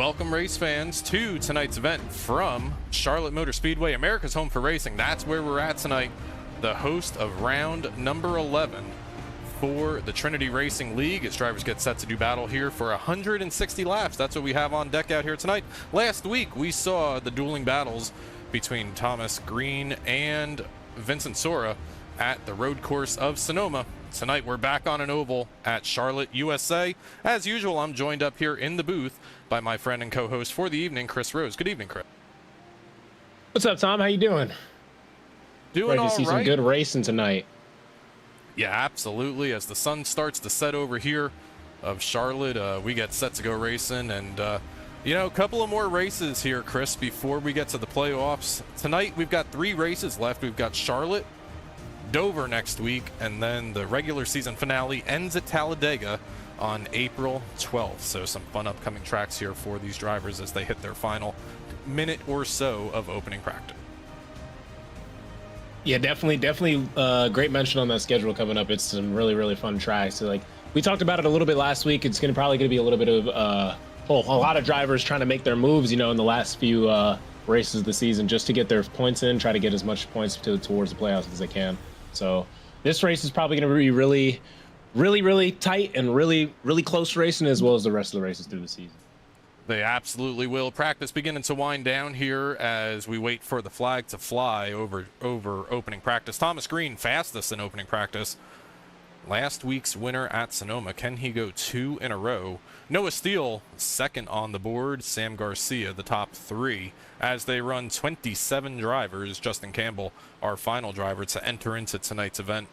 Welcome, race fans, to tonight's event from Charlotte Motor Speedway, America's home for racing. That's where we're at tonight, the host of round number 11 for the Trinity Racing League. Its drivers get set to do battle here for 160 laps. That's what we have on deck out here tonight. Last week, we saw the dueling battles between Thomas Green and Vincent Sora at the road course of Sonoma. Tonight, we're back on an oval at Charlotte, USA. As usual, I'm joined up here in the booth by my friend and co-host for the evening, Chris Rose. Good evening, Chris. What's up, Tom? How you doing? Doing all right. Ready to see some good racing tonight. Yeah, absolutely. As the sun starts to set over here of Charlotte, we get set to go racing. And, you know, a couple of more races here, Chris, before we get to the playoffs. Tonight, we've got 3 races left. We've got Charlotte, Dover next week, and then the regular season finale ends at Talladega on April 12th. So some fun upcoming tracks here for these drivers as they hit their final minute or so of opening practice. Yeah, definitely great mention on that schedule coming up. It's some really fun tracks. So, like, we talked about it a little bit last week. It's probably gonna be a little bit of a lot of drivers trying to make their moves, you know, in the last few races of the season, just to get their points in, try to get as much points towards the playoffs as they can. So this race is probably going to be really tight and really close racing, as well as the rest of the races through the season. They absolutely will. Practice beginning to wind down here as we wait for the flag to fly over opening practice. Thomas Green, fastest in opening practice. Last week's winner at Sonoma. Can he go 2 in a row? Noah Steele, second on the board. Sam Garcia, the top 3. As they run 27 drivers, Justin Campbell, our final driver to enter into tonight's event,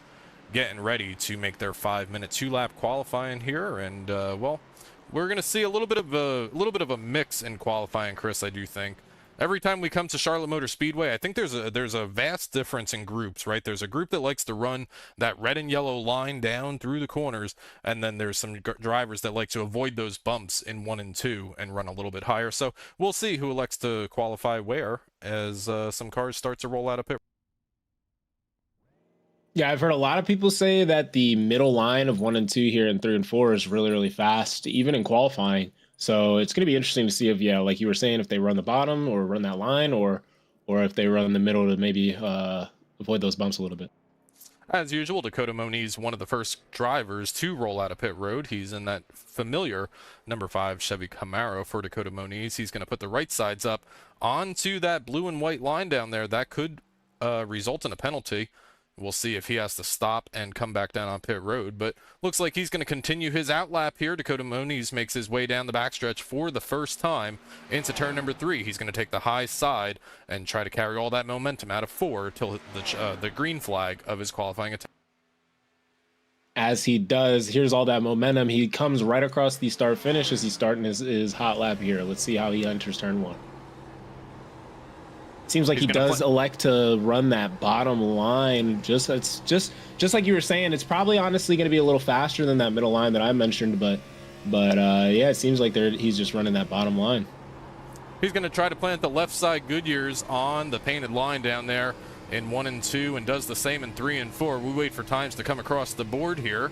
getting ready to make their 5-minute 2-lap qualifying here. And, well, we're going to see a little bit of a mix in qualifying, Chris, I do think. Every time we come to Charlotte Motor Speedway, I think there's a vast difference in groups, right? There's a group that likes to run that red and yellow line down through the corners, and then there's some drivers that like to avoid those bumps in 1 and 2 and run a little bit higher. So we'll see who elects to qualify where as some cars start to roll out of pit. Yeah, I've heard a lot of people say that the middle line of 1 and 2 here in 3 and 4 is really fast, even in qualifying. So it's going to be interesting to see if, yeah, like you were saying, if they run the bottom or run that line, or if they run the middle to maybe avoid those bumps a little bit. As usual, Dakota Moniz, one of the first drivers to roll out of pit road. He's in that familiar number 5 Chevy Camaro for Dakota Moniz. He's going to put the right sides up onto that blue and white line down there. That could result in a penalty. We'll see if he has to stop and come back down on pit road, but looks like he's going to continue his outlap here. Dakota Moniz makes his way down the backstretch for the first time into turn number 3. He's going to take the high side and try to carry all that momentum out of 4 till the green flag of his qualifying attempt. As he does, here's all that momentum. He comes right across the start finish as he's starting his hot lap here. Let's see how he enters turn 1. Seems like he does elect to run that bottom line. Just like you were saying, it's probably honestly going to be a little faster than that middle line that I mentioned, but yeah, it seems like he's just running that bottom line. He's going to try to plant the left side Goodyears on the painted line down there in 1 and 2, and does the same in 3 and 4. We wait for times to come across the board here.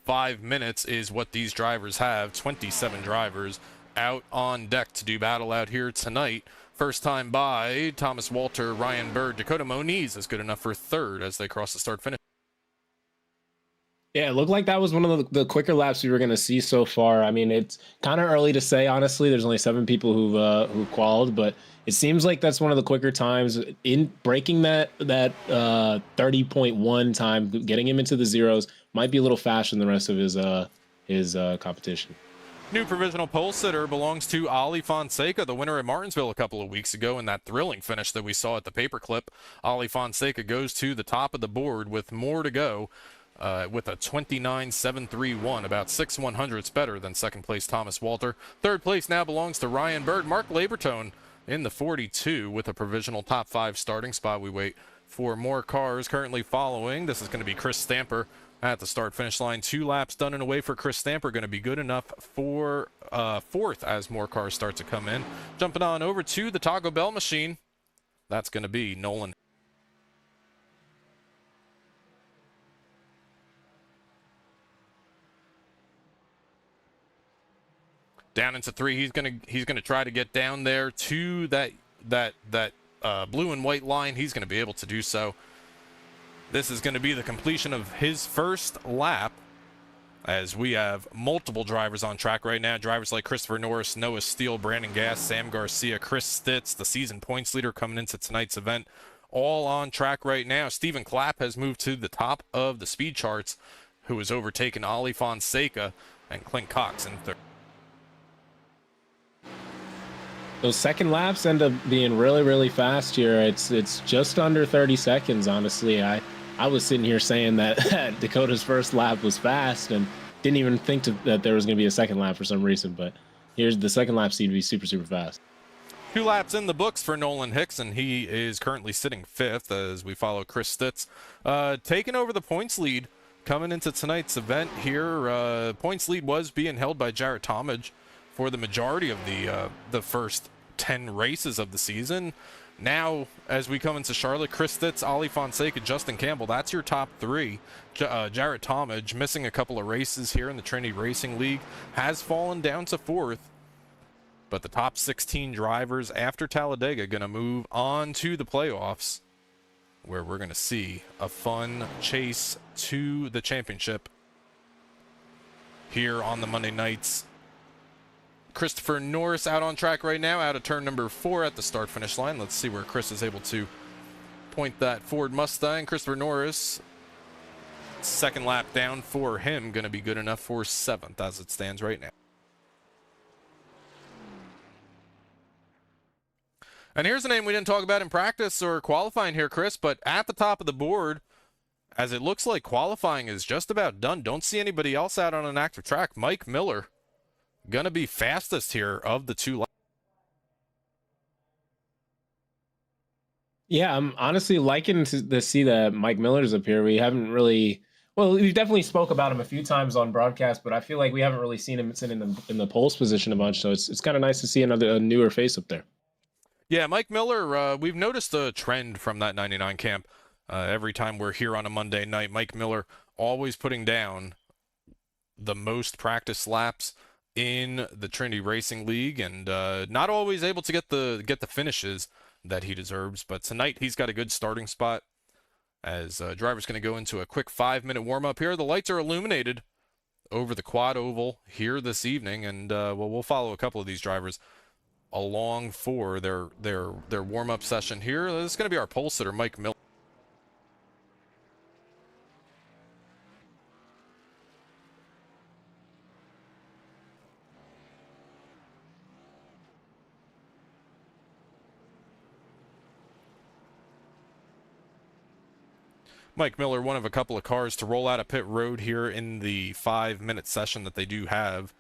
5 minutes is what these drivers have. 27 drivers out on deck to do battle out here tonight. First time by Thomas Walter, Ryan Bird. Dakota Moniz is good enough for 3rd as they cross the start finish. Yeah, it looked like that was one of the quicker laps we were going to see so far. I mean, it's kind of early to say, honestly. There's only 7 people who qualified, but it seems like that's one of the quicker times in breaking that 30.1 time, getting him into the zeros. Might be a little faster than the rest of his competition. New provisional pole sitter belongs to Ali Fonseca, the winner at Martinsville a couple of weeks ago in that thrilling finish that we saw at the paperclip. Ali Fonseca goes to the top of the board with more to go with a 29.731, about 6/100ths better than second place Thomas Walter. Third place now belongs to Ryan Bird. Mark Labertone in the 42 with a provisional top 5 starting spot. We wait for more cars currently following. This is going to be Chris Stamper at the start-finish line. 2 laps done and away for Chris Stamper. Going to be good enough for 4th as more cars start to come in. Jumping on over to the Taco Bell machine. That's going to be Nolan. Down into 3. He's gonna try to get down there to that blue and white line. He's gonna be able to do so. This is gonna be the completion of his first lap, as we have multiple drivers on track right now. Drivers like Christopher Norris, Noah Steele, Brandon Gass, Sam Garcia, Chris Stitz, the season points leader coming into tonight's event, all on track right now. Stephen Clapp has moved to the top of the speed charts, who has overtaken Ali Fonseca and Clint Cox in third. Those second laps end up being really, really fast here. It's just under 30 seconds, honestly. I was sitting here saying that Dakota's first lap was fast and didn't even think that there was going to be a second lap for some reason. But here's the second lap seemed to be super, super fast. 2 laps in the books for Nolan Hicks, and he is currently sitting 5th as we follow Chris Stitz. Taking over the points lead coming into tonight's event here. Points lead was being held by Jarrett Talmadge for the majority of the first 10 races of the season. Now, as we come into Charlotte, Chris Stitz, Ali Fonseca, Justin Campbell, that's your top 3. Jarrett Talmadge, missing a couple of races here in the Trinity Racing League, has fallen down to 4th. But the top 16 drivers after Talladega going to move on to the playoffs, where we're going to see a fun chase to the championship here on the Monday nights. Christopher Norris out on track right now, out of turn number 4 at the start-finish line. Let's see where Chris is able to point that Ford Mustang. Christopher Norris, second lap down for him, going to be good enough for 7th as it stands right now. And here's a name we didn't talk about in practice or qualifying here, Chris, but at the top of the board, as it looks like qualifying is just about done. Don't see anybody else out on an active track. Mike Miller going to be fastest here of the 2 laps. Yeah, I'm honestly liking to see that Mike Miller's up here. We haven't really, well, we've definitely spoke about him a few times on broadcast, but I feel like we haven't really seen him sitting in the poles position a bunch. So it's kind of nice to see a newer face up there. Yeah, Mike Miller, we've noticed a trend from that 99 camp. Every time we're here on a Monday night, Mike Miller always putting down the most practice laps in the Trinity Racing League, and not always able to get the finishes that he deserves. But tonight he's got a good starting spot, as driver's going to go into a quick 5-minute warm-up here. The lights are illuminated over the quad oval here this evening, and we'll follow a couple of these drivers along for their warm-up session here. This is going to be our pole sitter, Mike Miller. Mike Miller, one of a couple of cars to roll out of pit road here in the 5-minute session that they do have.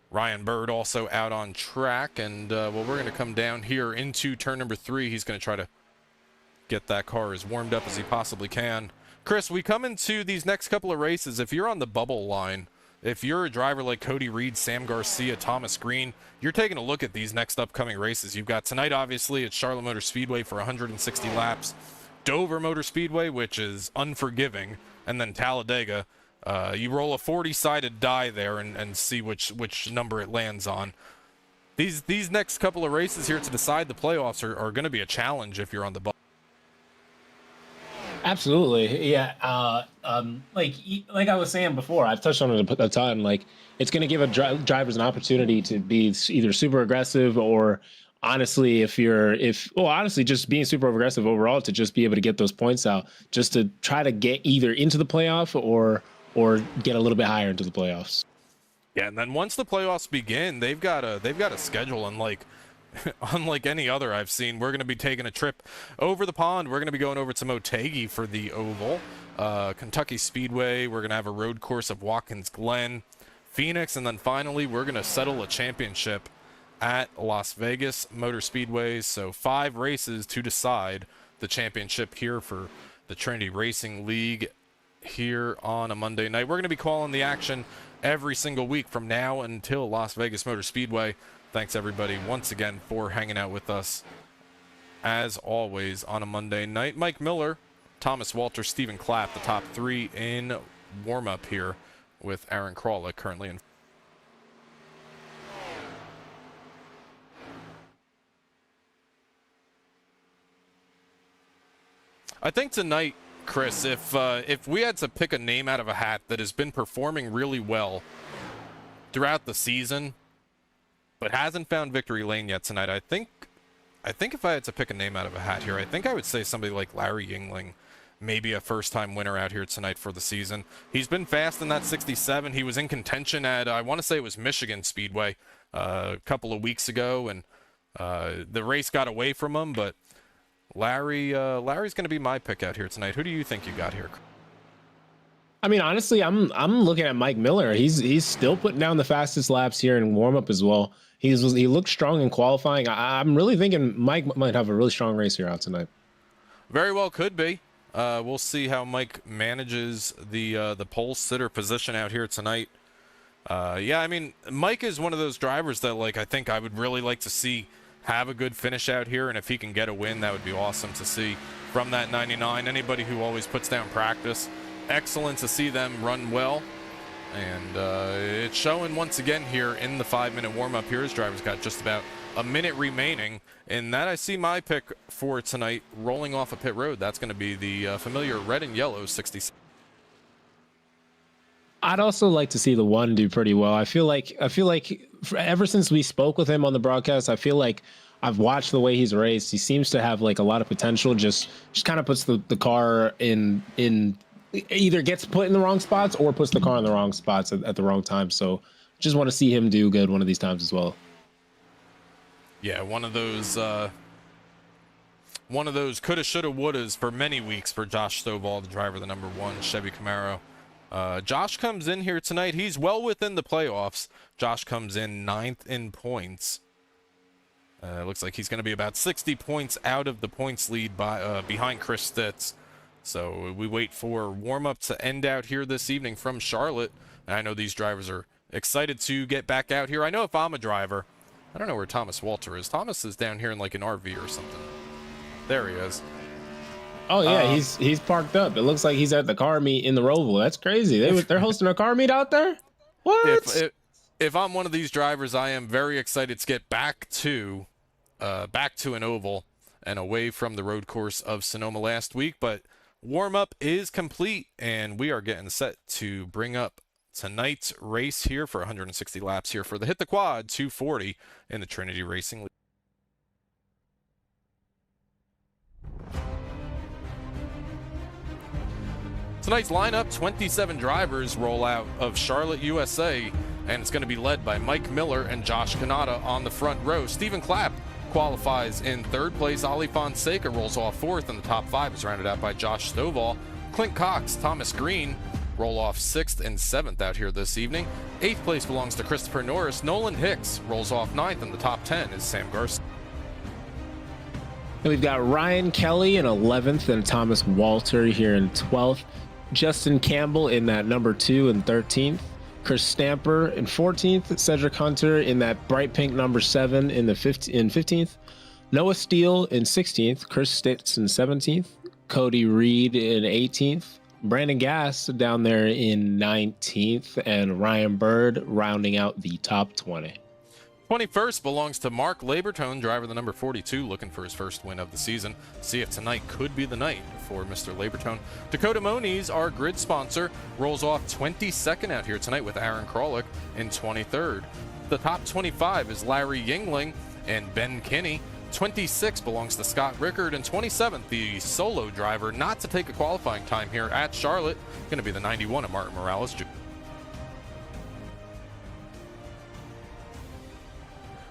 Ryan Bird also out on track, and well, we're going to come down here into turn number 3. He's going to try to get that car as warmed up as he possibly can. Chris, we come into these next couple of races. If you're on the bubble line, if you're a driver like Cody Reed, Sam Garcia, Thomas Green, you're taking a look at these next upcoming races. You've got tonight, obviously, at Charlotte Motor Speedway for 160 laps. Dover Motor Speedway, which is unforgiving, and then Talladega. You roll a 40-sided die there and see which number it lands on. These next couple of races here to decide the playoffs are going to be a challenge if you're on the bubble. Absolutely, yeah. Like I was saying before, I've touched on it a ton. Like, it's going to give drivers an opportunity to be either super aggressive or, honestly, honestly, just being super aggressive overall to just be able to get those points out, just to try to get either into the playoff or get a little bit higher into the playoffs. Yeah, and then once the playoffs begin, they've got a schedule unlike any other I've seen. We're going to be taking a trip over the pond. We're going to be going over to Motegi for the Oval, Kentucky Speedway. We're going to have a road course of Watkins Glen, Phoenix, and then finally we're going to settle a championship at Las Vegas Motor Speedway. So 5 races to decide the championship here for the Trinity Racing League here on a Monday night. We're going to be calling the action every single week from now until Las Vegas Motor Speedway. Thanks, everybody, once again for hanging out with us, as always, on a Monday night. Mike Miller, Thomas Walter, Stephen Clapp, the top 3 in warm-up here with Aaron Krawlick currently in. I think tonight, Chris, if we had to pick a name out of a hat that has been performing really well throughout the season, but hasn't found victory lane yet tonight, I think if I had to pick a name out of a hat here, I think I would say somebody like Larry Yingling, maybe a first-time winner out here tonight for the season. He's been fast in that 67. He was in contention at, I want to say it was Michigan Speedway a couple of weeks ago, and the race got away from him, but Larry's going to be my pick out here tonight. Who do you think you got here? I mean, honestly, I'm looking at Mike Miller. He's still putting down the fastest laps here in warm up as well. He looked strong in qualifying. I'm really thinking Mike might have a really strong race here out tonight. Very well could be. We'll see how Mike manages the pole sitter position out here tonight. Yeah, I mean, Mike is one of those drivers that, like, I think I would really like to see have a good finish out here, and if he can get a win, that would be awesome to see from that 99. Anybody who always puts down practice, excellent to see them run well, and it's showing once again here in the 5-minute warm-up here. His driver's got just about a minute remaining, and that I see my pick for tonight rolling off a pit road. That's going to be the familiar red and yellow 66. I'd also like to see the one do pretty well. I feel like ever since we spoke with him on the broadcast, I feel like I've watched the way he's raced. He seems to have like a lot of potential. Just kind of puts the car in either gets put in the wrong spots or puts the car in the wrong spots at the wrong time. So just want to see him do good one of these times as well. Yeah, one of those coulda, shoulda, wouldas for many weeks for Josh Stovall, the driver of the number 1 Chevy Camaro. Josh comes in here tonight. He's well within the playoffs. Josh comes in 9th in points. Looks like he's going to be about 60 points out of the points lead behind Chris Stitz. So we wait for warm-up to end out here this evening from Charlotte. And I know these drivers are excited to get back out here. I know if I'm a driver, I don't know where Thomas Walter is. Thomas is down here in like an RV or something. There he is. Oh yeah, he's parked up. It looks like he's at the car meet in the Roval. That's crazy. They're hosting a car meet out there. What? If I'm one of these drivers, I am very excited to get back to an oval and away from the road course of Sonoma last week. But warm up is complete, and we are getting set to bring up tonight's race here for 160 laps here for the Hit the Quad 240 in the Trinity Racing League. Tonight's lineup, 27 drivers roll out of Charlotte, USA, and it's going to be led by Mike Miller and Josh Kanata on the front row. Stephen Clapp qualifies in 3rd place. Ali Fonseca rolls off 4th, and the top 5 is rounded out by Josh Stovall. Clint Cox, Thomas Green roll off 6th and 7th out here this evening. 8th place belongs to Christopher Norris. Nolan Hicks rolls off 9th, and the top 10 is Sam Garcia. We've got Ryan Kelly in 11th and Thomas Walter here in 12th. Justin Campbell in that number 2 and 13th. Chris Stamper in 14th. Cedric Hunter in that bright pink number 7 in 15th. Noah Steele in 16th. Chris Stitz in 17th. Cody Reed in 18th. Brandon Gass down there in 19th. And Ryan Bird rounding out the top 20. 21st belongs to Mark Labertone, driver of the number 42, looking for his first win of the season. See if tonight could be the night for Mr. Labertone. Dakota Moniz, our grid sponsor, rolls off 22nd out here tonight with Aaron Krolick in 23rd. The top 25 is Larry Yingling and Ben Kinney. 26 belongs to Scott Rickard, and 27th, the solo driver, not to take a qualifying time here at Charlotte, going to be the 91 of Martin Morales Jr.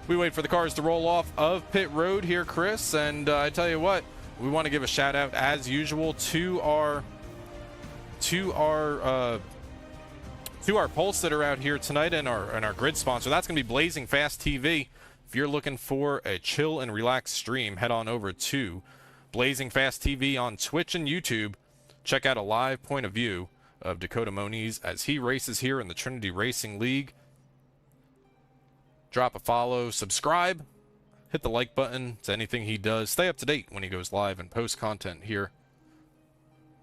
We wait for the cars to roll off of pit road here, Chris, and I tell you what, we want to give a shout out as usual to our pole sitter out here tonight and our grid sponsor. That's going to be Blazing Fast TV. If you're looking for a chill and relaxed stream, head on over to Blazing Fast TV on Twitch and YouTube. Check out a live point of view of Dakota Moniz as he races here in the Trinity Racing League. Drop a follow, subscribe, hit the like button to anything he does. Stay up to date when he goes live and posts content here.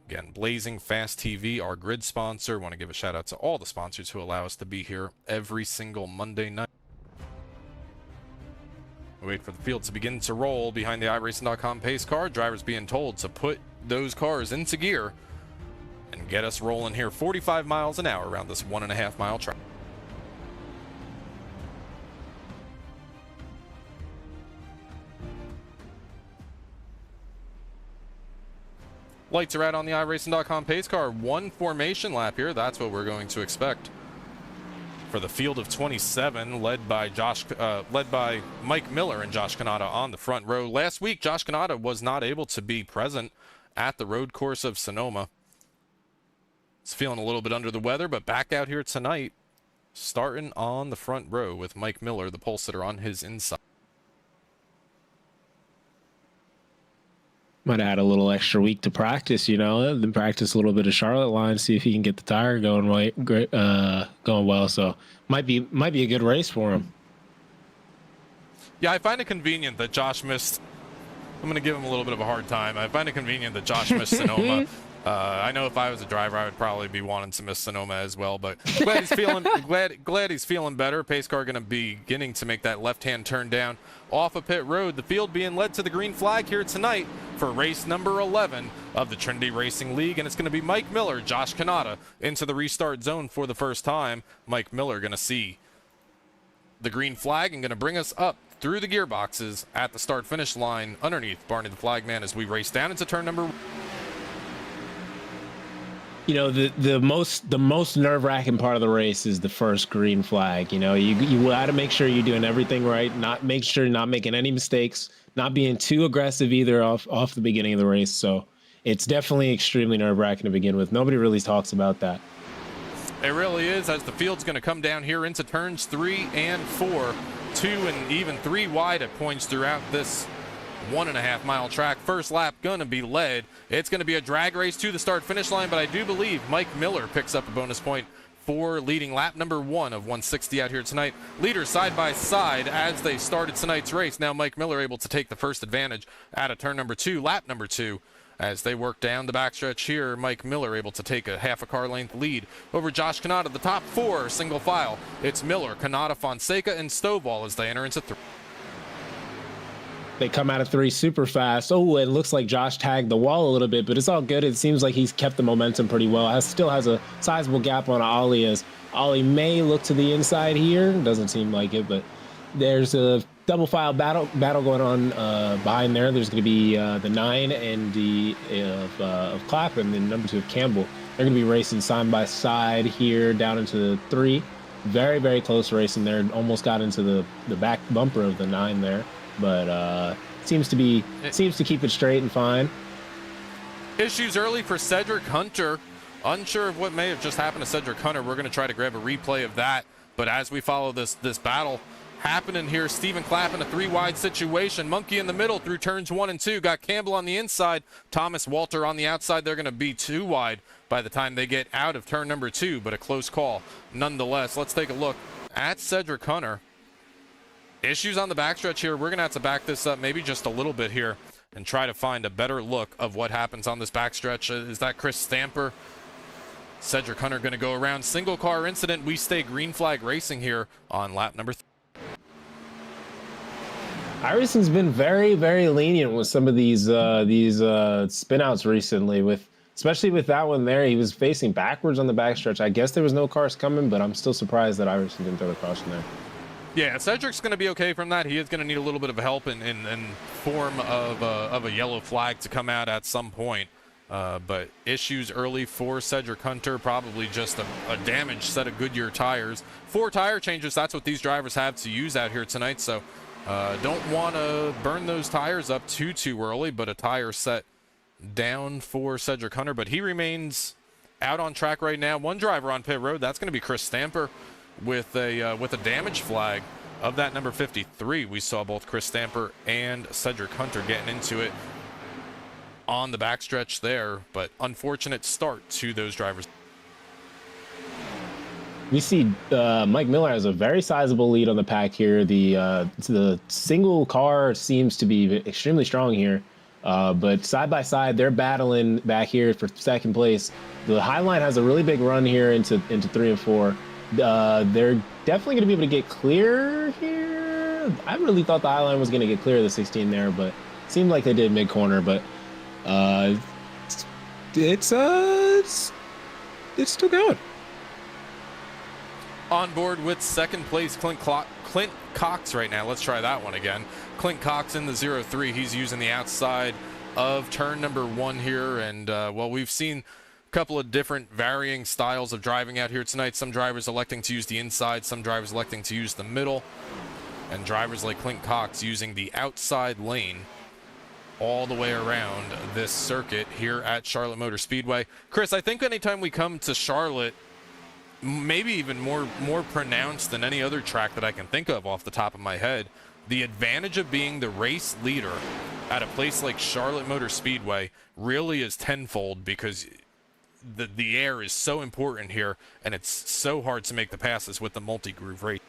Again, Blazing Fast TV, our grid sponsor. Want to give a shout out to all the sponsors who allow us to be here every single Monday night. We wait for the field to begin to roll behind the iRacing.com pace car. Drivers being told to put those cars into gear and get us rolling here 45 miles an hour around this 1.5 mile track. Lights are out on the iRacing.com pace car. One formation lap here. That's what we're going to expect for the field of 27, led by Mike Miller and Josh Kanata on the front row. Last week, Josh Kanata was not able to be present at the road course of Sonoma. He's feeling a little bit under the weather, but back out here tonight, starting on the front row with Mike Miller, the pole sitter, on his inside. Might have had a little extra week to practice, you know, then practice a little bit of Charlotte line, see if he can get the tire going going well. So might be a good race for him. Yeah, I find it convenient that Josh missed. I'm going to give him a little bit of a hard time. I find it convenient that Josh missed Sonoma. I know if I was a driver, I would probably be wanting to miss Sonoma as well. But glad he's feeling glad he's feeling better. Pace car going to be beginning to make that left-hand turn down off of pit road. The field being led to the green flag here tonight for race number 11 of the Trinity Racing League, and it's going to be Mike Miller, Josh Kanata into the restart zone for the first time. Mike Miller going to see the green flag and going to bring us up through the gearboxes at the start-finish line underneath Barney the Flagman as we race down into turn number 1. You know, the most nerve-wracking part of the race is the first green flag. You know, you got to make sure you're doing everything right, not making any mistakes, not being too aggressive either off the beginning of the race. So it's definitely extremely nerve-wracking to begin with. Nobody really talks about that. It really is, as the field's going to come down here into turns 3 and 4, 2 and even 3 wide at points throughout this 1.5 mile track. First lap going to be led. It's going to be a drag race to the start finish line, but I do believe Mike Miller picks up a bonus point for leading lap number 1 of 160 out here tonight. Leaders side by side as they started tonight's race. Now Mike Miller able to take the first advantage out of turn number 2, lap number 2. As they work down the backstretch here, Mike Miller able to take a half a car length lead over Josh Kanata. The top 4 single file. It's Miller, Kanata, Fonseca, and Stovall as they enter into 3. They come out of 3 super fast. Oh, it looks like Josh tagged the wall a little bit, but it's all good. It seems like he's kept the momentum pretty well. Still has a sizable gap on Ollie, as Ollie may look to the inside here. Doesn't seem like it, but there's a double file battle going on behind there. There's going to be the 9 and the of Clapham and number 2 of Campbell. They're going to be racing side by side here down into the 3. Very, very close racing there. Almost got into the back bumper of the 9 there. But seems to keep it straight and fine. Issues early for Cedric Hunter. Unsure of what may have just happened to Cedric Hunter. We're going to try to grab a replay of that. But as we follow this battle happening here, Stephen Clapp in a 3 wide situation. Monkey in the middle through turns 1 and 2. Got Campbell on the inside. Thomas Walter on the outside. They're going to be 2 wide by the time they get out of turn number 2, but a close call nonetheless. Let's take a look at Cedric Hunter. Issues on the backstretch here. We're going to have to back this up maybe just a little bit here and try to find a better look of what happens on this backstretch. Is that Chris Stamper? Cedric Hunter going to go around. Single car incident. We stay green flag racing here on lap number 3. iRacing's been very, very lenient with some of these spin outs recently, especially with that one there. He was facing backwards on the backstretch. I guess there was no cars coming, but I'm still surprised that iRacing didn't throw the caution there. Yeah, Cedric's going to be okay from that. He is going to need a little bit of help in form of a yellow flag to come out at some point. But issues early for Cedric Hunter, probably just a damaged set of Goodyear tires. 4 tire changes, that's what these drivers have to use out here tonight. So don't want to burn those tires up too early, but a tire set down for Cedric Hunter. But he remains out on track right now. One driver on pit road, that's going to be Chris Stamper. With a damage flag of that number 53. We saw both Chris Stamper and Cedric Hunter getting into it on the backstretch there, but unfortunate start to those drivers. We see Mike Miller has a very sizable lead on the pack here. The single car seems to be extremely strong here, but side by side they're battling back here for second place. The Highline has a really big run here into 3 and 4. They're definitely going to be able to get clear here. I really thought the eye line was going to get clear of the 16 there, but seemed like they did mid corner. But it's it's still going. On board with second place, Clint Cox right now. Let's try that one again. Clint Cox in the 0-3. He's using the outside of turn number 1 here. And, well, we've seen a couple of different varying styles of driving out here tonight. Some drivers electing to use the inside, some drivers electing to use the middle, and drivers like Clint Cox using the outside lane all the way around this circuit here at Charlotte Motor Speedway. Chris, I think anytime we come to Charlotte, maybe even more pronounced than any other track that I can think of off the top of my head, the advantage of being the race leader at a place like Charlotte Motor Speedway really is tenfold, because the air is so important here, and it's so hard to make the passes with the multi-groove race.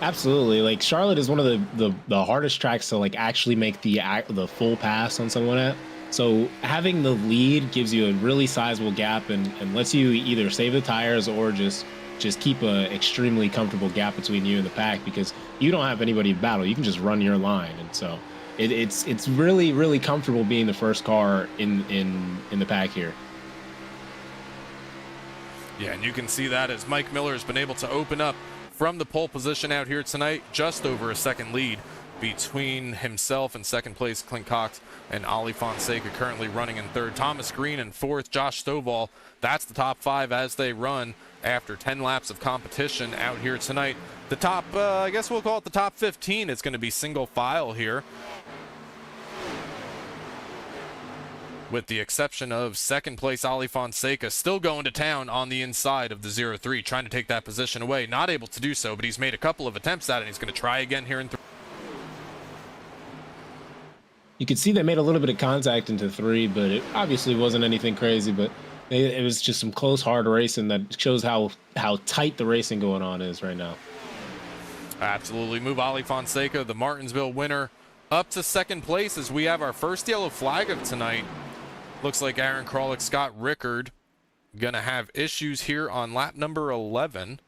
Absolutely. Like, Charlotte is one of the hardest tracks to like actually make the full pass on someone at. So having the lead gives you a really sizable gap and lets you either save the tires or just keep a extremely comfortable gap between you and the pack, because you don't have anybody to battle. You can just run your line. And so it's really, really comfortable being the first car in the pack here. Yeah, and you can see that as Mike Miller has been able to open up from the pole position out here tonight, just over a second lead between himself and second place Clint Cox, and Ali Fonseca currently running in third. Thomas Green in fourth. Josh Stovall. That's the top 5 as they run after 10 laps of competition out here tonight. The top, I guess we'll call it the top 15. It's going to be single file here, with the exception of second place Ali Fonseca, still going to town on the inside of the 0-3, trying to take that position away. Not able to do so, but he's made a couple of attempts at it, and he's going to try again here in 3. You could see they made a little bit of contact into 3, but it obviously wasn't anything crazy. But it was just some close, hard racing that shows how tight the racing going on is right now. Absolutely. Move Ali Fonseca, the Martinsville winner, up to second place as we have our first yellow flag of tonight. Looks like Aaron Kralik, Scott Rickard gonna have issues here on lap number 11.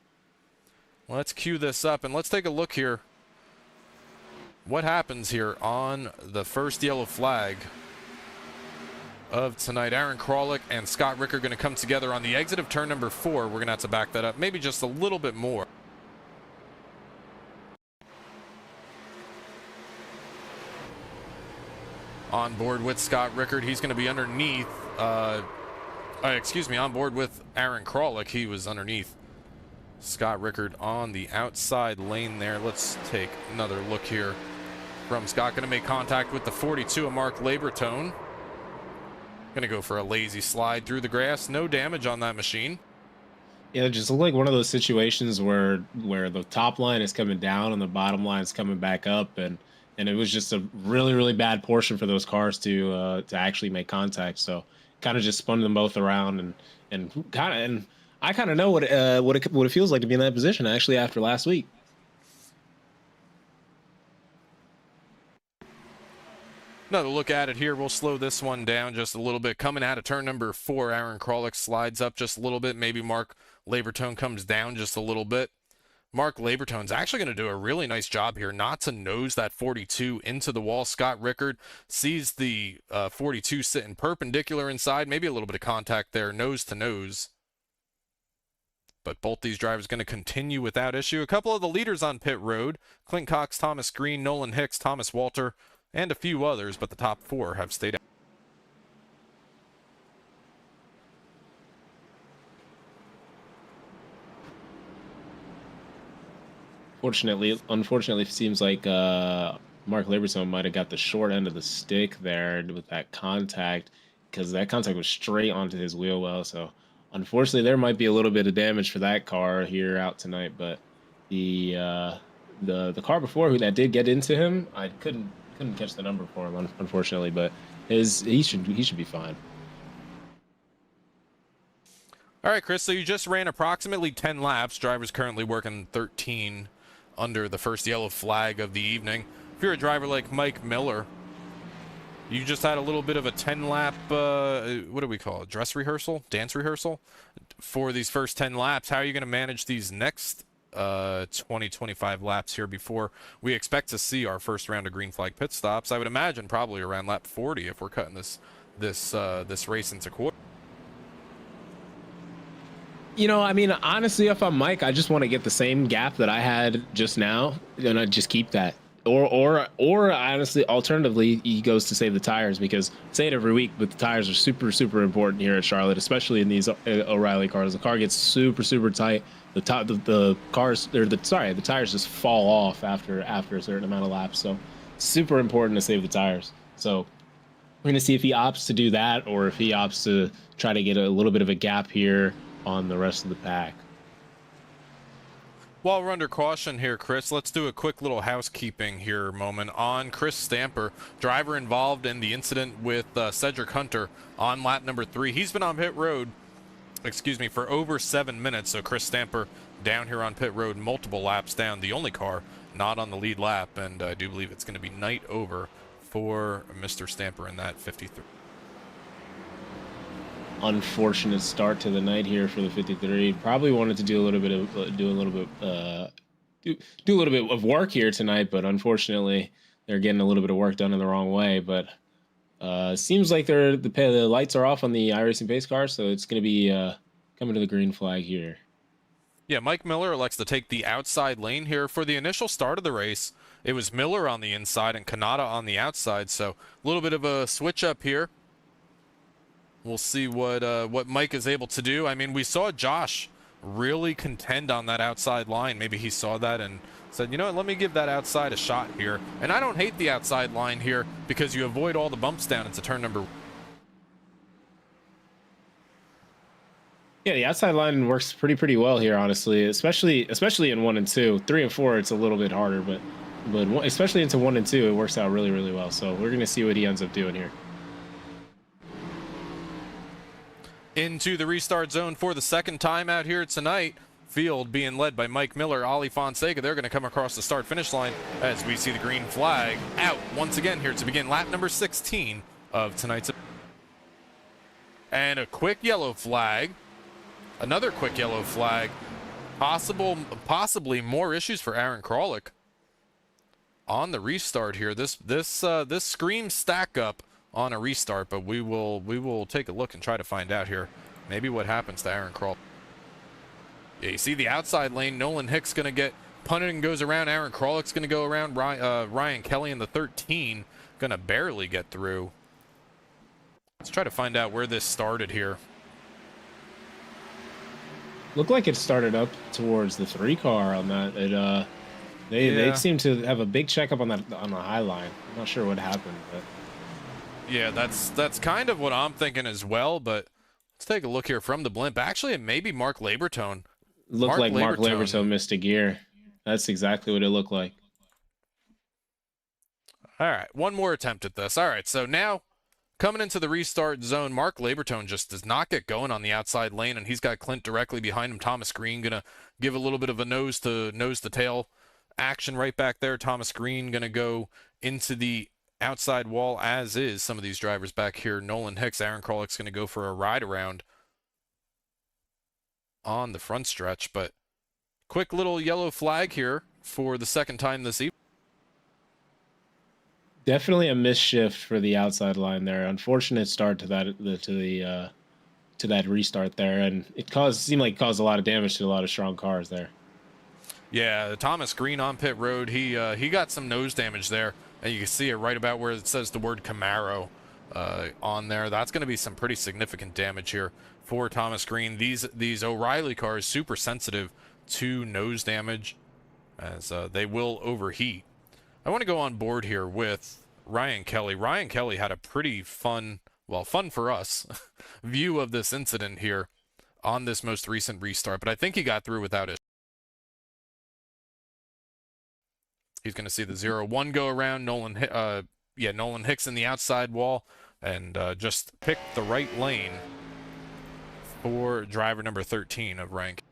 Let's cue this up and let's take a look here. What happens here on the first yellow flag of tonight? Aaron Kralik and Scott Rickard going to come together on the exit of turn number 4. We're going to have to back that up maybe just a little bit more. On board with Scott Rickard, he's going to be underneath, on board with Aaron Kralik, he was underneath Scott Rickard on the outside lane there. Let's take another look here from Scott. Going to make contact with the 42 of Mark Labertone. Going to go for a lazy slide through the grass. No damage on that machine. Yeah, it just looked like one of those situations where the top line is coming down and the bottom line is coming back up, and it was just a really, really bad portion for those cars to actually make contact. So kind of just spun them both around, and I kind of know what it feels like to be in that position actually after last week. Another look at it here. We'll slow this one down just a little bit. Coming out of turn number 4, Aaron Kralik slides up just a little bit. Maybe Mark Labertone comes down just a little bit. Mark Labertone's actually going to do a really nice job here not to nose that 42 into the wall. Scott Rickard sees the 42 sitting perpendicular inside. Maybe a little bit of contact there, nose to nose. But both these drivers going to continue without issue. A couple of the leaders on pit road: Clint Cox, Thomas Green, Nolan Hicks, Thomas Walter, and a few others, but the top 4 have stayed out. Unfortunately, it seems like Mark Labertone might have got the short end of the stick there with that contact, because that contact was straight onto his wheel well. So unfortunately, there might be a little bit of damage for that car here out tonight. But the car before that did get into him, I couldn't catch the number for him, unfortunately, but he should be fine. All right, Chris, so you just ran approximately 10 laps. Drivers currently working 13 under the first yellow flag of the evening. If you're a driver like Mike Miller, you just had a little bit of a 10-lap, what do we call it, dance rehearsal for these first 10 laps. How are you going to manage these next 25 laps here before we expect to see our first round of green flag pit stops. I would imagine probably around lap 40 if we're cutting this race into quarter. You know, I mean, honestly, if I'm Mike, I just want to get the same gap that I had just now, and I just keep that. Or honestly, alternatively, he goes to save the tires, because I say it every week, but the tires are super important here at Charlotte, especially in these O'Reilly cars. The car gets super tight. The cars, or the tires just fall off after a certain amount of laps. So super important to save the tires. So we're gonna see if he opts to do that, or if he opts to try to get a little bit of a gap here on the rest of the pack. While we're under caution here, Chris, let's do a quick little housekeeping here moment on Chris Stamper, driver involved in the incident with Cedric Hunter on lap number 3. He's been on pit road, for over 7 minutes. So Chris Stamper down here on pit road, multiple laps down, the only car not on the lead lap, and I do believe it's going to be night over for Mr. Stamper in that 53. Unfortunate start to the night here for the 53. Probably wanted to do a little bit of work here tonight, but unfortunately they're getting a little bit of work done in the wrong way. But seems like the lights are off on the iRacing pace car, so it's going to be coming to the green flag here. Yeah, Mike Miller elects to take the outside lane here for the initial start of the race. It was Miller on the inside and Kanata on the outside, so a little bit of a switch up here. We'll see what Mike is able to do. I mean, we saw Josh really contend on that outside line. Maybe he saw that and said, you know what, let me give that outside a shot here. And I don't hate the outside line here because you avoid all the bumps down into turn number. Yeah, the outside line works pretty well here, honestly, especially in 1 and 2. 3 and 4, it's a little bit harder, but especially into 1 and 2, it works out really well. So we're going to see what he ends up doing here. Into the restart zone for the second time out here tonight. Field being led by Mike Miller, Ali Fonseca. They're going to come across the start-finish line as we see the green flag out once again here to begin lap number 16 of tonight's. And a quick yellow flag. Another quick yellow flag. Possibly more issues for Aaron Kralik on the restart here. This screams stack up on a restart, but we will take a look and try to find out here maybe what happens to Aaron Kralik. Yeah, you see the outside lane, Nolan Hicks going to get punted and goes around. Aaron Kralik's going to go around. Ryan Kelly in the 13 going to barely get through. Let's try to find out where this started here. Looked like it started up towards the 3 car on that. They seem to have a big checkup on the high line. I'm not sure what happened, but yeah, that's kind of what I'm thinking as well. But let's take a look here from the blimp. Actually, it may be Mark Labertone. Looked like Mark Labertone missed a gear. That's exactly what it looked like. All right, one more attempt at this. All right, so now coming into the restart zone, Mark Labertone just does not get going on the outside lane, and he's got Clint directly behind him. Thomas Green going to give a little bit of a nose to tail action right back there. Thomas Green going to go into the outside wall, as is some of these drivers back here. Nolan Hicks, Aaron Kralik's going to go for a ride around on the front stretch, but quick little yellow flag here for the second time this evening. Definitely a misshift for the outside line there. Unfortunate start to that restart there, and seemed like it caused a lot of damage to a lot of strong cars there. Yeah, Thomas Green on pit road, he got some nose damage there, and you can see it right about where it says the word Camaro on there. That's going to be some pretty significant damage here for Thomas Green. These O'Reilly cars super sensitive to nose damage, as they will overheat. I want to go on board here with Ryan Kelly. Ryan Kelly had a pretty fun for us, view of this incident here on this most recent restart, but I think he got through without it. He's going to see the 0-1 go around. Nolan Hicks in the outside wall, and just picked the right lane for driver number 13 of rank.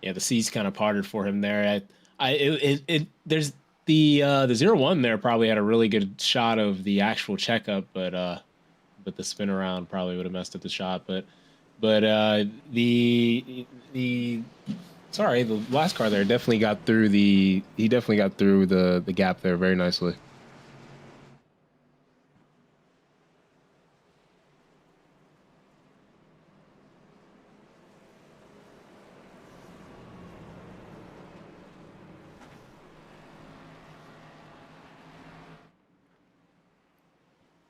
Yeah, the C's kind of parted for him there. There's the 0-1 there probably had a really good shot of the actual checkup, but the spin around probably would have messed up the shot. But the Sorry, the last car there definitely got through he definitely got through the gap there very nicely.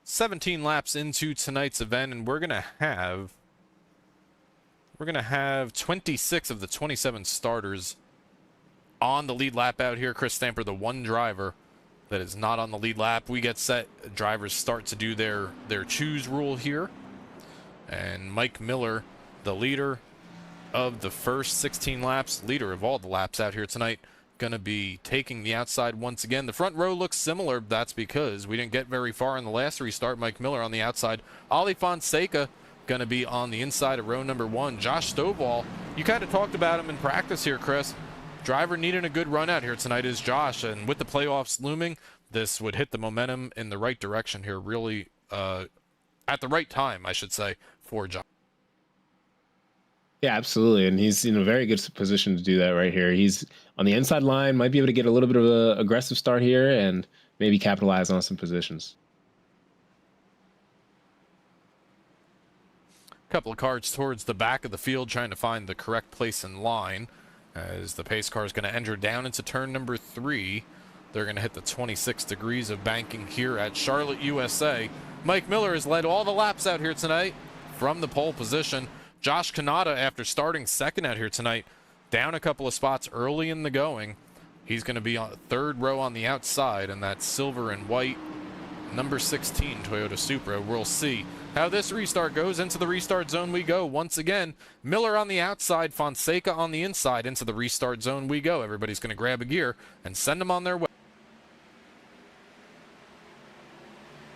"17 laps into tonight's event, and we're gonna have 26 of the 27 starters on the lead lap out here. Chris Stamper, the one driver that is not on the lead lap. We get set. Drivers start to do their choose rule here. And Mike Miller, the leader of the first 16 laps, leader of all the laps out here tonight, going to be taking the outside once again. The front row looks similar. That's because we didn't get very far in the last restart. Mike Miller on the outside. Ali Fonseca going to be on the inside of row number 1. Josh Stovall, you kind of talked about him in practice here, Chris. Driver needing a good run out here tonight is Josh, and with the playoffs looming, this would hit the momentum in the right direction here, really at the right time, I should say, for Josh. Yeah, absolutely, and he's in a very good position to do that right here. He's on the inside line, might be able to get a little bit of an aggressive start here and maybe capitalize on some positions. Couple of cars towards the back of the field trying to find the correct place in line as the pace car is going to enter down into turn number 3. They're going to hit the 26 degrees of banking here at Charlotte, USA. Mike Miller has led all the laps out here tonight from the pole position. Josh Kanata, after starting second out here tonight, down a couple of spots early in the going. He's going to be on third row on the outside in that silver and white number 16 Toyota Supra. We'll see how this restart goes. Into the restart zone we go once again. Miller on the outside, Fonseca on the inside. Into the restart zone we go. Everybody's going to grab a gear and send them on their way.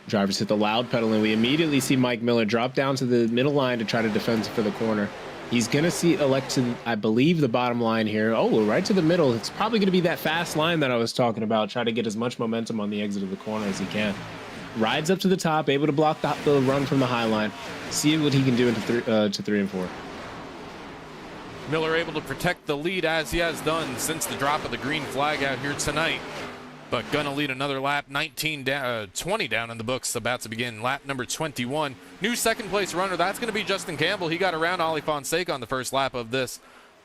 Drivers hit the loud pedal, and we immediately see Mike Miller drop down to the middle line to try to defend for the corner. He's going to elect to, I believe, the bottom line here. Oh, right to the middle. It's probably going to be that fast line that I was talking about. Try to get as much momentum on the exit of the corner as he can. Rides up to the top, able to block the run from the high line. See what he can do into 3 and 4. Miller able to protect the lead as he has done since the drop of the green flag out here tonight. But gonna lead another lap. 20 down in the books, about to begin lap number 21. New second place runner, that's gonna be Justin Campbell. He got around Ali Fonseca on the first lap of this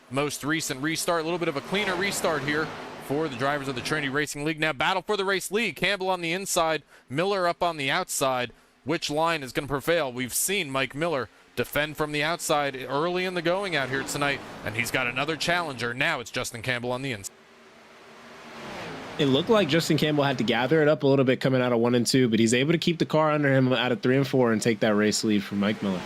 most recent restart. A little bit of a cleaner restart here for the drivers of the Trinity Racing League. Now battle for the race lead. Campbell on the inside, Miller up on the outside. Which line is gonna prevail? We've seen Mike Miller defend from the outside early in the going out here tonight, and he's got another challenger. Now it's Justin Campbell on the inside. It looked like Justin Campbell had to gather it up a little bit coming out of 1 and 2, but he's able to keep the car under him out of 3 and 4 and take that race lead from Mike Miller.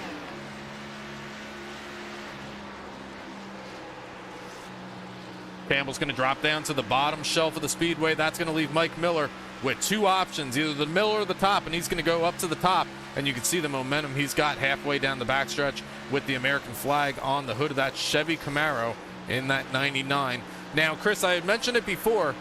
Campbell's going to drop down to the bottom shelf of the Speedway. That's going to leave Mike Miller with 2 options, either the middle or the top, and he's going to go up to the top. And you can see the momentum he's got halfway down the backstretch with the American flag on the hood of that Chevy Camaro in that 99. Now, Chris, I had mentioned it before.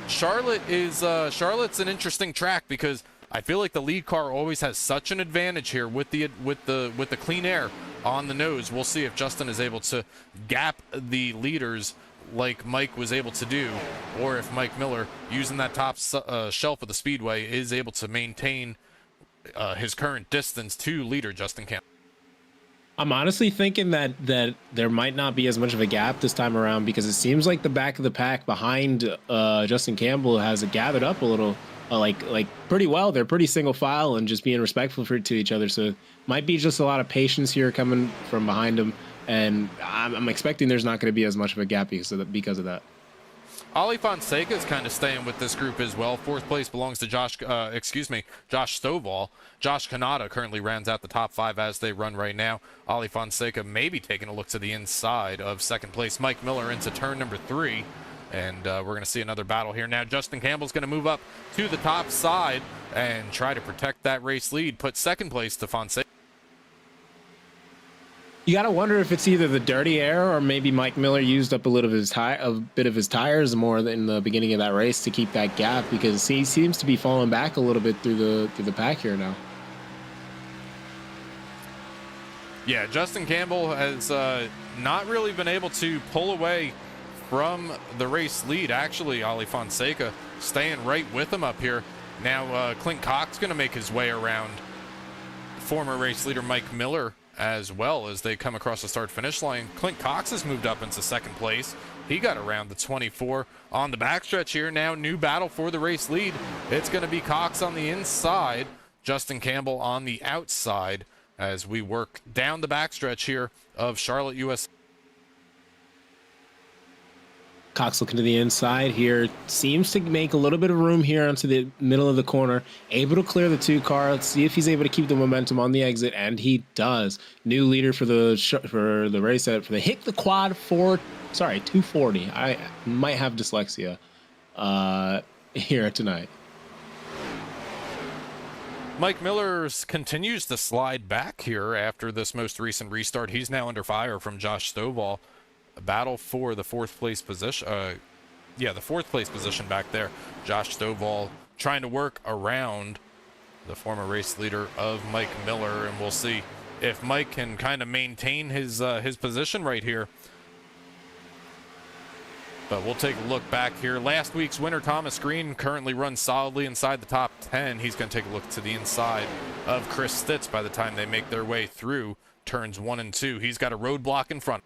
Charlotte's an interesting track because I feel like the lead car always has such an advantage here with the clean air on the nose. We'll see if Justin is able to gap the leaders like Mike was able to do, or if Mike Miller, using that top shelf of the Speedway, is able to maintain his current distance to leader Justin Campbell. I'm honestly thinking that there might not be as much of a gap this time around, because it seems like the back of the pack behind Justin Campbell has gathered up a little, like pretty well. They're pretty single file and just being respectful to each other. So it might be just a lot of patience here coming from behind him, and I'm expecting there's not going to be as much of a gap because of that. Ali Fonseca is kind of staying with this group as well. 4th place belongs to Josh Stovall. Josh Kanata currently rounds out the top 5 as they run right now. Ali Fonseca may be taking a look to the inside of 2nd place Mike Miller into turn number 3. And we're going to see another battle here. Now Justin Campbell's going to move up to the top side and try to protect that race lead. Put 2nd place to Fonseca. You got to wonder if it's either the dirty air or maybe Mike Miller used up a bit of his tires more in the beginning of that race to keep that gap, because he seems to be falling back a little bit through the pack here now. Yeah, Justin Campbell has not really been able to pull away from the race lead. Actually, Ali Fonseca staying right with him up here. Now Clint Cox going to make his way around former race leader Mike Miller as well as they come across the start-finish line. Clint Cox has moved up into second place. He got around the 24 on the backstretch here. Now new battle for the race lead. It's going to be Cox on the inside, Justin Campbell on the outside as we work down the backstretch here of Charlotte, US. Cox looking to the inside here, seems to make a little bit of room here onto the middle of the corner, able to clear the 2 car. Let's see if he's able to keep the momentum on the exit, and he does. New leader for the race for the hit the quad 240. I might have dyslexia here tonight. Mike Miller continues to slide back here after this most recent restart. He's now under fire from Josh Stovall. A battle for the 4th place position. The 4th place position back there. Josh Stovall trying to work around the former race leader of Mike Miller, and we'll see if Mike can kind of maintain his position right here. But we'll take a look back here. Last week's winner, Thomas Green, currently runs solidly inside the top 10. He's going to take a look to the inside of Chris Stitz by the time they make their way through turns 1 and 2. He's got a roadblock in front.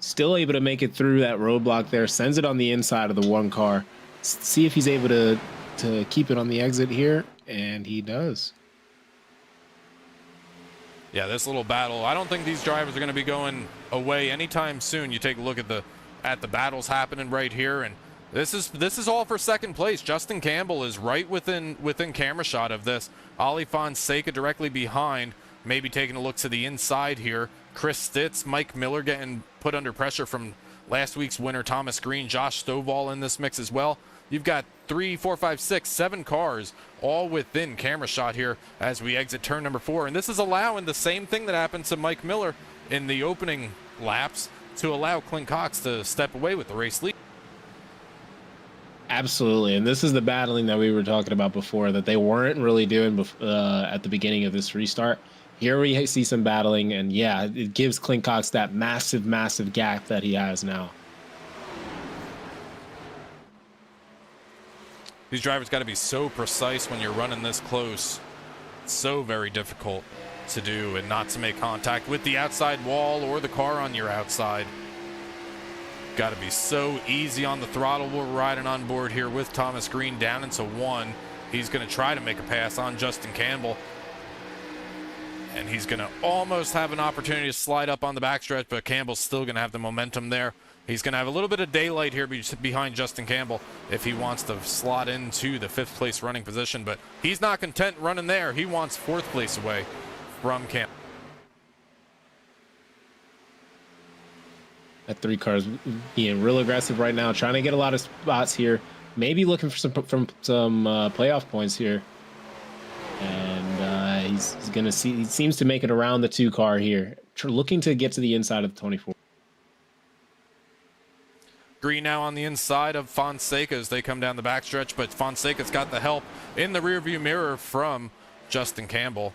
Still able to make it through that roadblock there. Sends it on the inside of the 1 car. See if he's able to keep it on the exit here, and he does. Yeah, this little battle. I don't think these drivers are going to be going away anytime soon. You take a look at the battles happening right here, and this is all for second place. Justin Campbell is right within camera shot of this. Ali Fonseca directly behind, maybe taking a look to the inside here. Chris Stitz, Mike Miller getting put under pressure from last week's winner Thomas Green, Josh Stovall in this mix as well. You've got 3, 4, 5, 6, 7 cars all within camera shot here as we exit turn number 4. And this is allowing the same thing that happened to Mike Miller in the opening laps to allow Clint Cox to step away with the race lead. Absolutely, and this is the battling that we were talking about before that they weren't really doing at the beginning of this restart. Here we see some battling, and yeah, it gives Clint Cox that massive, massive gap that he has now. These drivers got to be so precise when you're running this close. It's so very difficult to do and not to make contact with the outside wall or the car on your outside. Got to be so easy on the throttle. We're riding on board here with Thomas Green down into 1. He's going to try to make a pass on Justin Campbell. And he's going to almost have an opportunity to slide up on the backstretch, but Campbell's still going to have the momentum there. He's going to have a little bit of daylight here behind Justin Campbell if he wants to slot into the 5th place running position, but he's not content running there. He wants 4th place away from Campbell. That 3 cars being real aggressive right now, trying to get a lot of spots here, maybe looking for some playoff points here. And he's going to see, he seems to make it around the 2 car here, looking to get to the inside of the 24. Green now on the inside of Fonseca as they come down the backstretch, but Fonseca's got the help in the rearview mirror from Justin Campbell.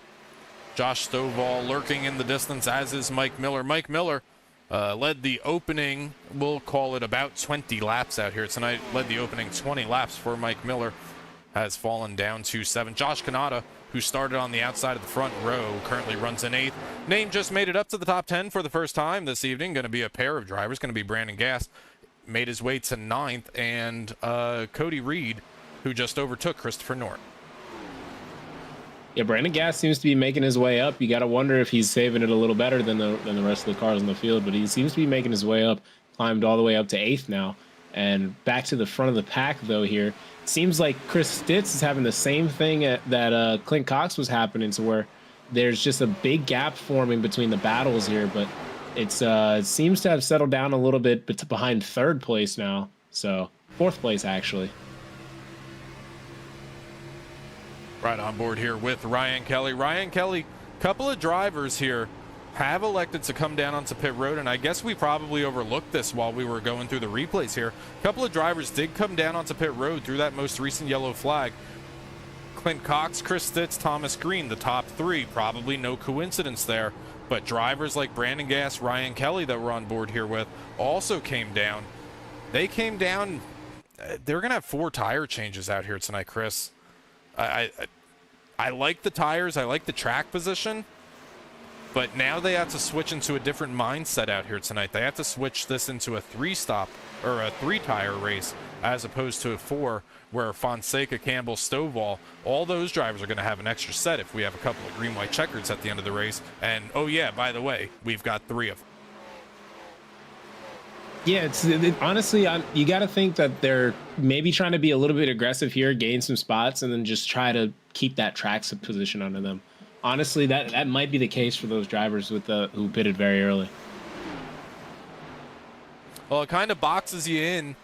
Josh Stovall lurking in the distance, as is Mike Miller. Mike Miller led the opening, we'll call it about 20 laps out here tonight, led the opening 20 laps for Mike Miller, has fallen down to 7. Josh Kanata, who started on the outside of the front row, currently runs in 8th. Name just made it up to the top 10 for the first time this evening. Going to be a pair of drivers, going to be Brandon Gass, made his way to 9th, and Cody Reed, who just overtook Christopher Norton. Yeah, Brandon Gass seems to be making his way up. You got to wonder if he's saving it a little better than the rest of the cars in the field, but he seems to be making his way up, climbed all the way up to 8th now. And back to the front of the pack, though, here. Seems like Chris Stitz is having the same thing that Clint Cox was happening, to where there's just a big gap forming between the battles here, but it seems to have settled down a little bit behind 3rd place now. So 4th place, actually. Right on board here with Ryan Kelly. Ryan Kelly, couple of drivers here have elected to come down onto pit road, and I guess we probably overlooked this while we were going through the replays here. A couple of drivers did come down onto pit road through that most recent yellow flag. Clint Cox, Chris Stitz, Thomas Green, the top three. Probably no coincidence there, but drivers like Brandon Gass, Ryan Kelly that we're on board here with also came down. They came down. They're going to have 4 tire changes out here tonight, Chris. I like the tires. I like the track position. But now they have to switch into a different mindset out here tonight. They have to switch this into a 3-stop or a 3-tire race as opposed to a 4, where Fonseca, Campbell, Stovall, all those drivers are going to have an extra set if we have a couple of green-white checkers at the end of the race. And, oh yeah, by the way, we've got 3 of them. Yeah, honestly, you got to think that they're maybe trying to be a little bit aggressive here, gain some spots, and then just try to keep that track position under them. Honestly, that might be the case for those drivers with who pitted very early. Well, it kind of boxes you in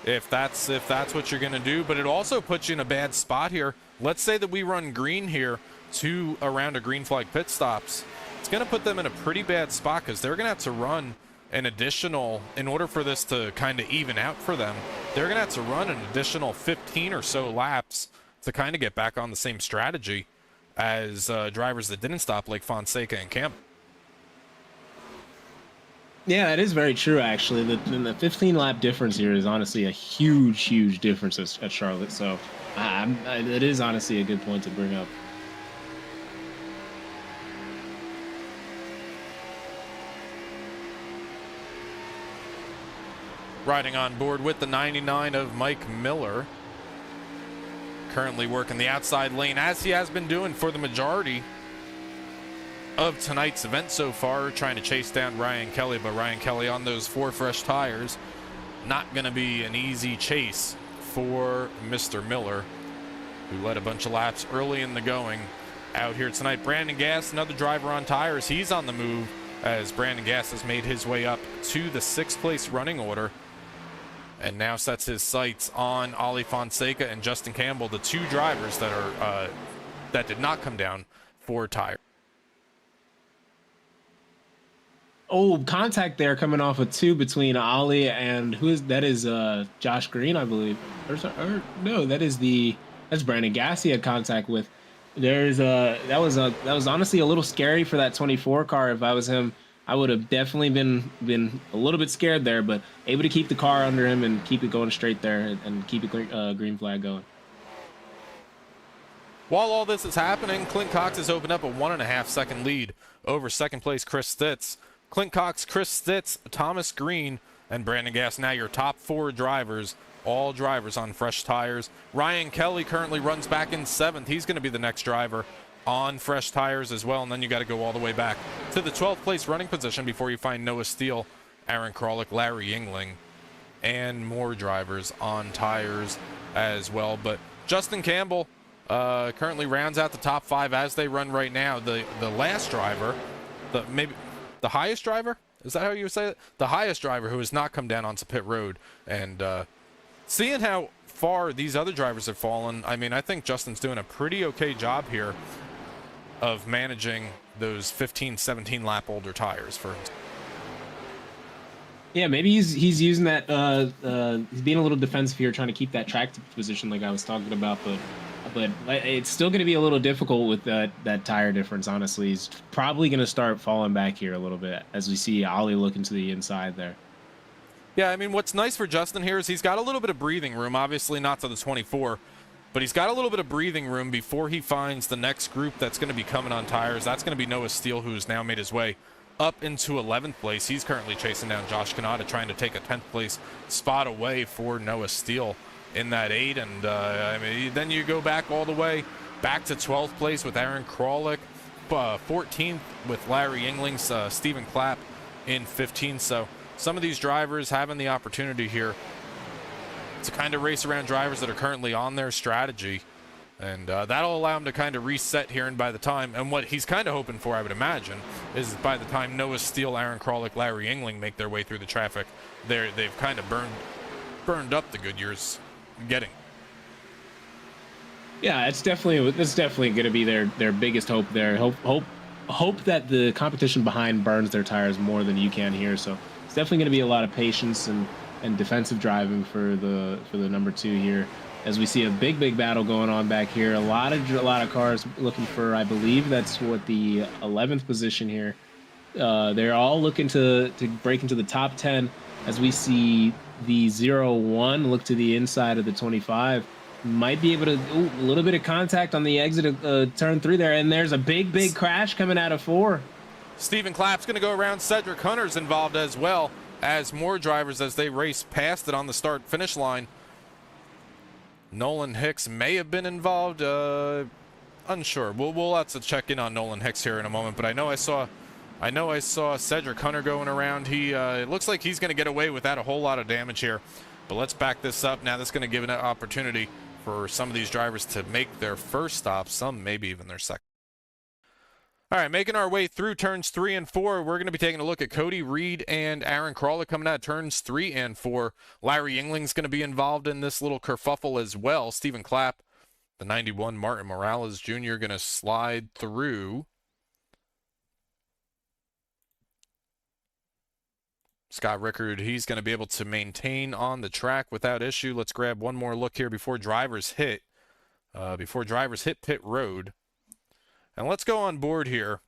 if that's what you're going to do, but it also puts you in a bad spot here. Let's say that we run green here to around a green flag pit stops. It's going to put them in a pretty bad spot because they're going to have to run an additional, in order for this to kind of even out for them, they're going to have to run an additional 15 or so laps to kind of get back on the same strategy as drivers that didn't stop, like Fonseca and Campbell. Yeah, that is very true, actually. The 15-lap difference here is honestly a huge difference at Charlotte. So it is honestly a good point to bring up. Riding on board with the 99 of Mike Miller. Currently working the outside lane, as he has been doing for the majority of tonight's event so far, trying to chase down Ryan Kelly, but Ryan Kelly on those 4 fresh tires. Not going to be an easy chase for Mr. Miller, who led a bunch of laps early in the going out here tonight. Brandon Gass, another driver on tires. He's on the move as Brandon Gass has made his way up to the 6th place running order and now sets his sights on Ollie Fonseca and Justin Campbell, the 2 drivers that are that did not come down for tire. Oh, contact there coming off of 2 between Ollie and that is Josh Green, I believe. Or no, that's Brandon Gass he had contact with. That was honestly a little scary for that 24 car. If I was him, I would have definitely been a little bit scared there, but able to keep the car under him and keep it going straight there and keep it green flag going. While all this is happening, Clint Cox has opened up a 1.5-second lead over 2nd place Chris Stitz. Clint Cox, Chris Stitz, Thomas Green, and Brandon Gass, now your top 4 drivers, all drivers on fresh tires. Ryan Kelly currently runs back in 7th. He's going to be the next driver on fresh tires as well, and then you got to go all the way back to the 12th place running position before you find Noah Steele, Aaron Krolick, Larry Yingling, and more drivers on tires as well. But Justin Campbell currently rounds out the top 5 as they run right now. The last driver, maybe the highest driver, is that how you say it? The highest driver who has not come down onto pit road. And seeing how far these other drivers have fallen, I mean, I think Justin's doing a pretty okay job here of managing those 15, 17 lap older tires for him. Yeah, maybe he's using that. He's being a little defensive here, trying to keep that track position like I was talking about. But it's still going to be a little difficult with that tire difference. Honestly, he's probably going to start falling back here a little bit as we see Ollie looking to the inside there. Yeah, I mean, what's nice for Justin here is he's got a little bit of breathing room. Obviously, not to the 24. But he's got a little bit of breathing room before he finds the next group that's going to be coming on tires. That's going to be Noah Steele, who's now made his way up into 11th place. He's currently chasing down Josh Kanata, trying to take a 10th place spot away for Noah Steele in that 8. And I mean, then you go back all the way back to 12th place with Aaron Krolick, 14th with Larry Yingling, Stephen Clapp in 15th. So some of these drivers having the opportunity here to kind of race around drivers that are currently on their strategy, and that'll allow him to kind of reset here. And by the time, and what he's kind of hoping for, I would imagine, is by the time Noah Steele, Aaron Krolick, Larry Yingling make their way through the traffic, they've kind of burned up the good years getting. Yeah, that's definitely going to be their biggest hope there. Hope that the competition behind burns their tires more than you can here. So it's definitely going to be a lot of patience and defensive driving for the number 2 here. as we see a big battle going on back here. A lot of cars looking for, I believe that's what the 11th position here. They're all looking to break into the top 10 as we see the 0-1 look to the inside of the 25. Might be able to a little bit of contact on the exit of turn 3 there, and there's a big crash coming out of 4. Stephen Clapp's going to go around. Cedric Hunter's involved as well as more drivers as they race past it on the start-finish line. Nolan Hicks may have been involved. Unsure. We'll have to check in on Nolan Hicks here in a moment. But I know I saw Cedric Hunter going around. It looks like he's going to get away without a whole lot of damage here. But let's back this up. Now that's going to give an opportunity for some of these drivers to make their first stop. Some maybe even their second. All right, making our way through turns 3 and 4, we're going to be taking a look at Cody Reed and Aaron Crawler coming out turns 3 and 4. Larry Yingling's going to be involved in this little kerfuffle as well. Stephen Clapp, the 91 Martin Morales Jr. going to slide through. Scott Rickard, he's going to be able to maintain on the track without issue. Let's grab one more look here before drivers hit pit road. And let's go on board here.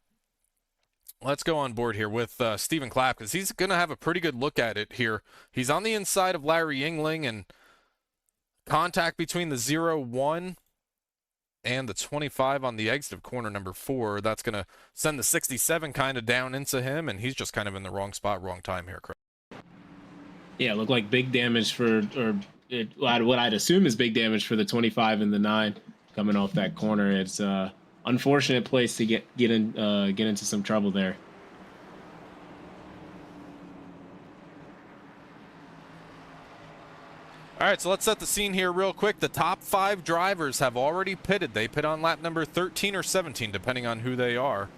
Let's go on board here with Stephen Clapp, because he's going to have a pretty good look at it here. He's on the inside of Larry Yingling, and contact between the 0-1 and the 25 on the exit of corner number 4. That's going to send the 67 kind of down into him, and he's just kind of in the wrong spot, wrong time here, Chris. Yeah, look like big damage for, what I'd assume is big damage for the 25 and the 9 coming off that corner. It's unfortunate place to get into some trouble there. All right, so let's set the scene here real quick. The top 5 drivers have already pitted. They pit on lap number 13 or 17, depending on who they are.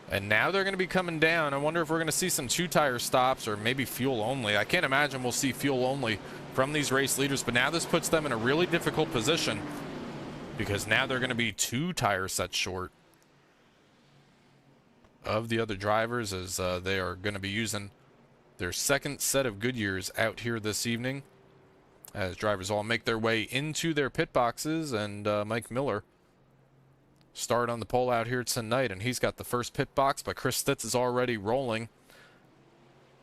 And now they're going to be coming down. I wonder if we're going to see some 2-tire stops or maybe fuel only. I can't imagine we'll see fuel only from these race leaders, but now this puts them in a really difficult position, because now they're going to be 2 tire sets short of the other drivers, as they are going to be using their second set of Goodyears out here this evening, as drivers all make their way into their pit boxes. And Mike Miller start on the pole out here tonight, and he's got the first pit box, but Chris Stitz is already rolling,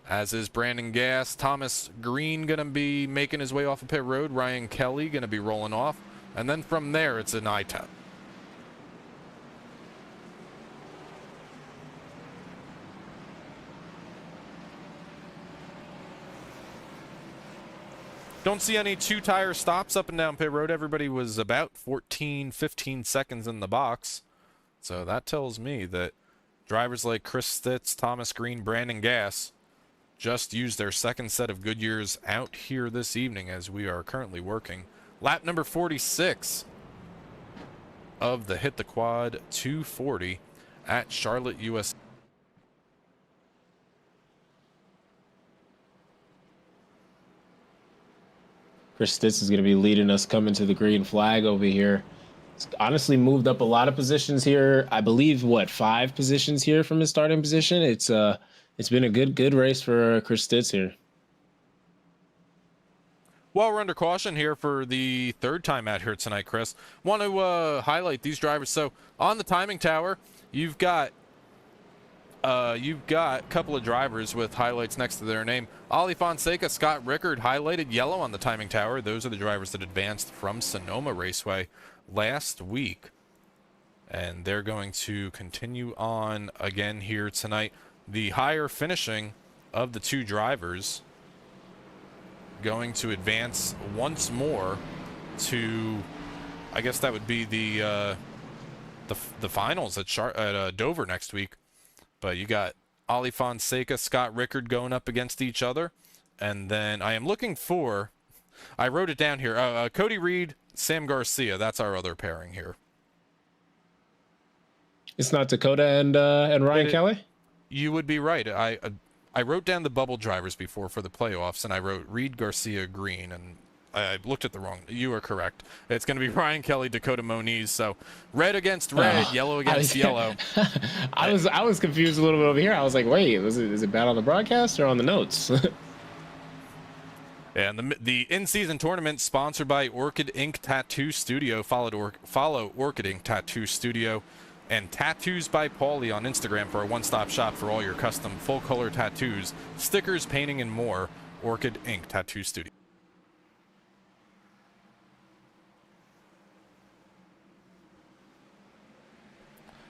as is Brandon Gass. Thomas Green going to be making his way off of pit road. Ryan Kelly going to be rolling off. And then from there, it's an ITAP. Don't see any 2-tire stops up and down pit road. Everybody was about 14, 15 seconds in the box. So that tells me that drivers like Chris Stitz, Thomas Green, Brandon Gass just used their second set of Goodyears out here this evening, as we are currently working lap number 46 of the Hit the Quad 240 at Charlotte, USA. Chris Stitz is going to be leading us coming to the green flag over here. It's honestly moved up a lot of positions here. I believe, 5 positions here from his starting position. It's been a good race for Chris Stitz here. Well, we're under caution here for the 3rd time out here tonight, Chris. Want to highlight these drivers. So on the timing tower, you've got a couple of drivers with highlights next to their name. Ali Fonseca, Scott Rickard, highlighted yellow on the timing tower. Those are the drivers that advanced from Sonoma Raceway last week, and they're going to continue on again here tonight. The higher finishing of the 2 drivers going to advance once more to, I guess that would be the finals at Dover next week. But you got Ali Fonseca, Scott Rickard going up against each other, and then I am looking for, I wrote it down here, Cody Reed, Sam Garcia. That's our other pairing here. It's not Dakota and Ryan Kelly? You would be right. I wrote down the bubble drivers before for the playoffs, and I wrote Reed, Garcia, Green, and I looked at the wrong. You are correct. It's going to be Ryan Kelly, Dakota Moniz. So red against red, yellow against yellow. I was confused a little bit over here. I was like, wait, is it bad on the broadcast or on the notes? And the in-season tournament sponsored by Orchid Ink Tattoo Studio. Follow Orchid Ink Tattoo Studio and Tattoos by Paulie on Instagram for a one-stop shop for all your custom full-color tattoos, stickers, painting, and more. Orchid Ink Tattoo Studio.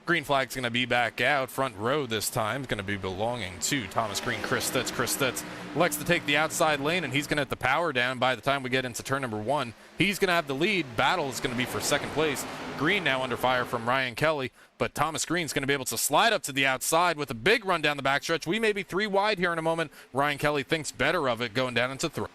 Green flag's going to be back out. Front row this time. It's going to be belonging to Thomas Green. Chris Stutz. Chris Stutz elects to take the outside lane, and he's going to hit the power down by the time we get into turn number 1. He's going to have the lead. Battle is going to be for second place. Green now under fire from Ryan Kelly, but Thomas Green's going to be able to slide up to the outside with a big run down the backstretch. We may be 3 wide here in a moment. Ryan Kelly thinks better of it going down into 3.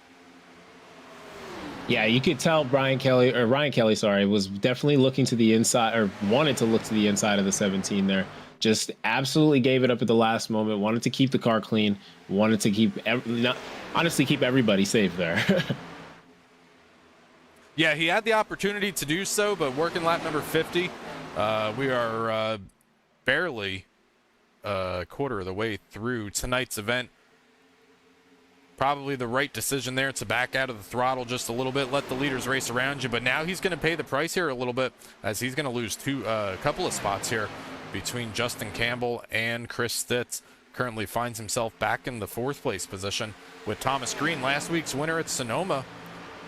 Yeah, you could tell Ryan Kelly, was definitely looking to the inside, or wanted to look to the inside of the 17 there. Just absolutely gave it up at the last moment. Wanted to keep the car clean. Wanted to keep, honestly, keep everybody safe there. Yeah, he had the opportunity to do so, but working lap number 50, we are barely a quarter of the way through tonight's event. Probably the right decision there to back out of the throttle just a little bit, let the leaders race around you. But now he's going to pay the price here a little bit, as he's going to lose a couple of spots here between Justin Campbell and Chris Stutz. Currently finds himself back in the 4th place position with Thomas Green, last week's winner at Sonoma,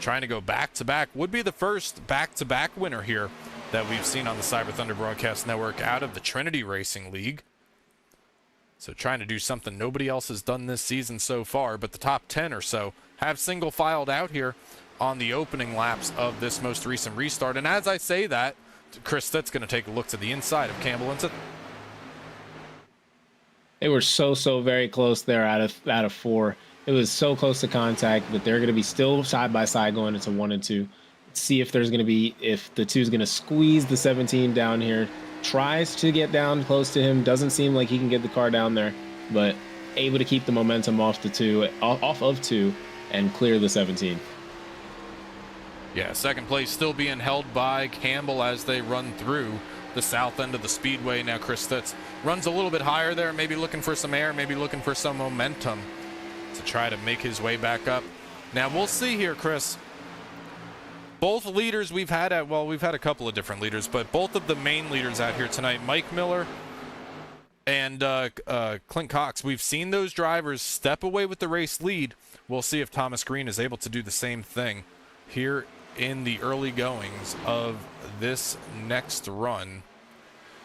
trying to go back-to-back. Would be the first back-to-back winner here that we've seen on the Cyber Thunder Broadcast Network out of the Trinity Racing League. So trying to do something nobody else has done this season so far, but the top 10 or so have single filed out here on the opening laps of this most recent restart. And as I say that, Chris Stutz going to take a look to the inside of Campbell. They were so very close there out of 4. It was so close to contact, but they're going to be still side by side going into 1 and 2. See if there's going to be, if the 2 is going to squeeze the 17 down here. Tries to get down close to him. Doesn't seem like he can get the car down there, but able to keep the momentum off of 2 and clear the 17. Yeah, second place still being held by Campbell as they run through the south end of the Speedway. Now Chris Stutz runs a little bit higher there, maybe looking for some air, maybe looking for some momentum to try to make his way back up. Now we'll see here, Chris. Both leaders we've had we've had a couple of different leaders, but both of the main leaders out here tonight, Mike Miller and Clint Cox, we've seen those drivers step away with the race lead. We'll see if Thomas Green is able to do the same thing here in the early goings of this next run.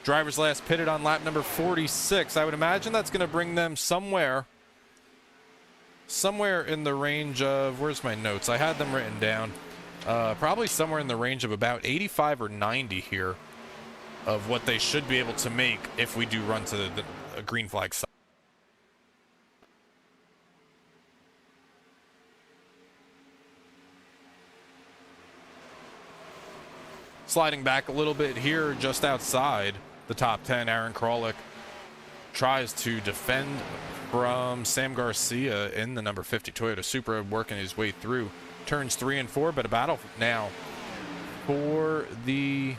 Drivers last pitted on lap number 46. I would imagine that's going to bring them somewhere in the range of, where's my notes? I had them written down. Probably somewhere in the range of about 85 or 90 here of what they should be able to make if we do run to the green flag side. Sliding back a little bit here, just outside the top 10, Aaron Kralik tries to defend from Sam Garcia in the number 50 Toyota Supra, working his way through turns 3 and 4, but a battle now for the,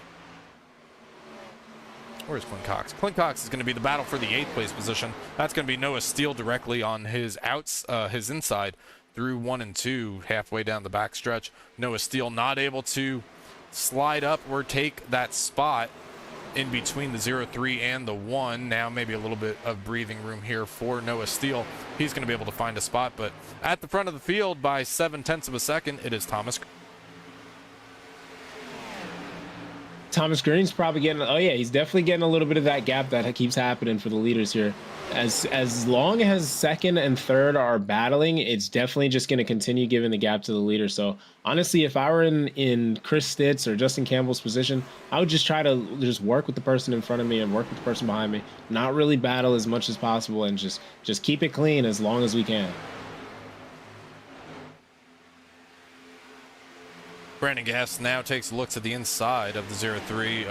where's Clint Cox? Clint Cox is going to be the battle for the 8th place position. That's going to be Noah Steele directly on his his inside through 1 and 2, halfway down the backstretch. Noah Steele not able to slide up or take that spot in between the 0-3 and the 1. Now maybe a little bit of breathing room here for Noah Steele. He's going to be able to find a spot, but at the front of the field by 0.7 of a second, it is Thomas. Thomas Green's probably getting, oh yeah, he's definitely getting a little bit of that gap that keeps happening for the leaders here. As long as 2nd and 3rd are battling, it's definitely just going to continue giving the gap to the leader. So honestly, if I were in Chris Stutz or Justin Campbell's position, I would just try to just work with the person in front of me and work with the person behind me, not really battle as much as possible, and just keep it clean as long as we can. Brandon Gass now takes a look to the inside of the 0-3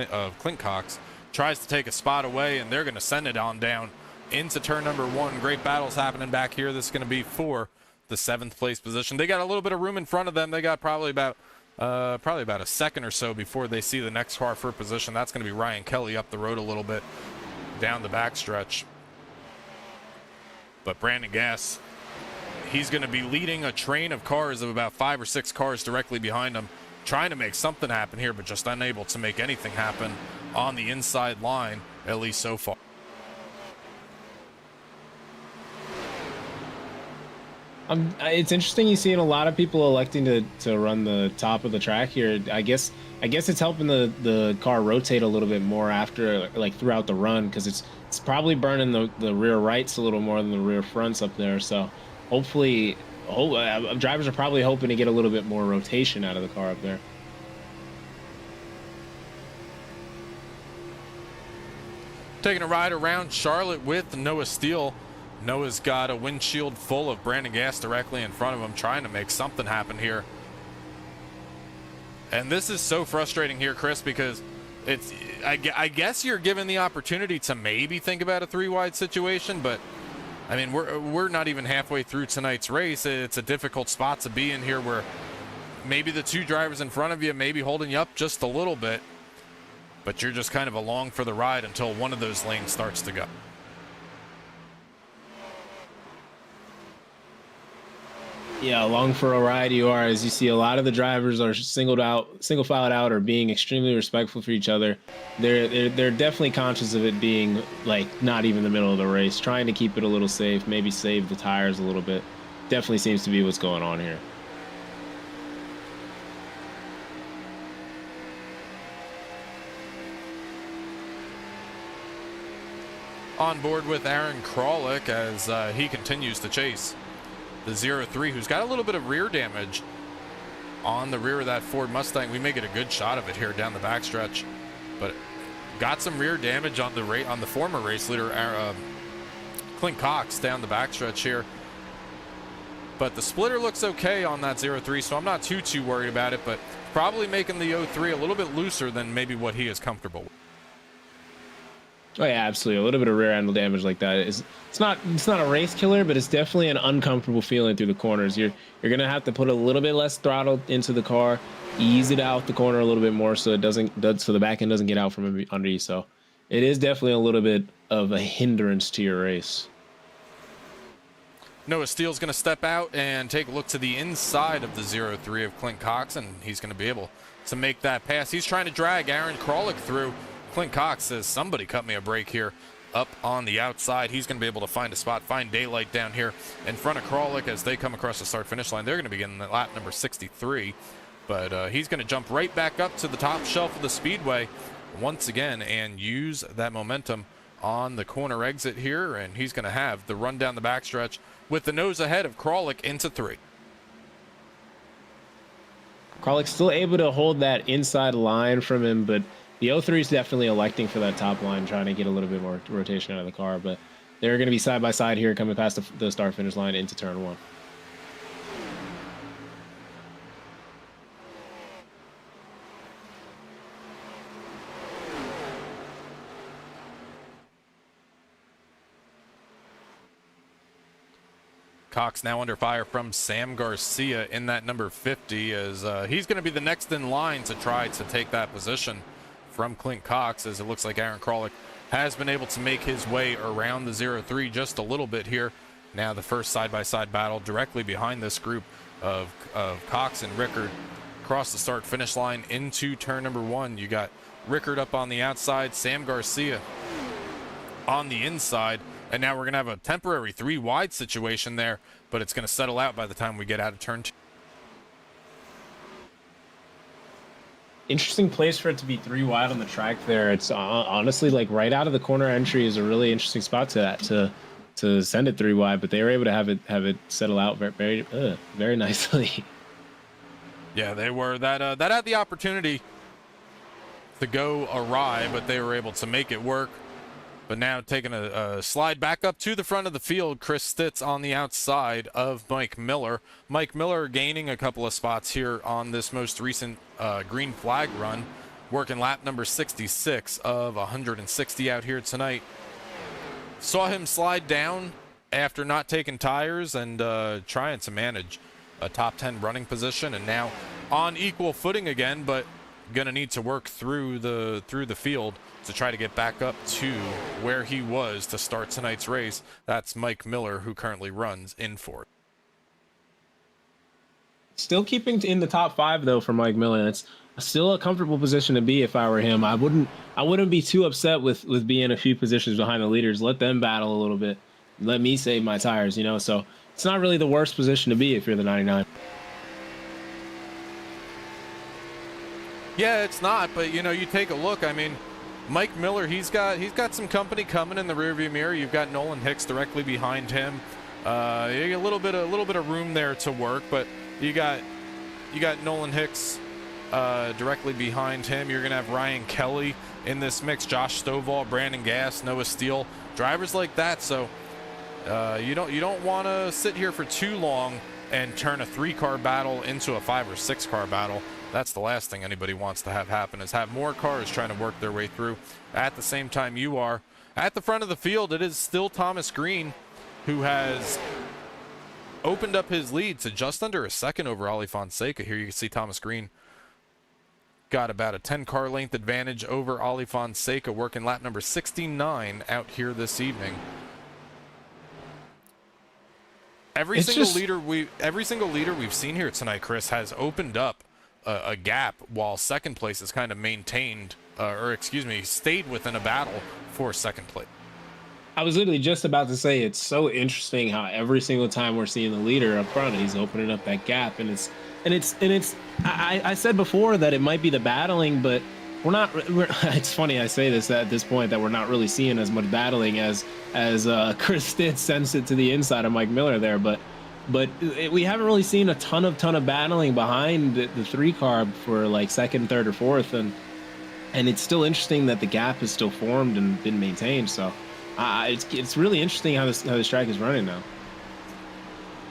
of Clint Cox. Tries to take a spot away, and they're going to send it on down into turn number 1. Great battles happening back here. This is going to be for the 7th place position. They got a little bit of room in front of them. They got probably about a second or so before they see the next car for position. That's going to be Ryan Kelly up the road a little bit down the backstretch. But Brandon Gass, he's going to be leading a train of cars of about 5 or 6 cars directly behind him, trying to make something happen here, but just unable to make anything happen on the inside line, at least so far. It's interesting you seeing a lot of people electing to run the top of the track here. I guess it's helping the car rotate a little bit more after, like, throughout the run, because it's probably burning the rear rights a little more than the rear fronts up there. So hopefully, drivers are probably hoping to get a little bit more rotation out of the car up there. Taking a ride around Charlotte with Noah Steele. Noah's got a windshield full of Brandon gas directly in front of him, trying to make something happen here. And this is so frustrating here, Chris, because I guess you're given the opportunity to maybe think about a 3-wide situation, but I mean, we're not even halfway through tonight's race. It's a difficult spot to be in here, where maybe the 2 drivers in front of you may be holding you up just a little bit, but you're just kind of along for the ride until one of those lanes starts to go. Yeah, along for a ride you are, as you see a lot of the drivers are single filed out, or being extremely respectful for each other. They're definitely conscious of it being, like, not even the middle of the race, trying to keep it a little safe, maybe save the tires a little bit. Definitely seems to be what's going on here. On board with Aaron Kralik as he continues to chase the 03, who's got a little bit of rear damage on the rear of that Ford Mustang. We may get a good shot of it here down the backstretch, but got some rear damage on the former race leader, Clint Cox, down the backstretch here. But the splitter looks okay on that 03, so I'm not too worried about it, but probably making the 03 a little bit looser than maybe what he is comfortable with. Oh yeah, absolutely. A little bit of rear end damage like that it's not a race killer, but it's definitely an uncomfortable feeling through the corners. You're gonna have to put a little bit less throttle into the car, ease it out the corner a little bit more, so the back end doesn't get out from under you. So it is definitely a little bit of a hindrance to your race. Noah Steele's going to step out and take a look to the inside of the 03 of Clint Cox, and he's going to be able to make that pass. He's trying to drag Aaron Kralik through. Clint Cox says, somebody cut me a break here up on the outside. He's going to be able to find a spot, find daylight down here in front of Kralik as they come across the start-finish line. They're going to begin the lap number 63, but he's going to jump right back up to the top shelf of the Speedway once again and use that momentum on the corner exit here, and he's going to have the run down the backstretch with the nose ahead of Kralik into 3. Kralik's still able to hold that inside line from him, but the 03 is definitely electing for that top line, trying to get a little bit more rotation out of the car. But they're going to be side by side here, coming past the start finish line into turn 1. Cox now under fire from Sam Garcia in that number 50, as he's going to be the next in line to try to take that position from Clint Cox, as it looks like Aaron Kralik has been able to make his way around the 03 just a little bit here. Now the first side-by-side battle directly behind this group of Cox and Richter across the start-finish line into turn number 1. You got Richter up on the outside, Sam Garcia on the inside, and now we're going to have a temporary 3-wide situation there, but it's going to settle out by the time we get out of turn 2. Interesting place for it to be 3 wide on the track there. It's honestly, like, right out of the corner entry is a really interesting spot to send it 3 wide, but they were able to have it settle out very nicely. Yeah, they were. That had the opportunity to go awry, but they were able to make it work. But now taking a slide back up to the front of the field, Chris Stitz on the outside of Mike Miller. Mike Miller gaining a couple of spots here on this most recent green flag run, working lap number 66 of 160 out here tonight. Saw him slide down after not taking tires and trying to manage a top 10 running position, and now on equal footing again, but gonna need to work through the field to try to get back up to where he was to start tonight's race. That's Mike Miller, who currently runs in Ford. Still keeping in the top 5 though for Mike Miller. That's still a comfortable position to be if I were him. I wouldn't be too upset with being a few positions behind the leaders. Let them battle a little bit. Let me save my tires, you know. So it's not really the worst position to be if you're the 99. Yeah, it's not, but you know, you take a look. I mean, Mike Miller, he's got some company coming in the rearview mirror. You've got Nolan Hicks directly behind him. You got a little bit of room there to work, but you got Nolan Hicks directly behind him. You're gonna have Ryan Kelly in this mix, Josh Stovall, Brandon Gass, Noah Steele, drivers like that. So you don't want to sit here for too long and turn a 3-car battle into a 5 or 6-car battle. That's the last thing anybody wants to have happen, is have more cars trying to work their way through at the same time you are. At the front of the field, it is still Thomas Green, who has opened up his lead to just under a second over Ali Fonseca. Here you can see Thomas Green got about a 10-car length advantage over Ali Fonseca, working lap number 69 out here this evening. Every single leader we've seen here tonight, Chris, has opened up a gap, while second place has kind of maintained, stayed within a battle for second place. I was literally just about to say, it's so interesting how every single time we're seeing the leader up front, he's opening up that gap, and I said before that it might be the battling, but it's funny I say this at this point, that we're not really seeing as much battling as Chris Stitz sends it to the inside of Mike Miller there, but we haven't really seen a ton of battling behind the 3-car for like second, third, or fourth, and it's still interesting that the gap is still formed and been maintained. So it's really interesting how this track is running now.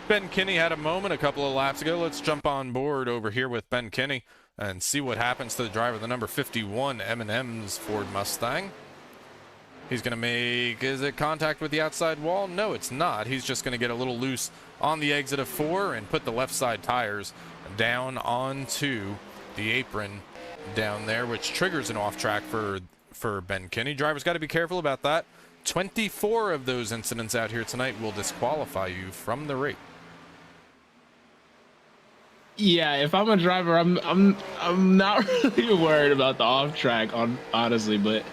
Ben Kinney had a moment a couple of laps ago. Let's jump on board over here with Ben Kinney and see what happens to the driver, the number 51 M&M's Ford Mustang. He's going to make, is it contact with the outside wall? No, it's not. He's just going to get a little loose on the exit of 4 and put the left side tires down onto the apron down there, which triggers an off track for Ben Kinney. Drivers got to be careful about that. 24 of those incidents out here tonight will disqualify you from the race. Yeah, if I'm a driver, I'm not really worried about the off track, honestly, but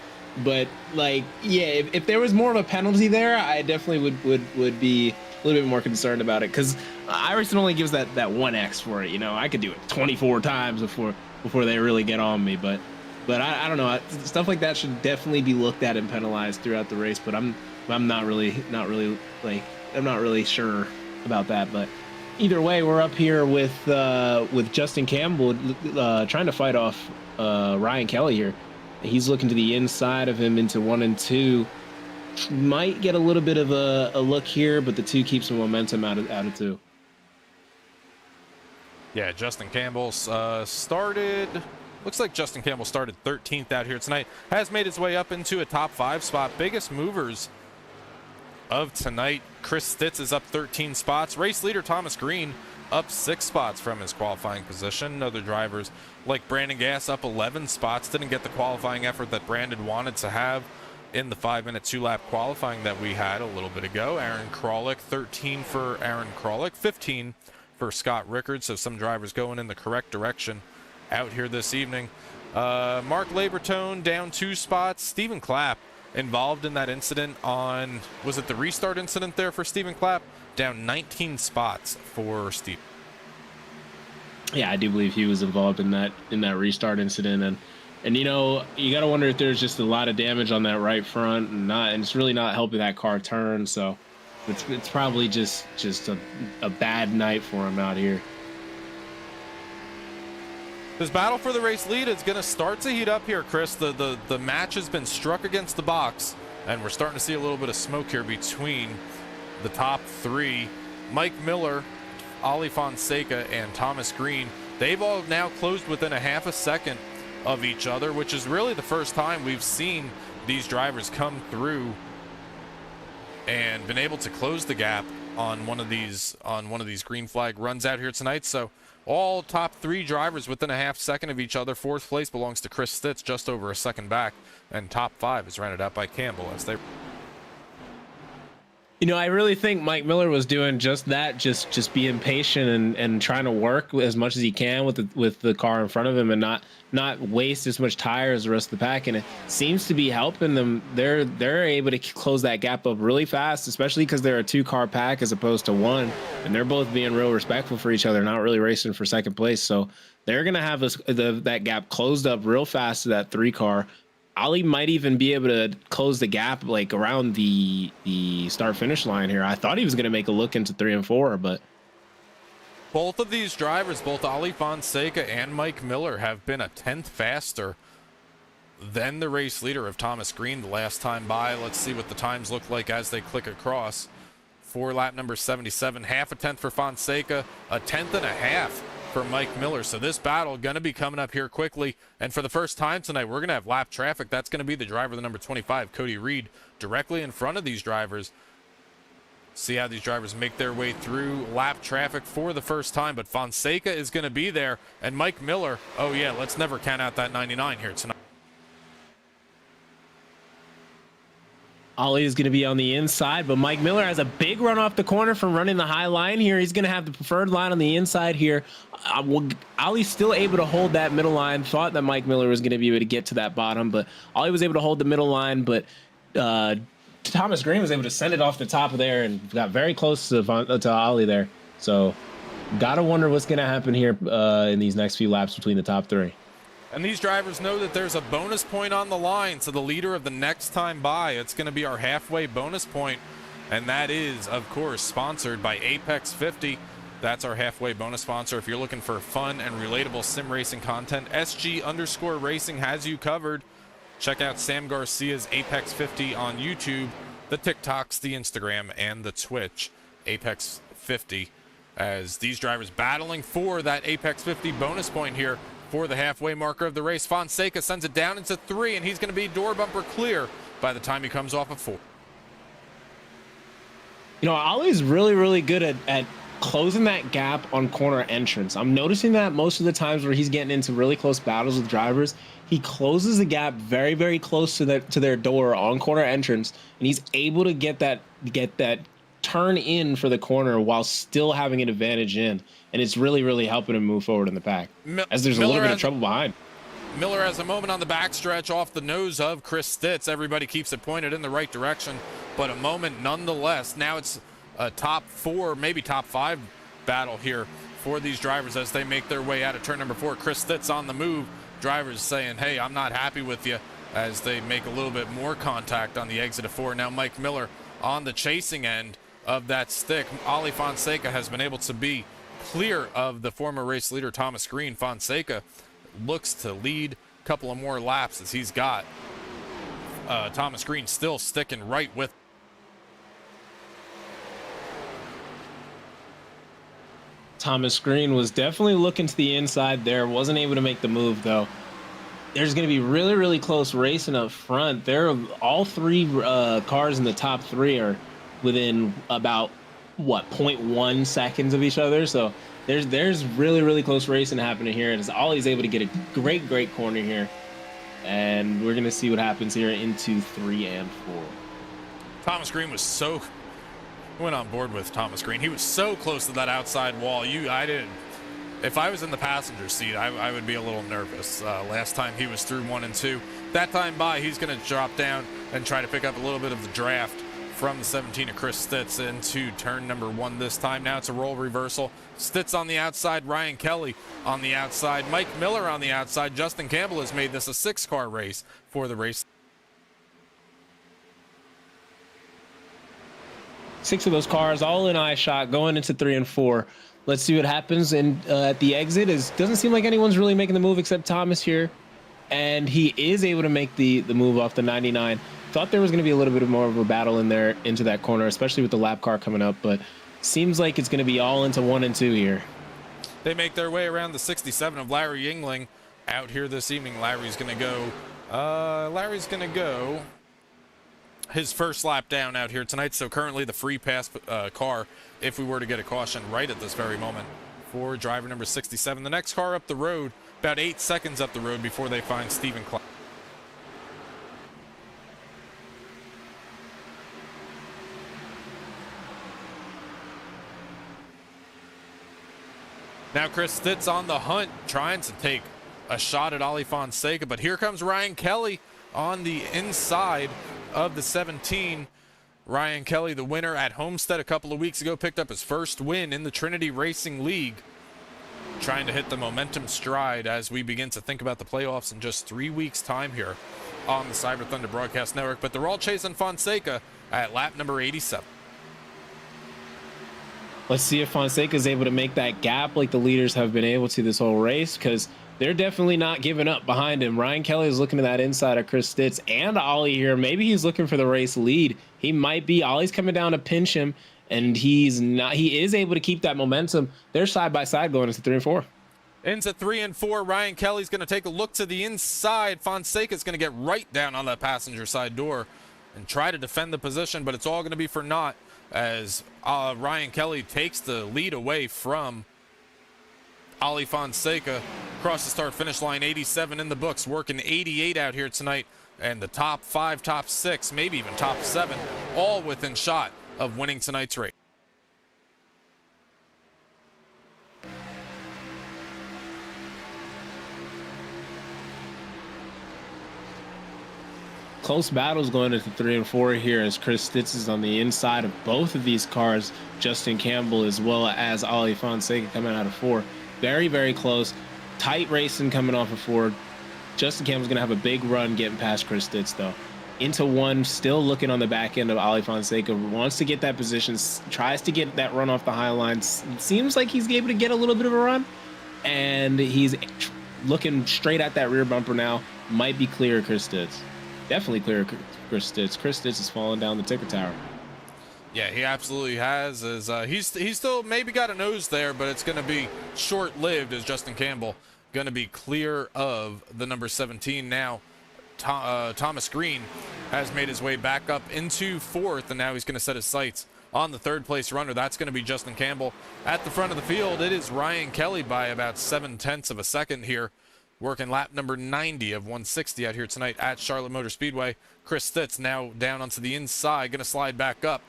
like, yeah, if there was more of a penalty there, I definitely would be a little bit more concerned about it, because Iverson only gives that 1x for it. You know, I could do it 24 times before they really get on me, but I don't know, stuff like that should definitely be looked at and penalized throughout the race. But I'm not really sure about that. But either way, we're up here with Justin Campbell trying to fight off Ryan Kelly here. He's looking to the inside of him into 1 and 2. Might get a little bit of a look here, but the 2 keeps some momentum out of 2. Yeah, Justin Campbell started. Looks like Justin Campbell started 13th out here tonight. Has made his way up into a top 5 spot. Biggest movers of tonight. Chris Stitz is up 13 spots. Race leader Thomas Green up 6 spots from his qualifying position. Other drivers like Brandon Gass up 11 spots. Didn't get the qualifying effort that Brandon wanted to have in the 5-minute 2-lap qualifying that we had a little bit ago. Aaron Krolick, 13 for Aaron Krolick, 15 for Scott Rickard. So some drivers going in the correct direction out here this evening. Mark Labertone down 2 spots. Stephen Clapp involved in that incident on, was it the restart incident there for Stephen Clapp? Down 19 spots for Steve. Yeah, I do believe he was involved in that restart incident, and you know, you got to wonder if there's just a lot of damage on that right front, and it's really not helping that car turn. So it's probably just a bad night for him out here. This battle for the race lead is going to start to heat up here, Chris. The match has been struck against the box, and we're starting to see a little bit of smoke here between the top 3. Mike Miller, Ali Fonseca, and Thomas Green. They've all now closed within a half a second of each other, which is really the first time we've seen these drivers come through and been able to close the gap on one of these green flag runs out here tonight. So all top 3 drivers within a half second of each other. 4th place belongs to Chris Stitz, just over a second back, and top 5 is rounded out by Campbell as they. You know, I really think Mike Miller was doing just that, just being patient and trying to work as much as he can with the car in front of him and not waste as much tire as the rest of the pack. And it seems to be helping them. They're able to close that gap up really fast, especially because they're a 2-car pack as opposed to 1, and they're both being real respectful for each other, not really racing for second place. So they're gonna have that gap closed up real fast to that 3-car. Ollie might even be able to close the gap like around the start finish line here. I thought he was going to make a look into 3 and 4, but both of these drivers, both Ollie Fonseca and Mike Miller, have been a 10th faster than the race leader of Thomas Green the last time by. Let's see what the times look like as they click across. For lap number 77, half a tenth for Fonseca, a tenth and a half for Mike Miller. So this battle going to be coming up here quickly, and for the first time tonight we're going to have lap traffic. That's going to be the driver, the number 25, Cody Reed, directly in front of these drivers. See how these drivers make their way through lap traffic for the first time, but Fonseca is going to be there, and Mike Miller, oh yeah, let's never count out that 99 here tonight. Ollie is going to be on the inside, but Mike Miller has a big run off the corner from running the high line here. He's going to have the preferred line on the inside here. Ollie's still able to hold that middle line. Thought that Mike Miller was going to be able to get to that bottom, but Ollie was able to hold the middle line, but Thomas Green was able to send it off the top of there and got very close to Ollie there. So got to wonder what's going to happen here in these next few laps between the top 3. And these drivers know that there's a bonus point on the line, so the leader of the next time by, it's going to be our halfway bonus point, and that is, of course, sponsored by Apex 50. That's our halfway bonus sponsor. If you're looking for fun and relatable sim racing content, SG_Racing has you covered. Check out Sam Garcia's Apex 50 on YouTube, the TikToks, the Instagram, and the Twitch. Apex 50, as these drivers battling for that Apex 50 bonus point here for the halfway marker of the race. Fonseca sends it down into 3, and he's going to be door bumper clear by the time he comes off of 4. You know, Ollie's really, really good at closing that gap on corner entrance. I'm noticing that most of the times where he's getting into really close battles with drivers, he closes the gap very, very close to their door on corner entrance, and he's able to get that turn in for the corner while still having an advantage in, and it's really, really helping him move forward in the pack, as there's a little bit of trouble behind. Miller has a moment on the backstretch off the nose of Chris Stitz. Everybody keeps it pointed in the right direction, but a moment nonetheless. Now it's a top 4, maybe top 5 battle here for these drivers as they make their way out of turn number 4. Chris Stitz on the move. Drivers saying, hey, I'm not happy with you, as they make a little bit more contact on the exit of 4. Now Mike Miller on the chasing end of that stick. Ollie Fonseca has been able to be clear of the former race leader Thomas Green. Fonseca looks to lead a couple of more laps as he's got Thomas Green still sticking right with. Thomas Green was definitely looking to the inside there, wasn't able to make the move though. There's going to be really, really close racing up front. All 3 cars in the top 3 are within about 0.1 seconds of each other, so there's really, really close racing happening here, and Ollie's able to get a great corner here, and we're gonna see what happens here into 3 and 4. Thomas Green was so went on board with Thomas Green. He was so close to that outside wall. If I was in the passenger seat, I would be a little nervous. Last time he was through 1 and 2. That time by, he's going to drop down and try to pick up a little bit of the draft from the 17 of Chris Stitz into turn number 1 this time. Now it's a role reversal. Stitz on the outside, Ryan Kelly on the outside, Mike Miller on the outside. Justin Campbell has made this a 6-car race for the race. 6 of those cars all in eye shot going into 3 and 4. Let's see what happens. And at the exit, doesn't seem like anyone's really making the move except Thomas here, and he is able to make the move off the 99. Thought there was going to be a little bit more of a battle in there into that corner, especially with the lap car coming up, but seems like it's going to be all into 1 and 2 here. They make their way around the 67 of Larry Yingling out here this evening. Larry's going to go his first lap down out here tonight, so currently the free pass car if we were to get a caution right at this very moment for driver number 67. The next car up the road, about 8 seconds up the road before they find Stephen Clark. Chris Stitz on the hunt, trying to take a shot at Ali Fonseca, but here comes Ryan Kelly on the inside of the 17. Ryan Kelly, the winner at Homestead a couple of weeks ago, picked up his first win in the Trinity Racing League, trying to hit the momentum stride as we begin to think about the playoffs in just 3 weeks' time here on the Cyber Thunder Broadcast Network. But they're all chasing Fonseca at lap number 87. Let's see if Fonseca is able to make that gap like the leaders have been able to this whole race, because they're definitely not giving up behind him. Ryan Kelly is looking to that inside of Chris Stitz and Ollie here. Maybe he's looking for the race lead. He might be. Ollie's coming down to pinch him, and he's not. He is able to keep that momentum. They're side by side going into 3 and 4. Into 3 and 4, Ryan Kelly's going to take a look to the inside. Fonseca's going to get right down on that passenger side door and try to defend the position, but it's all going to be for naught as Ryan Kelly takes the lead away from Ali Fonseca. Across the start-finish line, 87 in the books, working 88 out here tonight, and the top 5, top 6, maybe even top 7, all within shot of winning tonight's race. Close battles going into 3 and 4 here as Chris Stitz is on the inside of both of these cars. Justin Campbell as well as Ali Fonseca coming out of 4. Very, very close. Tight racing coming off of 4. Justin Campbell's going to have a big run getting past Chris Stitz, though. Into 1, still looking on the back end of Ali Fonseca. Wants to get that position, tries to get that run off the high line. Seems like he's able to get a little bit of a run, and he's looking straight at that rear bumper now. Might be clear of Chris Stitz. Definitely clear of Chris Stitz. Chris Stitz is falling down the ticker tower. Yeah, he absolutely has. He's still maybe got a nose there, but it's going to be short-lived as Justin Campbell going to be clear of the number 17 now. Thomas Green has made his way back up into 4th, and now he's going to set his sights on the 3rd-place runner. That's going to be Justin Campbell. At the front of the field, it is Ryan Kelly by about 0.7 of a second here, working lap number 90 of 160 out here tonight at Charlotte Motor Speedway. Chris Stitz now down onto the inside, going to slide back up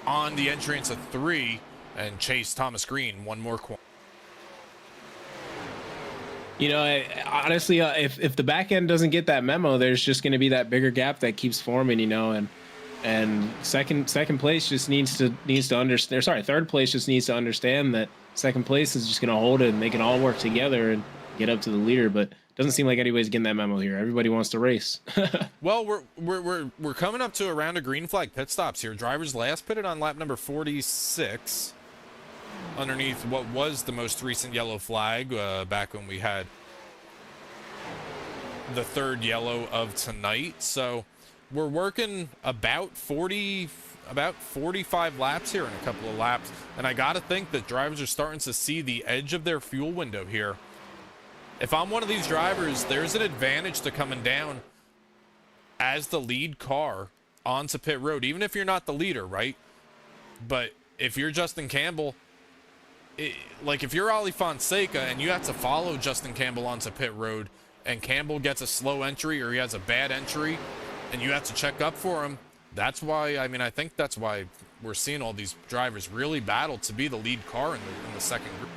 on the entry into 3 and chase Thomas Green one more corner. You know, honestly, if the back end doesn't get that memo, there's just going to be that bigger gap that keeps forming, you know, and second place just needs to understand. Sorry, 3rd place just needs to understand that 2nd place is just going to hold it and they can all work together and get up to the leader. But doesn't seem like anybody's getting that memo here. Everybody wants to race. Well, we're coming up to a round of green flag pit stops here. Drivers last pitted on lap number 46 underneath what was the most recent yellow flag back when we had the 3rd yellow of tonight. So we're working about 45 laps here in a couple of laps, and I gotta think that drivers are starting to see the edge of their fuel window here. If I'm one of these drivers, there's an advantage to coming down as the lead car onto pit road, even if you're not the leader, right? But if you're Justin Campbell, like if you're Ali Fonseca and you have to follow Justin Campbell onto pit road and Campbell gets a slow entry or he has a bad entry and you have to check up for him, that's why, I mean, I think that's why we're seeing all these drivers really battle to be the lead car in the second group.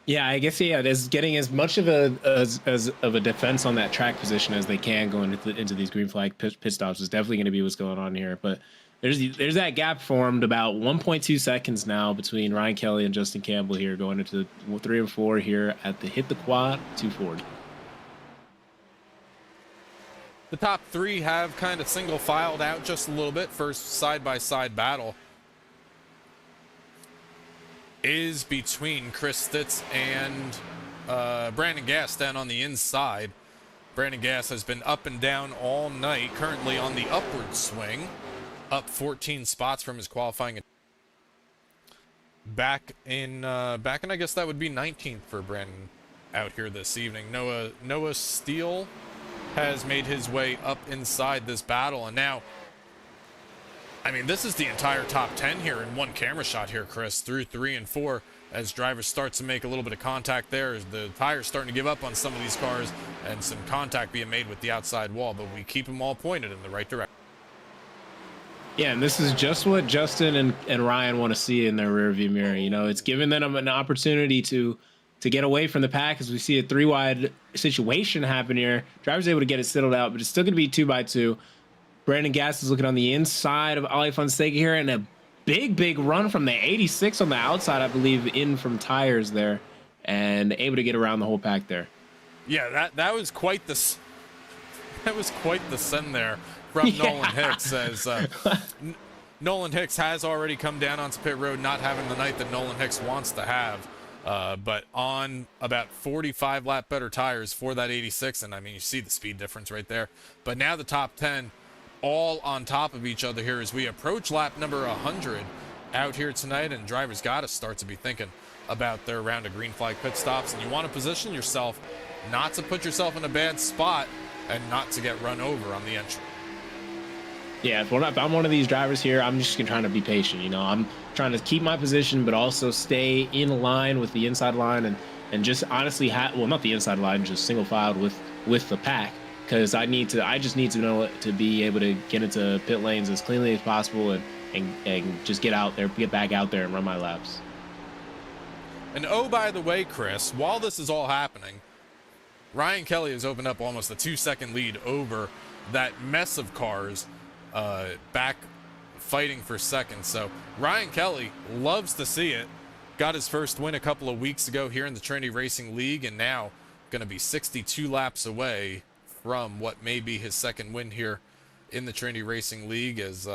Yeah, I guess, yeah, there's getting as much of a defense on that track position as they can going into these green flag pit stops is definitely going to be what's going on here. But there's that gap formed about 1.2 seconds now between Ryan Kelly and Justin Campbell here going into 3 and 4 here at the hit the quad 240. The top 3 have kind of single filed out just a little bit. First side-by-side battle is between Chris Stitz and Brandon Gass down on the inside. Brandon Gass has been up and down all night, currently on the upward swing, up 14 spots from his qualifying. Back in I guess that would be 19th for Brandon out here this evening. Noah Steele has made his way up inside this battle, and now, I mean, this is the entire top 10 here in one camera shot here, Chris, through 3 and 4, as drivers start to make a little bit of contact there. The tires starting to give up on some of these cars and some contact being made with the outside wall, but we keep them all pointed in the right direction. Yeah, and this is just what Justin and Ryan want to see in their rearview mirror. You know, it's giving them an opportunity to get away from the pack as we see a 3 wide situation happen here. Driver's able to get it settled out, but it's still going to be 2x2. Brandon Gass is looking on the inside of Ali Fonseca here, and a big run from the 86 on the outside, I believe, in from tires there, and able to get around the whole pack there. Yeah, that was quite the send there from Nolan Hicks, as Nolan Hicks has already come down onto pit road, not having the night that Nolan Hicks wants to have, but on about 45 lap better tires for that 86, and I mean, you see the speed difference right there. But now the top 10 all on top of each other here as we approach lap number 100 out here tonight, and drivers got to start to be thinking about their round of green flag pit stops, and you want to position yourself not to put yourself in a bad spot and not to get run over on the entry. Yeah, if I'm one of these drivers here, I'm just trying to be patient. You know, I'm trying to keep my position, but also stay in line with the inside line, and just honestly, well, not the inside line, just single filed with the pack, because I just need to know to be able to get into pit lanes as cleanly as possible and just get back out there and run my laps. And oh, by the way, Chris, while this is all happening, Ryan Kelly has opened up almost a 2-second lead over that mess of cars back fighting for second. So Ryan Kelly loves to see it. Got his first win a couple of weeks ago here in the Trinity Racing League, and now going to be 62 laps away from what may be his second win here in the Trinity Racing League. As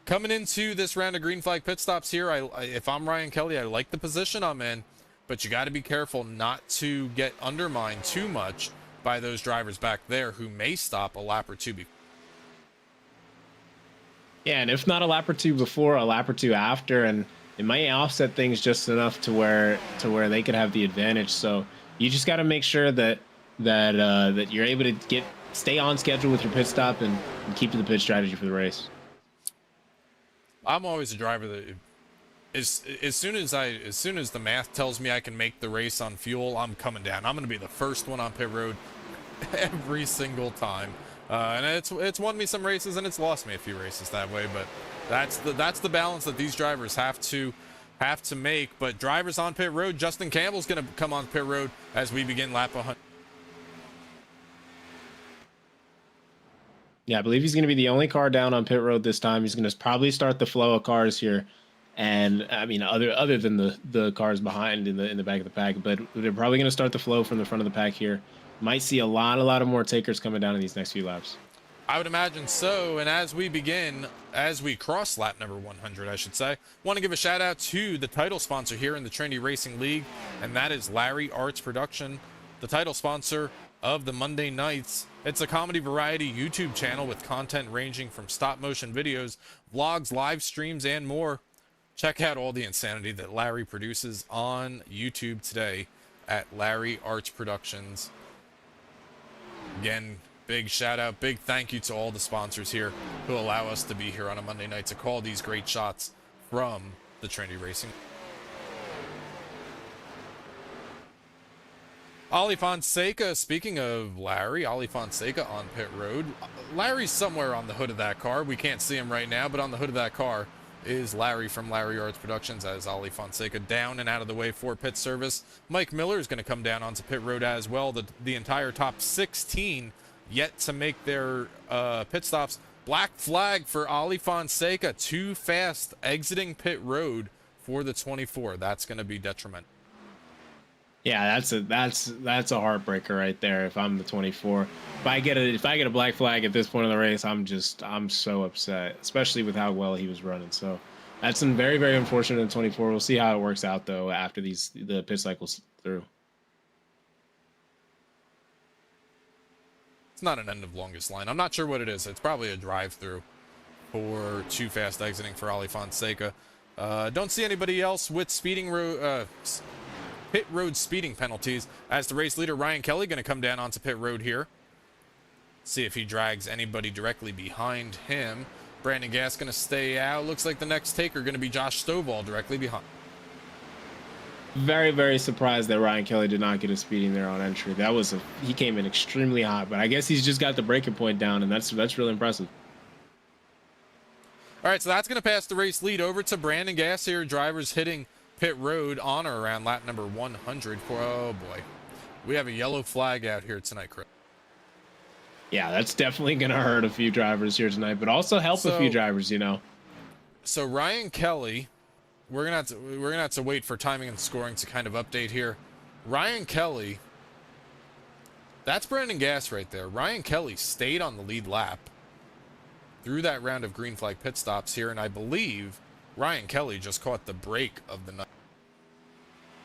coming into this round of green flag pit stops here, if I'm Ryan Kelly, I like the position I'm in, but you got to be careful not to get undermined too much by those drivers back there who may stop a lap or two before. Yeah, and if not a lap or two before, a lap or two after, and it might offset things just enough to where they could have the advantage. So you just got to make sure that you're able to stay on schedule with your pit stop and keep to the pit strategy for the race. I'm always a driver that as soon as the math tells me I can make the race on fuel, I'm coming down. I'm going to be the first one on pit road every single time. And it's won me some races and it's lost me a few races that way, but that's the balance that these drivers have to make. But drivers on pit road, Justin Campbell's going to come on pit road as we begin lap 100. Yeah, I believe he's going to be the only car down on pit road this time. He's going to probably start the flow of cars here, and I mean other than the cars behind in the back of the pack, but they're probably going to start the flow from the front of the pack here. Might see a lot of more takers coming down in these next few laps. I would imagine so. And as we cross lap number 100, I should say, want to give a shout out to the title sponsor here in the Trinity Racing League, and that is Larry Arts Production, the title sponsor of the Monday Nights. It's a comedy variety YouTube channel with content ranging from stop motion videos, vlogs, live streams, and more. Check out all the insanity that Larry produces on YouTube today at Larry Arts Productions. Again, big shout out, big thank you to all the sponsors here who allow us to be here on a Monday night to call these great shots from the Trinity Racing. Ali Fonseca, speaking of Larry, Ali Fonseca on pit road. Larry's somewhere on the hood of that car. We can't see him right now, but on the hood of that car is Larry from Larry Arts Productions, as Ali Fonseca down and out of the way for pit service. Mike Miller is going to come down onto pit road as well. The entire top 16 yet to make their pit stops. Black flag for Ali Fonseca, too fast exiting pit road for the 24. That's going to be detrimental. Yeah, that's a heartbreaker right there. If I'm the 24, if I get a black flag at this point in the race, I'm so upset, especially with how well he was running. So that's some very unfortunate in 24. We'll see how it works out though after the pit cycles through. It's not an end of longest line. I'm not sure what it is. It's probably a drive-through for too fast exiting for Ali Fonseca. Don't see anybody else with pit road speeding penalties, as the race leader Ryan Kelly going to come down onto pit road here. See if he drags anybody directly behind him. Brandon Gass going to stay out. Looks like the next taker going to be Josh Stovall directly behind. Very surprised that Ryan Kelly did not get a speeding there on entry. He came in extremely hot, but I guess he's just got the breaking point down, and that's really impressive. All right, so that's going to pass the race lead over to Brandon Gass here. Drivers hitting pit road on or around lap number 100. Oh, boy. We have a yellow flag out here tonight, Chris. Yeah, that's definitely going to hurt a few drivers here tonight, but also help a few drivers, you know. So Ryan Kelly, we're gonna have to wait for timing and scoring to kind of update here. Ryan Kelly, that's Brandon Gass right there. Ryan Kelly stayed on the lead lap through that round of green flag pit stops here, and I believe Ryan Kelly just caught the break of the night.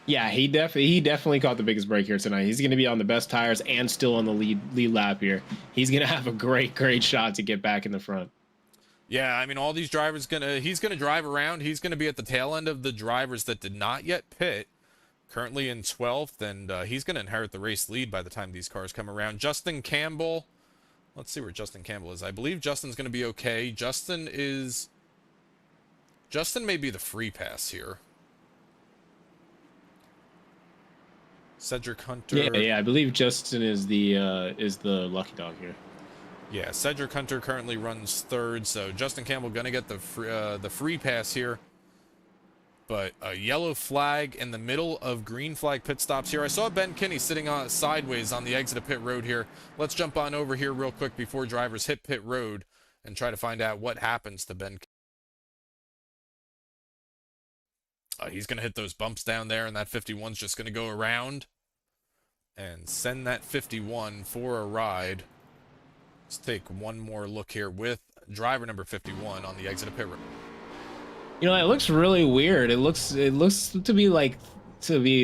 Yeah, he definitely caught the biggest break here tonight. He's going to be on the best tires and still on the lead lap here. He's going to have a great shot to get back in the front. Yeah, I mean, all these drivers he's gonna drive around. He's gonna be at the tail end of the drivers that did not yet pit, currently in 12th, and he's gonna inherit the race lead by the time these cars come around. Justin Campbell, let's see where Justin Campbell is. I believe Justin's gonna be okay. Justin may be the free pass here. Cedric Hunter. Yeah, I believe Justin is the lucky dog here. Yeah, Cedric Hunter currently runs third, so Justin Campbell gonna get the free pass here. But a yellow flag in the middle of green flag pit stops here. I saw Ben Kinney sitting on sideways on the exit of pit road here. Let's jump on over here real quick before drivers hit pit road and try to find out what happens to Ben. He's gonna hit those bumps down there, and that 51's just gonna go around and send that 51 for a ride. Let's take one more look here with driver number 51 on the exit of pit road. You know, it looks really weird. It looks to be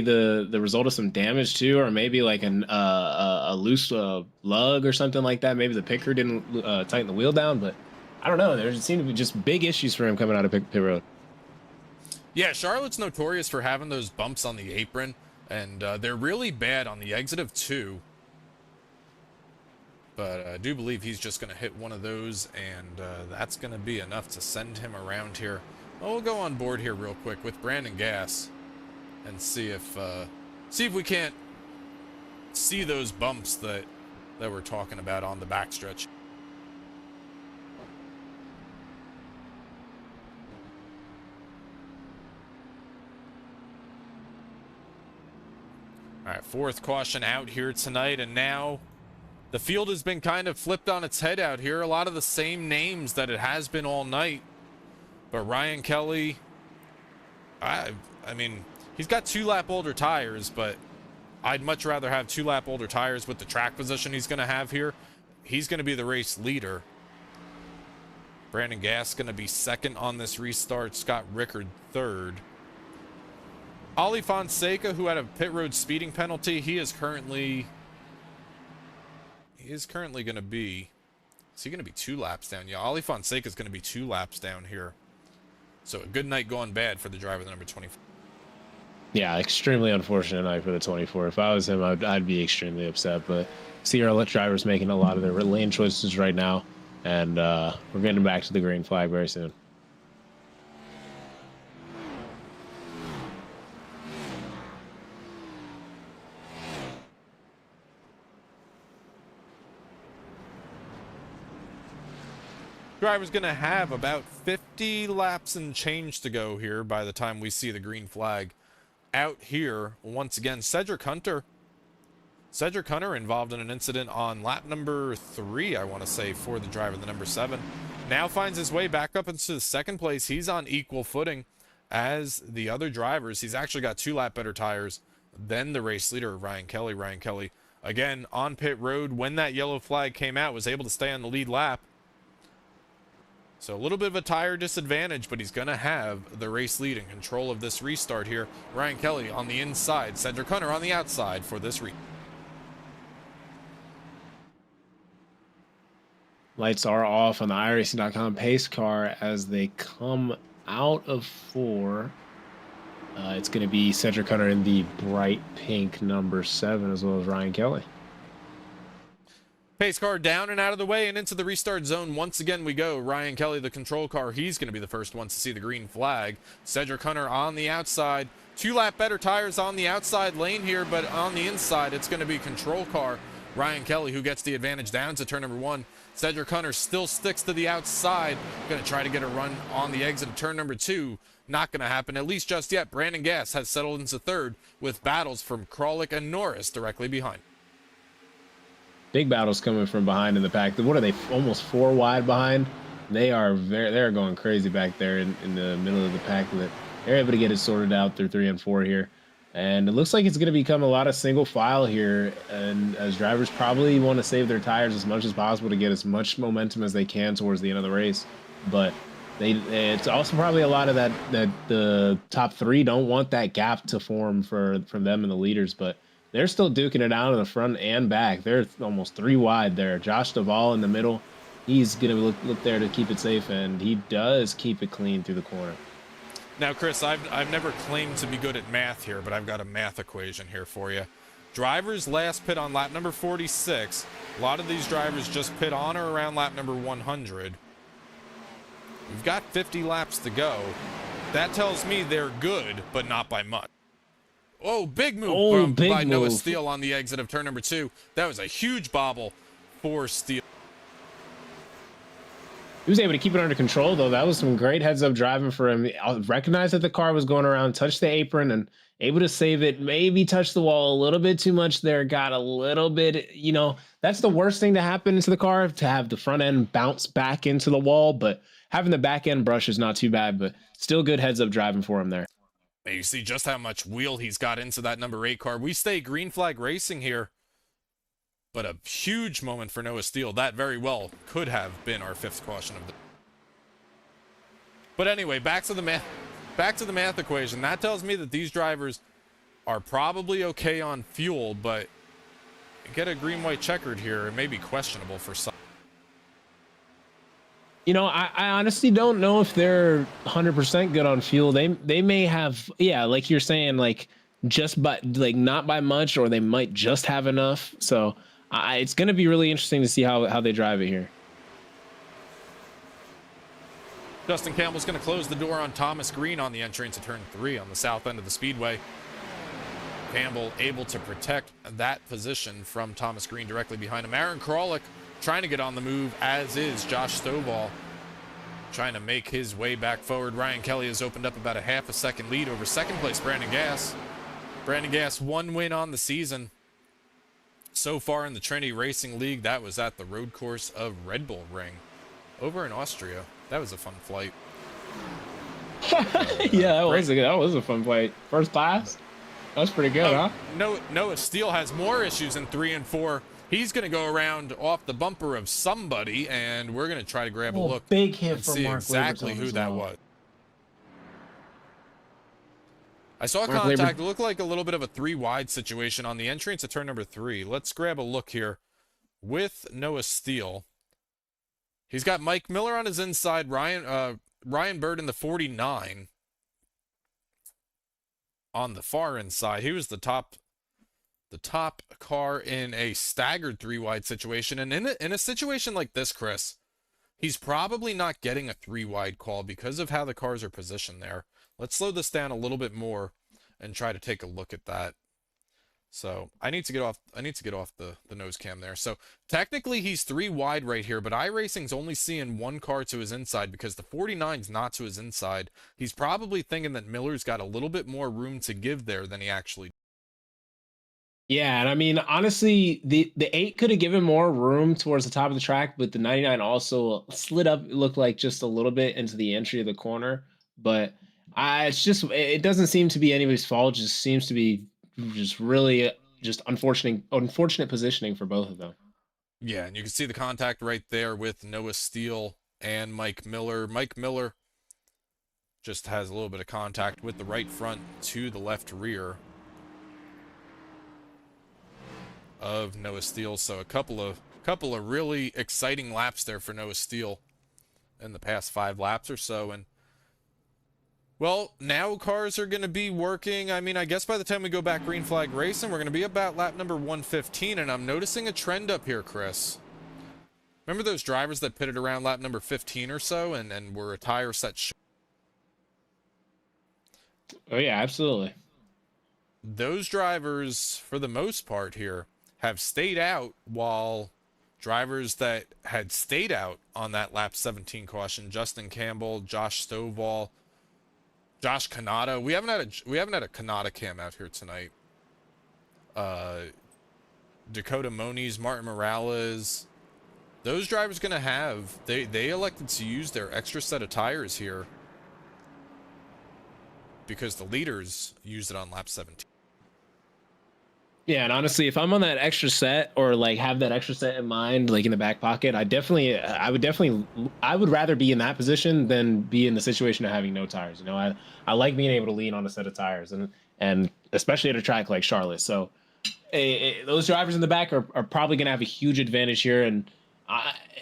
the result of some damage too, or maybe like a loose lug or something like that. Maybe the picker didn't tighten the wheel down, but I don't know. There seem to be just big issues for him coming out of pit road. Yeah, Charlotte's notorious for having those bumps on the apron, and they're really bad on the exit of 2. But I do believe he's just going to hit one of those, and that's going to be enough to send him around here. Well, we'll go on board here real quick with Brandon Gass and see if we can't see those bumps that we're talking about on the backstretch. All right, 4th caution out here tonight, and now the field has been kind of flipped on its head out here. A lot of the same names that it has been all night. But Ryan Kelly, I mean, he's got 2-lap older tires, but I'd much rather have 2-lap older tires with the track position he's going to have here. He's going to be the race leader. Brandon Gass going to be 2nd on this restart. Scott Richter 3rd. Ali Fonseca, who had a pit road speeding penalty, he is currently going to be... Is he going to be 2 laps down? Yeah, Ali Fonseca is going to be 2 laps down here. So a good night gone bad for the driver, the number 24. Yeah, extremely unfortunate night for the 24. If I was him, I'd be extremely upset. But see our drivers making a lot of their lane choices right now, and we're getting back to the green flag very soon. Driver's going to have about 50 laps and change to go here by the time we see the green flag. Out here, once again, Cedric Hunter involved in an incident on lap number 3, I want to say, for the driver, the number 7. Now finds his way back up into the 2nd place. He's on equal footing as the other drivers. He's actually got 2 lap better tires than the race leader, Ryan Kelly. Ryan Kelly, again, on pit road when that yellow flag came out, was able to stay on the lead lap. So a little bit of a tire disadvantage, but he's going to have the race lead and control of this restart here. Ryan Kelly on the inside, Cedric Hunter on the outside for this Lights are off on the iRacing.com pace car as they come out of 4. It's going to be Cedric Hunter in the bright pink number 7, as well as Ryan Kelly. Pace car down and out of the way and into the restart zone. Once again we go. Ryan Kelly, the control car, he's going to be the first one to see the green flag. Cedric Hunter on the outside. 2 lap better tires on the outside lane here, but on the inside it's going to be control car Ryan Kelly who gets the advantage down to turn number 1. Cedric Hunter still sticks to the outside. Going to try to get a run on the exit of turn number 2. Not going to happen, at least just yet. Brandon Gass has settled into third with battles from Kralik and Norris directly behind. Big battles coming from behind in the pack. What are they, almost 4 wide behind? They're going crazy back there in the middle of the pack. That they're able to get it sorted out through 3 and 4 here. And it looks like it's going to become a lot of single file here. And as drivers probably want to save their tires as much as possible to get as much momentum as they can towards the end of the race. But it's also probably a lot of that the top 3 don't want that gap to form from them and the leaders. But they're still duking it out in the front and back. They're almost 3 wide there. Josh Duvall in the middle. He's going to look there to keep it safe, and he does keep it clean through the corner. Now, Chris, I've never claimed to be good at math here, but I've got a math equation here for you. Drivers last pit on lap number 46. A lot of these drivers just pit on or around lap number 100. We've got 50 laps to go. That tells me they're good, but not by much. Oh, big move by Noah Steele on the exit of turn number 2. That was a huge bobble for Steele. He was able to keep it under control, though. That was some great heads-up driving for him. I recognized that the car was going around, touched the apron, and able to save it. Maybe touched the wall a little bit too much there. Got a little bit, that's the worst thing to happen to the car, to have the front end bounce back into the wall. But having the back end brush is not too bad, but still good heads-up driving for him there. You see just how much wheel he's got into that number 8 car. We stay green flag racing here. But a huge moment for Noah Steele. That very well could have been our 5th caution of the. But anyway, back to the math equation. That tells me that these drivers are probably okay on fuel, but get a green-white checkered here. It may be questionable for some. I honestly don't know if they're 100% good on fuel. They may have, like you're saying, like just by not by much, or they might just have enough. So. It's going to be really interesting to see how they drive it here. Justin Campbell's going to close the door on Thomas Green on the entry into turn 3 on the south end of the Speedway. Campbell able to protect that position from Thomas Green directly behind him. Aaron Kralik trying to get on the move, as is Josh Stovall trying to make his way back forward. Ryan Kelly has opened up about a half a second lead over second place Brandon Gass. Brandon Gass, 1 win on the season. So far in the Trinity Racing League, that was at the road course of Red Bull Ring over in Austria. That was a fun flight. Yeah, that was a fun flight. First class. That was pretty good, huh? Noah Steele has more issues in 3 and 4. He's going to go around off the bumper of somebody, and we're going to try to grab a look. Big hit and for see Mark exactly who that was. I saw Mark contact. It looked like a little bit of a 3 wide situation on the entry into turn number 3. Let's grab a look here with Noah Steele. He's got Mike Miller on his inside, Ryan Bird in the 49 on the far inside. He was the top car in a staggered 3 wide situation, and in a situation like this, Chris, he's probably not getting a 3 wide call because of how the cars are positioned there. Let's slow this down a little bit more and try to take a look at that. So I need to get off the nose cam there. So technically he's 3 wide right here, but iRacing's only seeing 1 car to his inside because the 49's not to his inside. He's probably thinking that Miller's got a little bit more room to give there than he actually does. Yeah, and I mean, honestly, the 8 could have given more room towards the top of the track, but the 99 also slid up, it looked like, just a little bit into the entry of the corner. But it doesn't seem to be anybody's fault. It just seems to be really unfortunate positioning for both of them. Yeah, and you can see the contact right there with Noah Steele and Mike Miller. Mike Miller just has a little bit of contact with the right front to the left rear of Noah Steele. So a couple of really exciting laps there for Noah Steele in the past 5 laps or so. And well, now cars are going to be working. I mean, I guess by the time we go back green flag racing, we're going to be about lap number 115, and I'm noticing a trend up here, Chris. Remember those drivers that pitted around lap number 15 or so and were a tire set short? Oh yeah, absolutely. Those drivers, for the most part here, have stayed out while drivers that had stayed out on that lap 17 caution: Justin Campbell, Josh Stovall, Josh Kanata. We haven't had a Kanata cam out here tonight. Dakota Moniz, Martin Morales. Those drivers going to have, they elected to use their extra set of tires here because the leaders used it on lap 17. Yeah, and honestly, if I'm on that extra set or like have that extra set in mind, like in the back pocket, I would rather be in that position than be in the situation of having no tires. You know, I like being able to lean on a set of tires, and especially at a track like Charlotte. So those drivers in the back are probably going to have a huge advantage here. And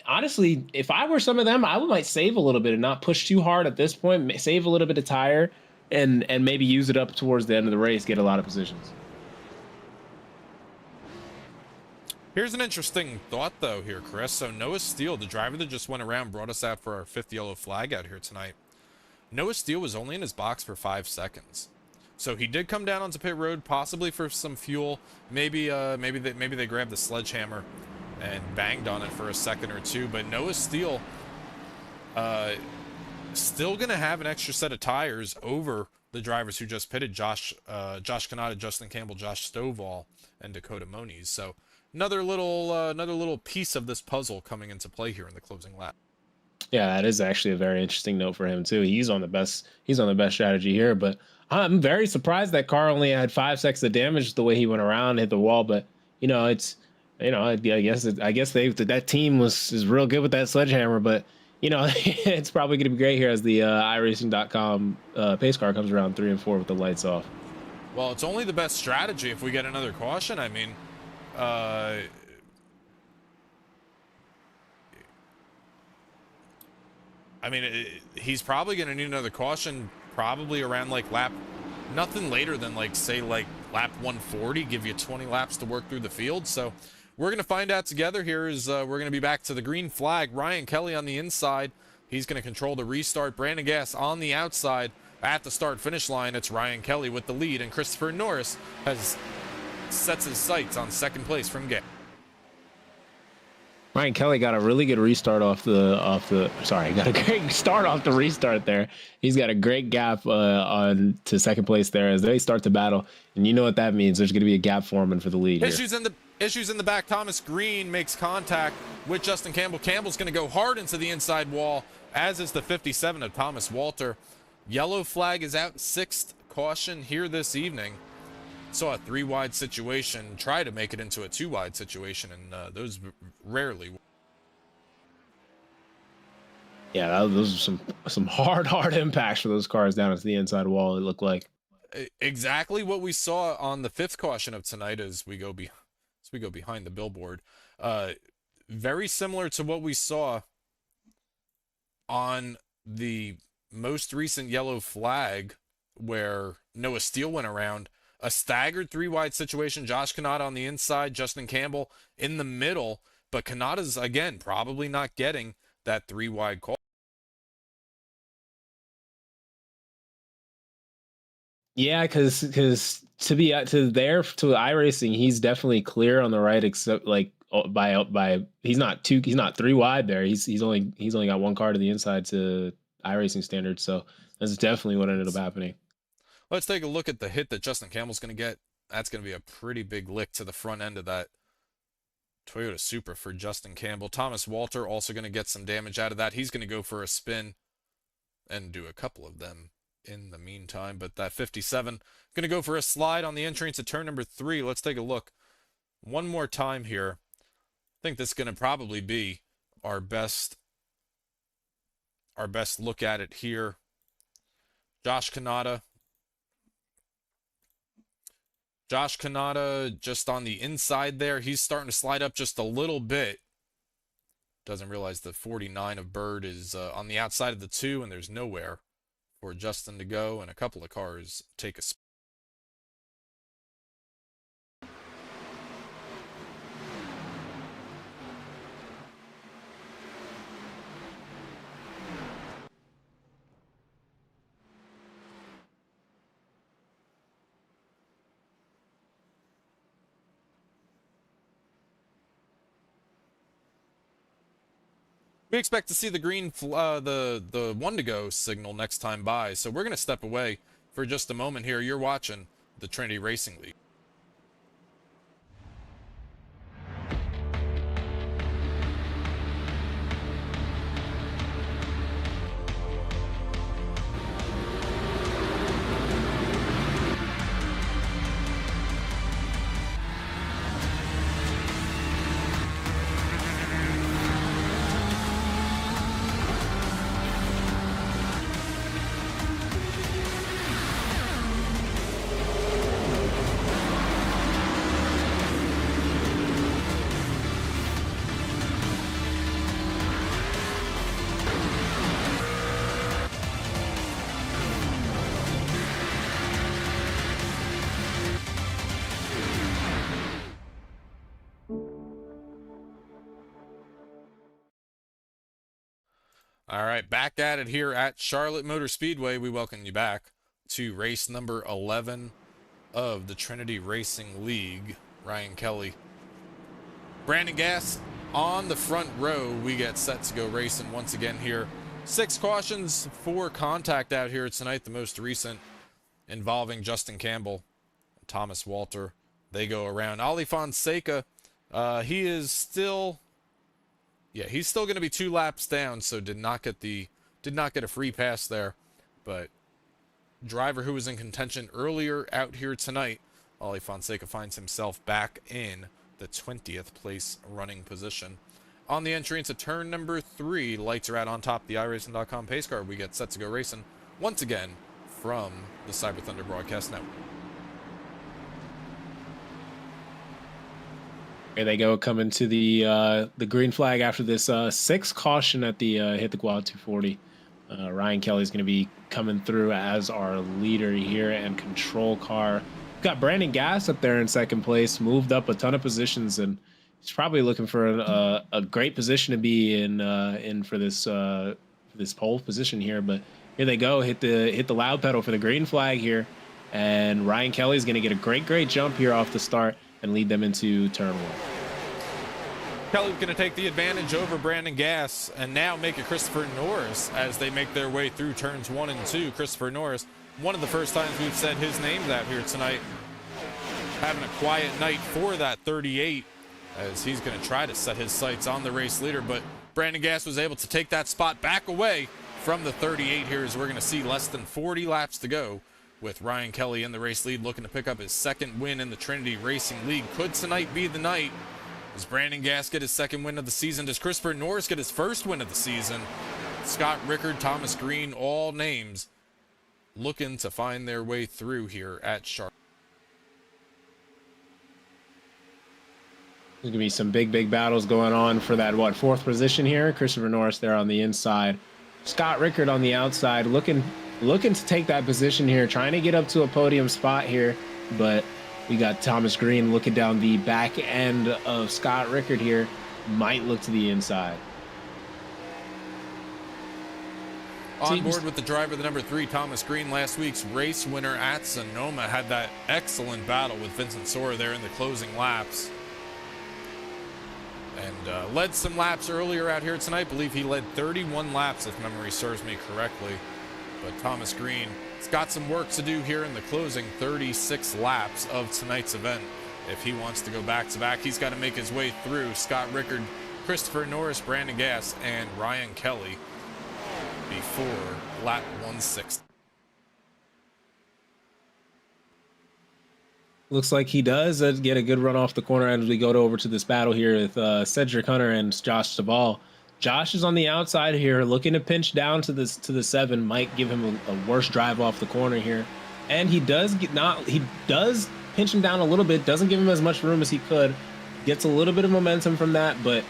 honestly, if I were some of them, I might save a little bit and not push too hard at this point. Save a little bit of tire and maybe use it up towards the end of the race. Get a lot of positions. Here's an interesting thought, though, here, Chris. So Noah Steele, the driver that just went around, brought us out for our 5th yellow flag out here tonight. Noah Steele was only in his box for 5 seconds. So he did come down onto pit road, possibly for some fuel. Maybe they grabbed the sledgehammer and banged on it for a second or two. But Noah Steele, still going to have an extra set of tires over the drivers who just pitted: Josh Kanata, Justin Campbell, Josh Stovall, and Dakota Moniz. So another little piece of this puzzle coming into play here in the closing lap. Yeah, that is actually a very interesting note for him too. He's on the best strategy here, but I'm very surprised that car only had 5 seconds of damage the way he went around, hit the wall. But I guess that team is real good with that sledgehammer. But it's probably going to be great here as the iRacing.com pace car comes around 3 and 4 with the lights off. Well, it's only the best strategy if we get another caution. I mean, he's probably going to need another caution, probably around like nothing later than say lap 140, give you 20 laps to work through the field. So we're going to find out together here as we're going to be back to the green flag. Ryan Kelly on the inside. He's going to control the restart. Brandon Gass on the outside at the start-finish line. It's Ryan Kelly with the lead, and Christopher Norris sets his sights on second place from Gass. Ryan Kelly got a really good restart got a great start off the restart there. He's got a great gap on to second place there as they start to battle, and you know what that means. There's going to be a gap forming for the lead. Issues in the back. Thomas Green makes contact with Justin Campbell. Campbell's going to go hard into the inside wall, as is the 57 of Thomas Walter. Yellow flag is out, 6th caution here this evening. Saw a 3-wide situation, try to make it into a 2-wide situation, and those rarely. Yeah, those are some hard impacts for those cars down at the inside wall. It looked like exactly what we saw on the 5th caution of tonight as we go behind the billboard. Very similar to what we saw on the most recent yellow flag where Noah Steele went around. A staggered 3-wide situation. Josh Kanata on the inside, Justin Campbell in the middle, but Kanata's, again, probably not getting that 3-wide call. Yeah, because to iRacing, he's definitely clear on the right, except like by he's not 3 wide there. He's only got 1 car to the inside to iRacing standards. So that's definitely what ended up happening. Let's take a look at the hit that Justin Campbell's going to get. That's going to be a pretty big lick to the front end of that Toyota Supra for Justin Campbell. Thomas Walter also going to get some damage out of that. He's going to go for a spin and do a couple of them in the meantime. But that 57 going to go for a slide on the entrance at turn number 3. Let's take a look one more time here. I think this is going to probably be our best look at it here. Josh Kanata just on the inside there. He's starting to slide up just a little bit. Doesn't realize the 49 of Bird is on the outside of the 2, and there's nowhere for Justin to go, and a couple of cars take a spin. We expect to see the green, the one to go signal next time by. So we're going to step away for just a moment here. You're watching the Trinity Racing League. All right, back at it here at Charlotte Motor Speedway. We welcome you back to race number 11 of the Trinity Racing League. Ryan Kelly, Brandon Gass on the front row. We get set to go racing once again here. 6 cautions, 4 contact out here tonight. The most recent involving Justin Campbell and Thomas Walter. They go around. Ali Fonseca, he is still... Yeah, he's still going to be 2 laps down, so did not get a free pass there. But driver who was in contention earlier out here tonight, Ali Fonseca, finds himself back in the 20th place running position. On the entry into turn number 3, lights are out on top of the iRacing.com pace car. We get set to go racing once again from the Cyber Thunder Broadcast Network. Here they go, coming to the green flag after this 6th caution at the hit the quad 240. Ryan Kelly's going to be coming through as our leader here and control car. Got Brandon Gass up there in 2nd place, moved up a ton of positions, and he's probably looking for a great position to be in for this pole position here. But here they go, hit the loud pedal for the green flag here, and Ryan Kelly's going to get a great jump here off the start and lead them into turn 1. Kelly's going to take the advantage over Brandon Gass and now make it Christopher Norris as they make their way through turns 1 and 2. Christopher Norris, one of the first times we've said his name's out here tonight, having a quiet night for that 38 as he's going to try to set his sights on the race leader, but Brandon Gass was able to take that spot back away from the 38 here as we're going to see less than 40 laps to go with Ryan Kelly in the race lead, looking to pick up his 2nd win in the Trinity Racing League. Could tonight be the night? Does Brandon Gass get his 2nd win of the season? Does Christopher Norris get his 1st win of the season? Scott Richter, Thomas Green, all names looking to find their way through here at Charlotte. There's going to be some big battles going on for that, 4th position here. Christopher Norris there on the inside. Scott Rickard on the outside, looking to take that position here, trying to get up to a podium spot here, but we got Thomas Green looking down the back end of Scott Rickard here, might look to the inside. On board with the driver, the number 3, Thomas Green, last week's race winner at Sonoma, had that excellent battle with Vincent Sora there in the closing laps. And led some laps earlier out here tonight. I believe he led 31 laps, if memory serves me correctly. But Thomas Green has got some work to do here in the closing 36 laps of tonight's event. If he wants to go back-to-back, he's got to make his way through Scott Rickard, Christopher Norris, Brandon Gass, and Ryan Kelly before lap 160. Looks like he does get a good run off the corner as we go over to this battle here with Cedric Hunter and Josh Savall. Josh is on the outside here, looking to pinch down to the 7. Might give him a worse drive off the corner here, and he does pinch him down a little bit. Doesn't give him as much room as he could. Gets a little bit of momentum from that, but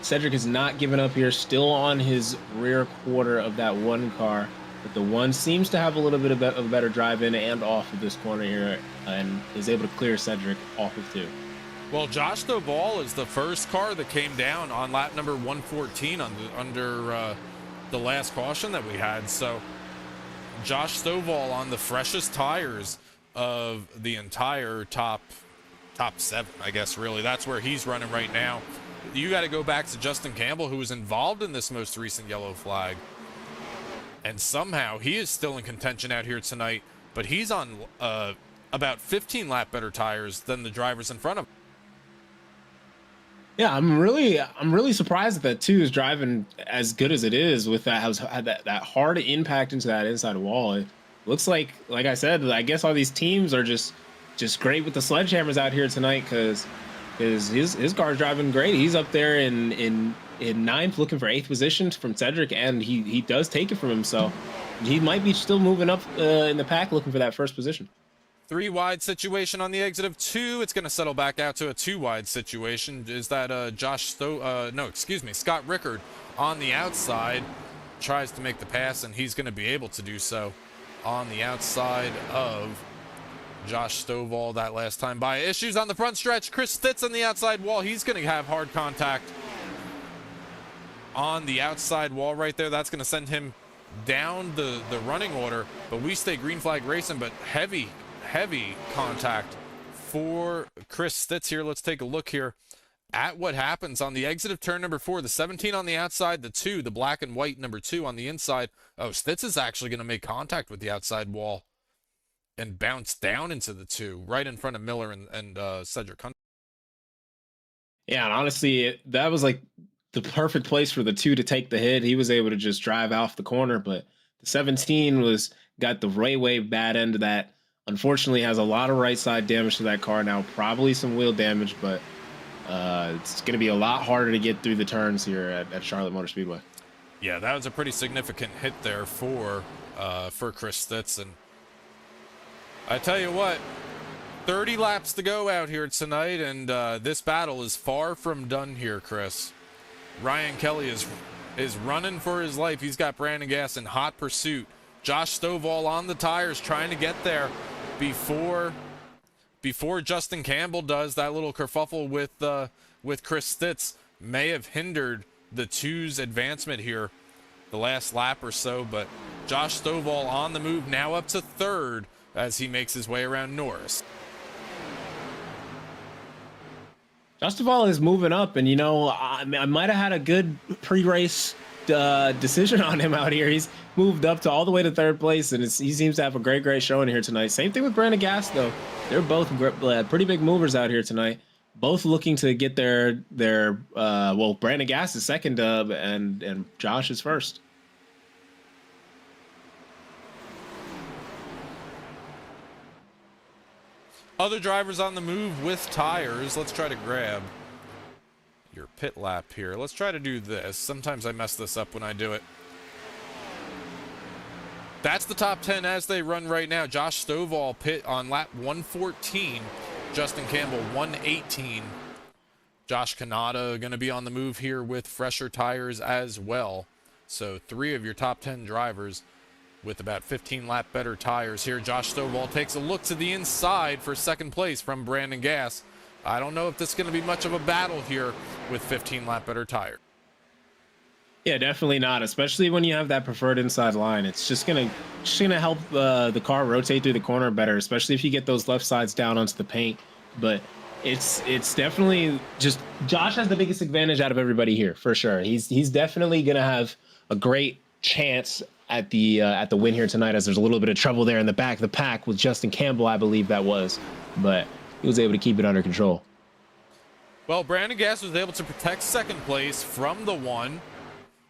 Cedric is not giving up here. Still on his rear quarter of that 1 car. But the 1 seems to have a little bit of a better drive in and off of this corner here, and is able to clear Cedric off of 2. Well, Josh Stovall is the first car that came down on lap number 114 under the last caution that we had. So Josh Stovall on the freshest tires of the entire top 7, I guess, really. That's where he's running right now. you got to go back to Justin Campbell, who was involved in this most recent yellow flag. And somehow he is still in contention out here tonight, but he's on about 15 lap better tires than the drivers in front of him. Yeah, I'm really surprised that 2 is driving as good as it is with that, has had that hard impact into that inside wall. It looks like I said, I guess all these teams are just great with the sledgehammers out here tonight, because his car's driving great. He's up there in 9th, looking for 8th position from Cedric, and he does take it from him, so he might be still moving up in the pack, looking for that first position. 3 wide situation on the exit of 2. It's going to settle back out to a 2 wide situation. Is that Scott Richter on the outside tries to make the pass, and he's going to be able to do so on the outside of Josh Stovall that last time by. Issues on the front stretch. Chris Stitz on the outside wall. He's going to have hard contact on the outside wall right there. That's going to send him down the running order, but we stay green flag racing, but heavy contact for Chris Stitz here. Let's take a look here at what happens on the exit of turn number 4. The 17 on the outside, the 2, the black and white number 2 on the inside. Oh, Stitz is actually going to make contact with the outside wall and bounce down into the 2 right in front of Miller and Cedric Hunt. Yeah, and honestly, that was like the perfect place for the 2 to take the hit. He was able to just drive off the corner, but the 17 got the way bad end of that. Unfortunately, has a lot of right side damage to that car now, probably some wheel damage, but it's going to be a lot harder to get through the turns here at Charlotte Motor Speedway. Yeah, that was a pretty significant hit there for Chris Stitz. And I tell you what, 30 laps to go out here tonight, and this battle is far from done here, Chris. Ryan Kelly is running for his life. He's got Brandon Gass in hot pursuit. Josh Stovall on the tires trying to get there before Justin Campbell does. That little kerfuffle with Chris Stitz may have hindered the 2's advancement here the last lap or so, but Josh Stovall on the move now up to 3rd as he makes his way around Norris. Josh Stovall is moving up, and I might have had a good pre-race decision on him out here. He's moved up to all the way to 3rd place, and he seems to have a great showing here tonight. Same thing with Brandon Gass, though. They're both pretty big movers out here tonight, both looking to get their Brandon Gass is 2nd dub, and Josh is 1st. Other drivers on the move with tires. Let's try to grab your pit lap here. Let's try to do this. Sometimes I mess this up when I do it. That's the top 10 as they run right now. Josh Stovall pit on lap 114. Justin Campbell 118. Josh Kanata going to be on the move here with fresher tires as well. So 3 of your top 10 drivers with about 15 lap better tires here. Josh Stovall takes a look to the inside for 2nd place from Brandon Gass. I don't know if this is going to be much of a battle here with 15 lap better tires. Yeah, definitely not, especially when you have that preferred inside line. It's just gonna help the car rotate through the corner better, especially if you get those left sides down onto the paint. But it's definitely just Josh has the biggest advantage out of everybody here for sure. He's definitely gonna have a great chance at the win here tonight, as there's a little bit of trouble there in the back of the pack with Justin Campbell, I believe that was, but he was able to keep it under control. Well, Brandon Gass was able to protect 2nd place from the 1.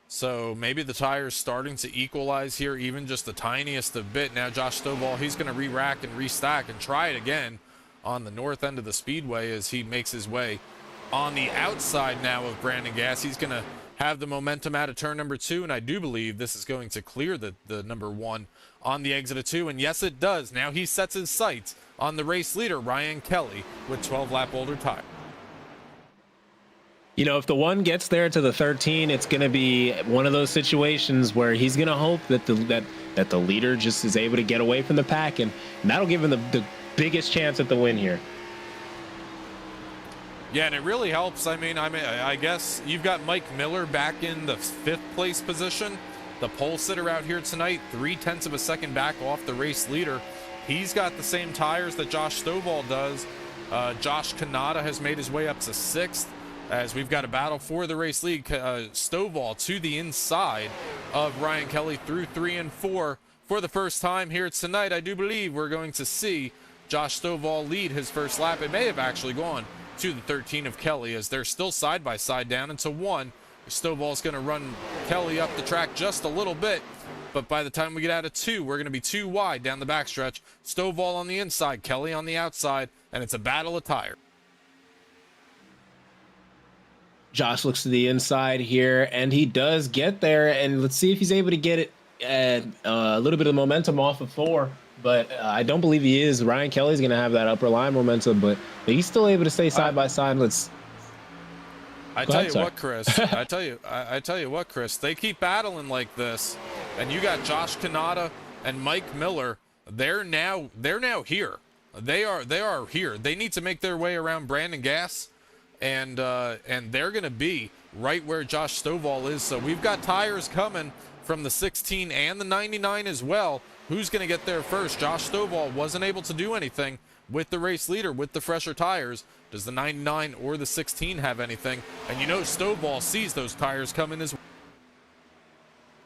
So maybe the tire's starting to equalize here, even just the tiniest of bit. Now Josh Stovall, he's going to re-rack and restack and try it again on the north end of the speedway as he makes his way on the outside now of Brandon Gass. He's going to have the momentum out of turn number 2, and I do believe this is going to clear the number 1 on the exit of 2, and yes, it does. Now he sets his sights on the race leader, Ryan Kelly, with 12 lap older tire. If the 1 gets there to the 13, it's going to be one of those situations where he's going to hope that the leader just is able to get away from the pack, and that'll give him the biggest chance at the win here. Yeah, and it really helps. I guess you've got Mike Miller back in the 5th place position, the pole sitter out here tonight, 0.3 of a second back off the race leader. He's got the same tires that Josh Stovall does. Josh Kanata has made his way up to 6th. as we've got a battle for the race lead. Stovall to the inside of Ryan Kelly through 3 and 4. For the first time here tonight, I do believe we're going to see Josh Stovall lead his first lap. It may have actually gone to the 13 of Kelly, as they're still side by side down into 1. Stovall's going to run Kelly up the track just a little bit, but by the time we get out of 2, we're going to be 2 wide down the backstretch. Stovall on the inside, Kelly on the outside, and it's a battle of tire. Josh looks to the inside here, and he does get there, and let's see if he's able to get it at a little bit of momentum off of 4. But I don't believe he is. Ryan Kelly's going to have that upper line momentum, but he's still able to stay side by side. I tell you what, Chris. I tell you what, Chris. They keep battling like this, and you got Josh Kanata and Mike Miller. They're now here. They are here. They need to make their way around Brandon Gass, and they're going to be right where Josh Stovall is. So we've got tires coming from the 16 and the 99 as well. Who's going to get there first? Josh Stovall wasn't able to do anything with the race leader with the fresher tires. Does the 99 or the 16 have anything? And you know Stovall sees those tires coming his way.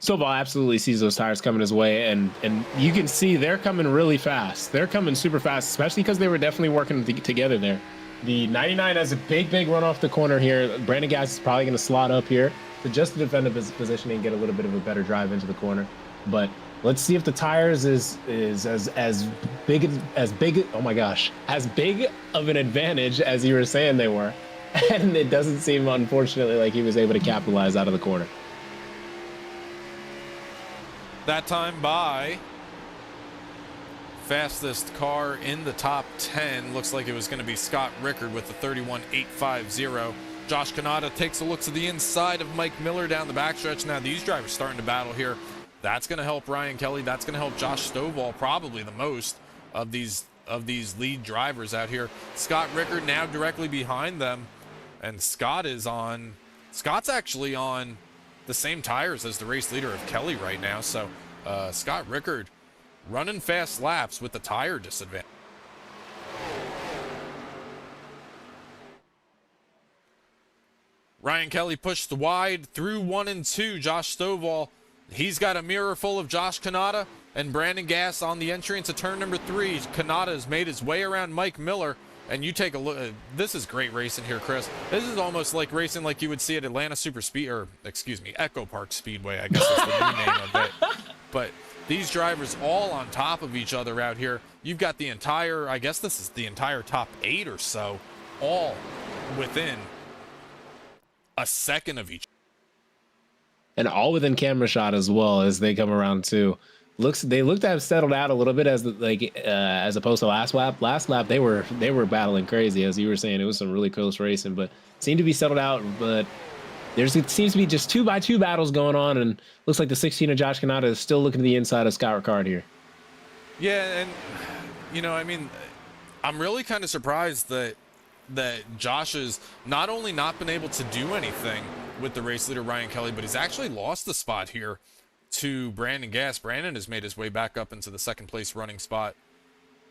Stovall absolutely sees those tires coming his way, and you can see they're coming really fast. They're coming super fast, especially because they were definitely working together there. The 99 has a big run off the corner here. Brandon Gass is probably going to slot up here to just to defend his positioning and get a little bit of a better drive into the corner. But let's see if the tires is as big oh my gosh, as big of an advantage as you were saying they were. And it doesn't seem, unfortunately, like he was able to capitalize out of the corner. That time by fastest car in the top 10 looks like it was going to be Scott Richter with the 31.850. Josh Kanata takes a look to the inside of Mike Miller down the backstretch. Now these drivers starting to battle here. That's going to help Ryan Kelly. That's going to help Josh Stovall probably the most of these lead drivers out here. Scott Richter now directly behind them, and Scott's actually on the same tires as the race leader of Kelly right now. So Scott Richter running fast laps with the tire disadvantage. Ryan Kelly pushed wide through 1 and 2. Josh Stovall, he's got a mirror full of Josh Kanata and Brandon Gass on the entry into turn number 3. Kanata has made his way around Mike Miller, and you take a look. This is great racing here, Chris. This is almost like racing like you would see at Atlanta Echo Park Speedway, I guess is the new name of it. But these drivers all on top of each other out here. You've got the entire, I guess this is the entire top 8 or so, all within a second of each. And all within camera shot as well as they come around too. They look to have settled out a little bit as opposed to last lap. Last lap they were battling crazy, as you were saying. It was some really close racing, but seemed to be settled out. But it seems to be just 2x2 battles going on, and looks like the 16 of Josh Kanata is still looking to the inside of Scott Ricard here. Yeah, and you know, I mean, I'm really kind of surprised that Josh has not only not been able to do anything with the race leader Ryan Kelly, but he's actually lost the spot here to Brandon Gass. Brandon has made his way back up into the second place running spot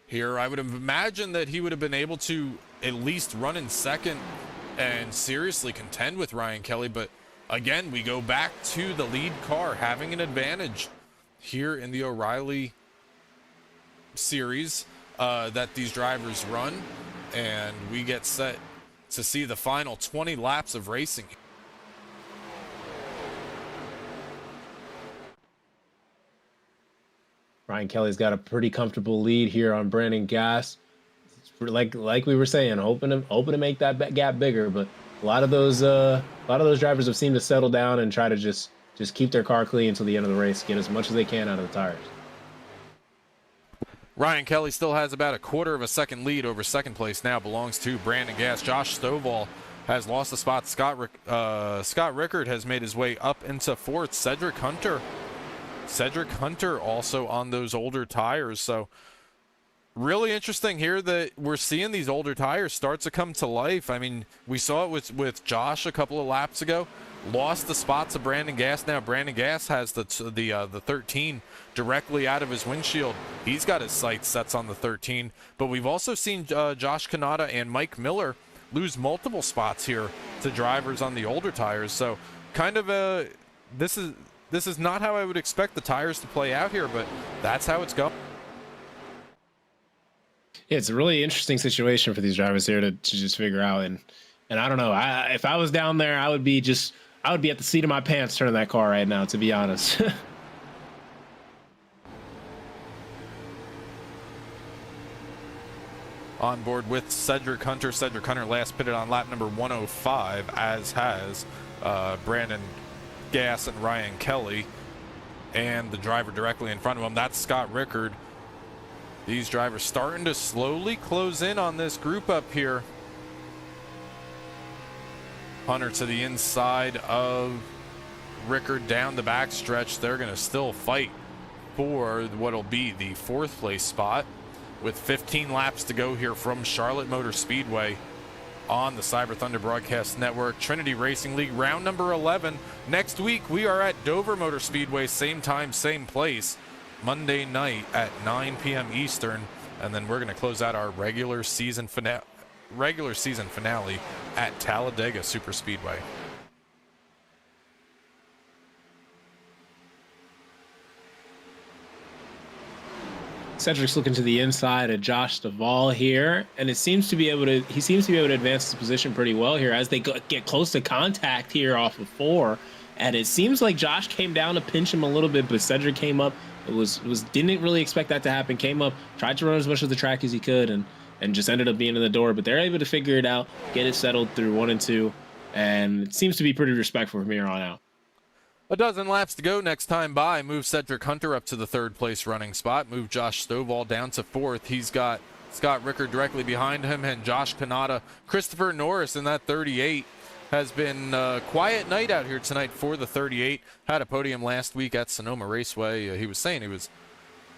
here. I would have imagined that he would have been able to at least run in second and seriously contend with Ryan Kelly, but again, we go back to the lead car having an advantage here in the O'Reilly series that these drivers run, and we get set to see the final 20 laps of racing. Ryan Kelly's got a pretty comfortable lead here on Brandon Gass. Like we were saying, hoping to make that gap bigger, but a lot of those drivers have seemed to settle down and try to just keep their car clean until the end of the race, get as much as they can out of the tires. Ryan Kelly still has about a quarter of a second lead over second place now, belongs to Brandon Gass. Josh Stovall has lost the spot. Scott Rickard has made his way up into fourth. Cedric Hunter also on those older tires. So really interesting here that we're seeing these older tires start to come to life. I mean, we saw it with Josh a couple of laps ago. Lost the spot to Brandon Gass. Now Brandon Gass has the 13 directly out of his windshield. He's got his sights set on the 13. But we've also seen Josh Kanata and Mike Miller lose multiple spots here to drivers on the older tires. So kind of this is not how I would expect the tires to play out here, but that's how it's going. Yeah, it's a really interesting situation for these drivers here to just figure out. And I don't know. If I was down there, I would be at the seat of my pants turning that car right now, to be honest. On board with Cedric Hunter. Cedric Hunter last pitted on lap number 105, as has Brandon Gass and Ryan Kelly. And the driver directly in front of him, that's Scott Richter. These drivers starting to slowly close in on this group up here. Hunter to the inside of Richter down the backstretch. They're going to still fight for what'll be the 4th place spot, with 15 laps to go here from Charlotte Motor Speedway on the Cyber Thunder Broadcast Network. Trinity Racing League, round number 11. Next week, we are at Dover Motor Speedway, same time, same place, Monday night at 9 p.m. Eastern. And then we're going to close out our regular season finale at Talladega Superspeedway. Cedric's looking to the inside of Josh Duvall here, and he seems to be able to advance his position pretty well here as they get close to contact here off of 4. And it seems like Josh came down to pinch him a little bit, but Cedric came up. Didn't really expect that to happen. Came up, tried to run as much of the track as he could, and just ended up being in the door. But they're able to figure it out, get it settled through 1 and 2, and it seems to be pretty respectful from here on out. A dozen laps to go next time by. Move Cedric Hunter up to the 3rd place running spot. Move Josh Stovall down to 4th. He's got Scott Richter directly behind him and Josh Kanata. Christopher Norris in that 38 has been a quiet night out here tonight for the 38. Had a podium last week at Sonoma Raceway. He was saying he was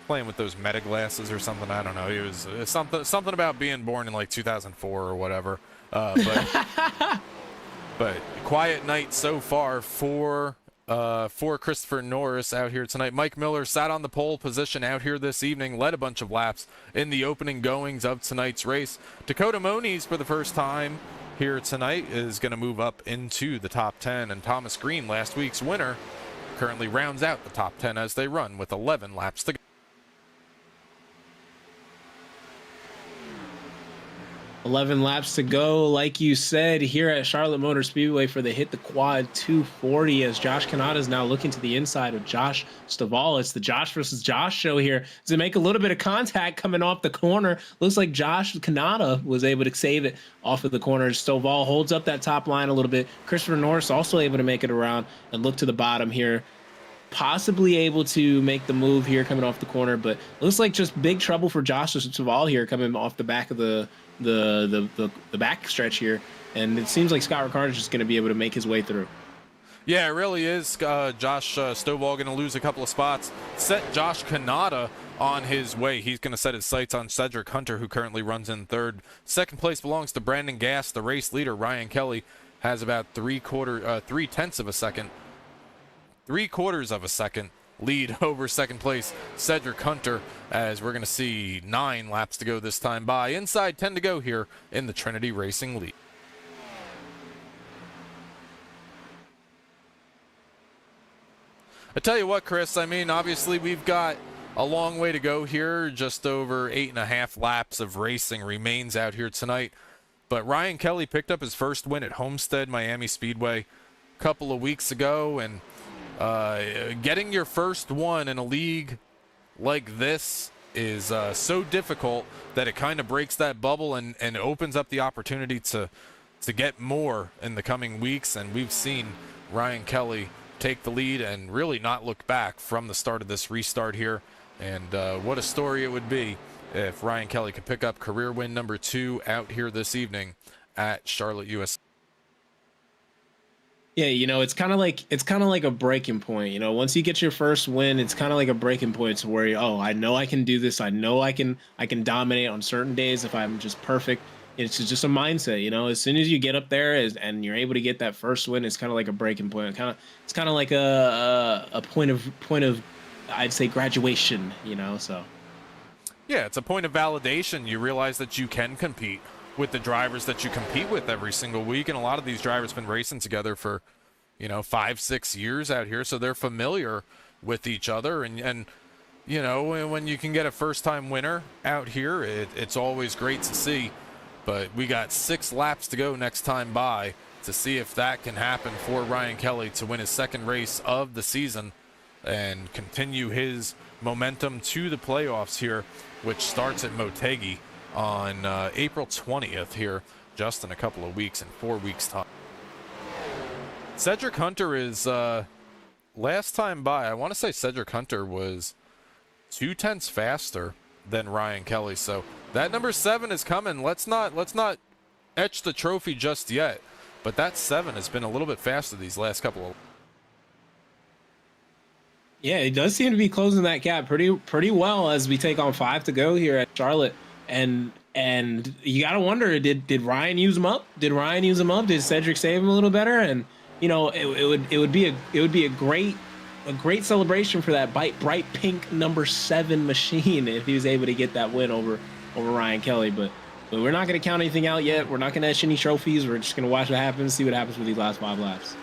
playing with those meta glasses or something. I don't know. He was something about being born in like 2004 or whatever. But quiet night so far for Christopher Norris out here tonight. Mike Miller sat on the pole position out here this evening, led a bunch of laps in the opening goings of tonight's race. Dakota Moniz, for the first time here tonight, is going to move up into the top 10, and Thomas Green, last week's winner, currently rounds out the top 10 as they run with 11 laps to go. 11 laps to go, like you said, here at Charlotte Motor Speedway for the Hit the Quad 240, as Josh Kanata is now looking to the inside of Josh Stovall. It's the Josh versus Josh show here. To make a little bit of contact coming off the corner. Looks like Josh Kanata was able to save it off of the corner. Stovall holds up that top line a little bit. Christopher Norris also able to make it around and look to the bottom here. Possibly able to make the move here coming off the corner, but looks like just big trouble for Josh Stovall here coming off the back of the back stretch here, and it seems like Scott Ricardo is just going to be able to make his way through. Yeah, it really is. Josh Stovall going to lose a couple of spots. Set Josh Kanata on his way. He's going to set his sights on Cedric Hunter, who currently runs in 3rd. 2nd place belongs to Brandon Gass. The race leader, Ryan Kelly, has about 3/4 of a second lead over 2nd place Cedric Hunter, as we're going to see 9 laps to go this time by. Inside 10 to go here in the Trinity Racing League. I tell you what, Chris, I mean, obviously we've got a long way to go here. Just over 8.5 laps of racing remains out here tonight. But Ryan Kelly picked up his first win at Homestead Miami Speedway a couple of weeks ago, and getting your first one in a league like this is so difficult that it kind of breaks that bubble and opens up the opportunity to get more in the coming weeks. And we've seen Ryan Kelly take the lead and really not look back from the start of this restart here. And what a story it would be if Ryan Kelly could pick up career win number 2 out here this evening at Charlotte, USA. Yeah, you know, it's kind of like a breaking point. You know, once you get your first win, it's kind of like a breaking point to where, oh, I know I can do this. I know I can dominate on certain days if I'm just perfect. It's just a mindset, you know. As soon as you get up there and you're able to get that first win, it's kind of like a breaking point. It's kind of like a point of I'd say graduation, you know. So yeah, it's a point of validation. You realize that you can compete with the drivers that you compete with every single week. And a lot of these drivers been racing together for, 5-6 years out here, so they're familiar with each other. And when you can get a first-time winner out here, it's always great to see. But we got 6 laps to go next time by to see if that can happen for Ryan Kelly to win his second race of the season and continue his momentum to the playoffs here, which starts at Motegi on April 20th here, just in a couple of weeks, in 4 weeks' time. Cedric Hunter is, last time by, I want to say Cedric Hunter was 0.2 faster than Ryan Kelly. So that number 7 is coming. Let's not etch the trophy just yet. But that 7 has been a little bit faster these last couple of. Yeah, it does seem to be closing that gap pretty well as we take on 5 to go here at Charlotte. And you gotta wonder, did Ryan use him up? Did Cedric save him a little better? And it would be a great celebration for that bright pink number 7 machine if he was able to get that win over Ryan Kelly. But we're not going to count anything out yet. We're not going to etch any trophies. We're just going to watch what happens, see what happens with these last 5 laps.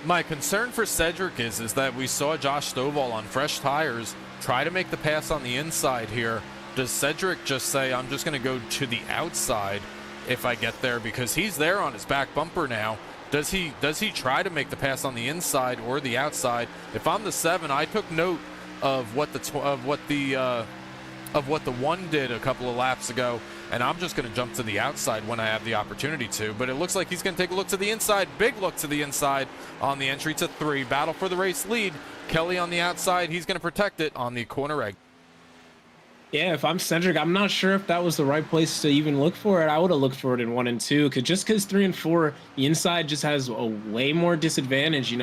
My concern for Cedric is that we saw Josh Stovall on fresh tires try to make the pass on the inside here. Does Cedric just say, I'm just going to go to the outside if I get there, because he's there on his back bumper now? Does he try to make the pass on the inside or the outside? If I'm the 7, I took note of what the 1 did a couple of laps ago, and I'm just going to jump to the outside when I have the opportunity to. But it looks like he's going to take a look to the inside, big look to the inside on the entry to 3. Battle for the race lead. Kelly on the outside. He's going to protect it on the corner exit. Yeah, if I'm Cedric, I'm not sure if that was the right place to even look for it. I would have looked for it in 1 and 2, because 3 and 4, the inside just has a way more disadvantage.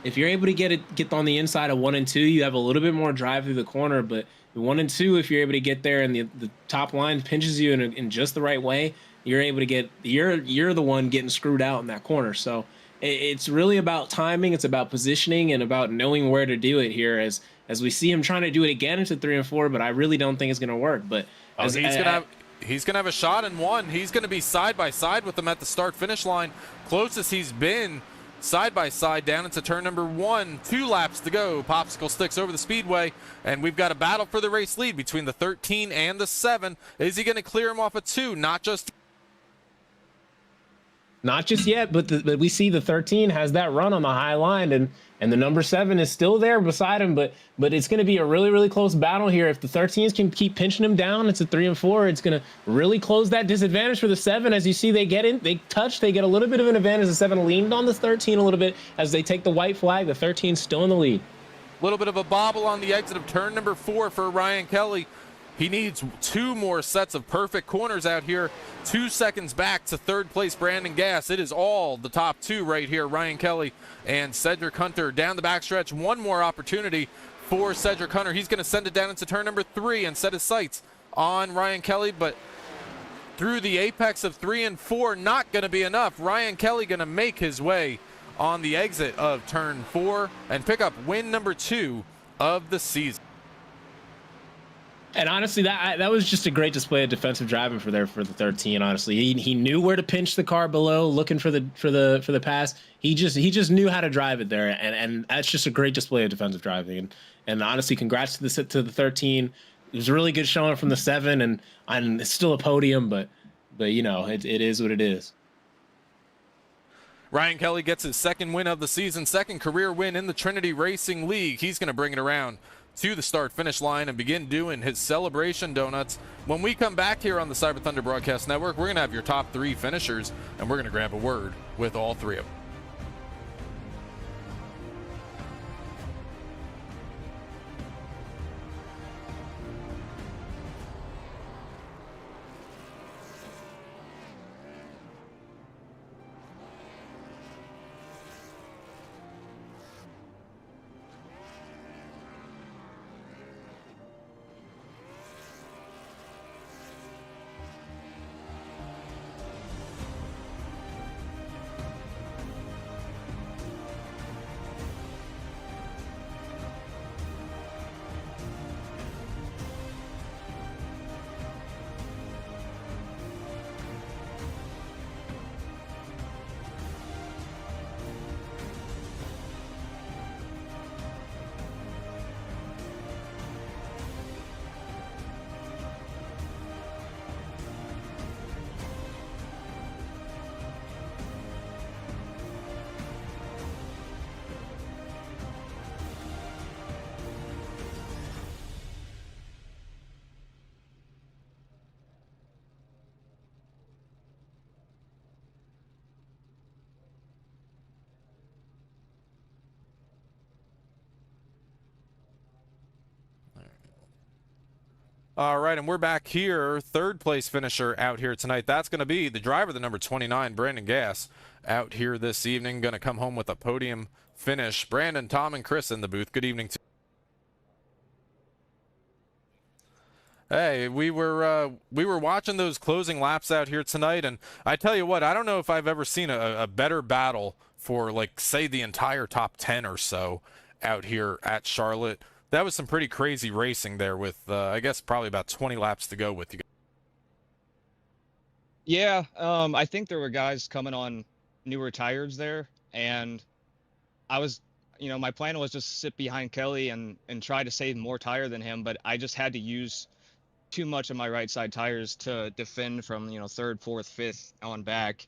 If you're able to get on the inside of 1 and 2, you have a little bit more drive through the corner. But 1 and 2, if you're able to get there and the top line pinches you in just the right way, you're able to get you're the one getting screwed out in that corner. So it's really about timing. It's about positioning and about knowing where to do it here. As we see him trying to do it again into 3 and 4, but I really don't think it's going to work. But he's gonna have a shot in 1. He's going to be side by side with him at the start-finish line. Closest he's been side by side down into turn number 1. 2 laps to go. Popsicle sticks over the Speedway, and we've got a battle for the race lead between the 13 and the 7. Is he going to clear him off a 2? Not just yet, but we see the 13 has that run on the high line, and the number 7 is still there beside him. But it's going to be a really, really close battle here. If the 13s can keep pinching him down, it's a 3 and 4. It's going to really close that disadvantage for the 7. As you see, they get a little bit of an advantage. The 7 leaned on the 13 a little bit as they take the white flag. The 13 still in the lead. A little bit of a bobble on the exit of turn number 4 for Ryan Kelly. He needs 2 more sets of perfect corners out here. 2 seconds back to 3rd place Brandon Gass. It is all the top 2 right here. Ryan Kelly and Cedric Hunter down the backstretch. 1 more opportunity for Cedric Hunter. He's going to send it down into turn number 3 and set his sights on Ryan Kelly. But through the apex of 3 and 4, not going to be enough. Ryan Kelly going to make his way on the exit of turn 4 and pick up win number 2 of the season. And honestly, that was just a great display of defensive driving for the 13. Honestly, he knew where to pinch the car below, looking for the pass. He just knew how to drive it there, and that's just a great display of defensive driving. And honestly, congrats to the 13. It was a really good showing from the 7, and it's still a podium, but it is what it is. Ryan Kelly gets his 2nd win of the season, 2nd career win in the Trinity Racing League. He's going to bring it around to the start-finish line and begin doing his celebration donuts. When we come back here on the Cyber Thunder Broadcast Network, we're going to have your top 3 finishers, and we're going to grab a word with all 3 of them. All right, and we're back here. Third place finisher out here tonight. That's going to be the driver, the number 29, Brandon Gass, out here this evening. Going to come home with a podium finish. Brandon, Tom, and Chris in the booth. Good evening to Hey, we were watching those closing laps out here tonight, and I tell you what, I don't know if I've ever seen a better battle for, like, say, the entire top 10 or so out here at Charlotte. That was some pretty crazy racing there with, I guess, probably about 20 laps to go with you. Yeah, I think there were guys coming on newer tires there, and I was, my plan was just sit behind Kelly and try to save more tire than him, but I just had to use too much of my right side tires to defend from, third, fourth, fifth on back.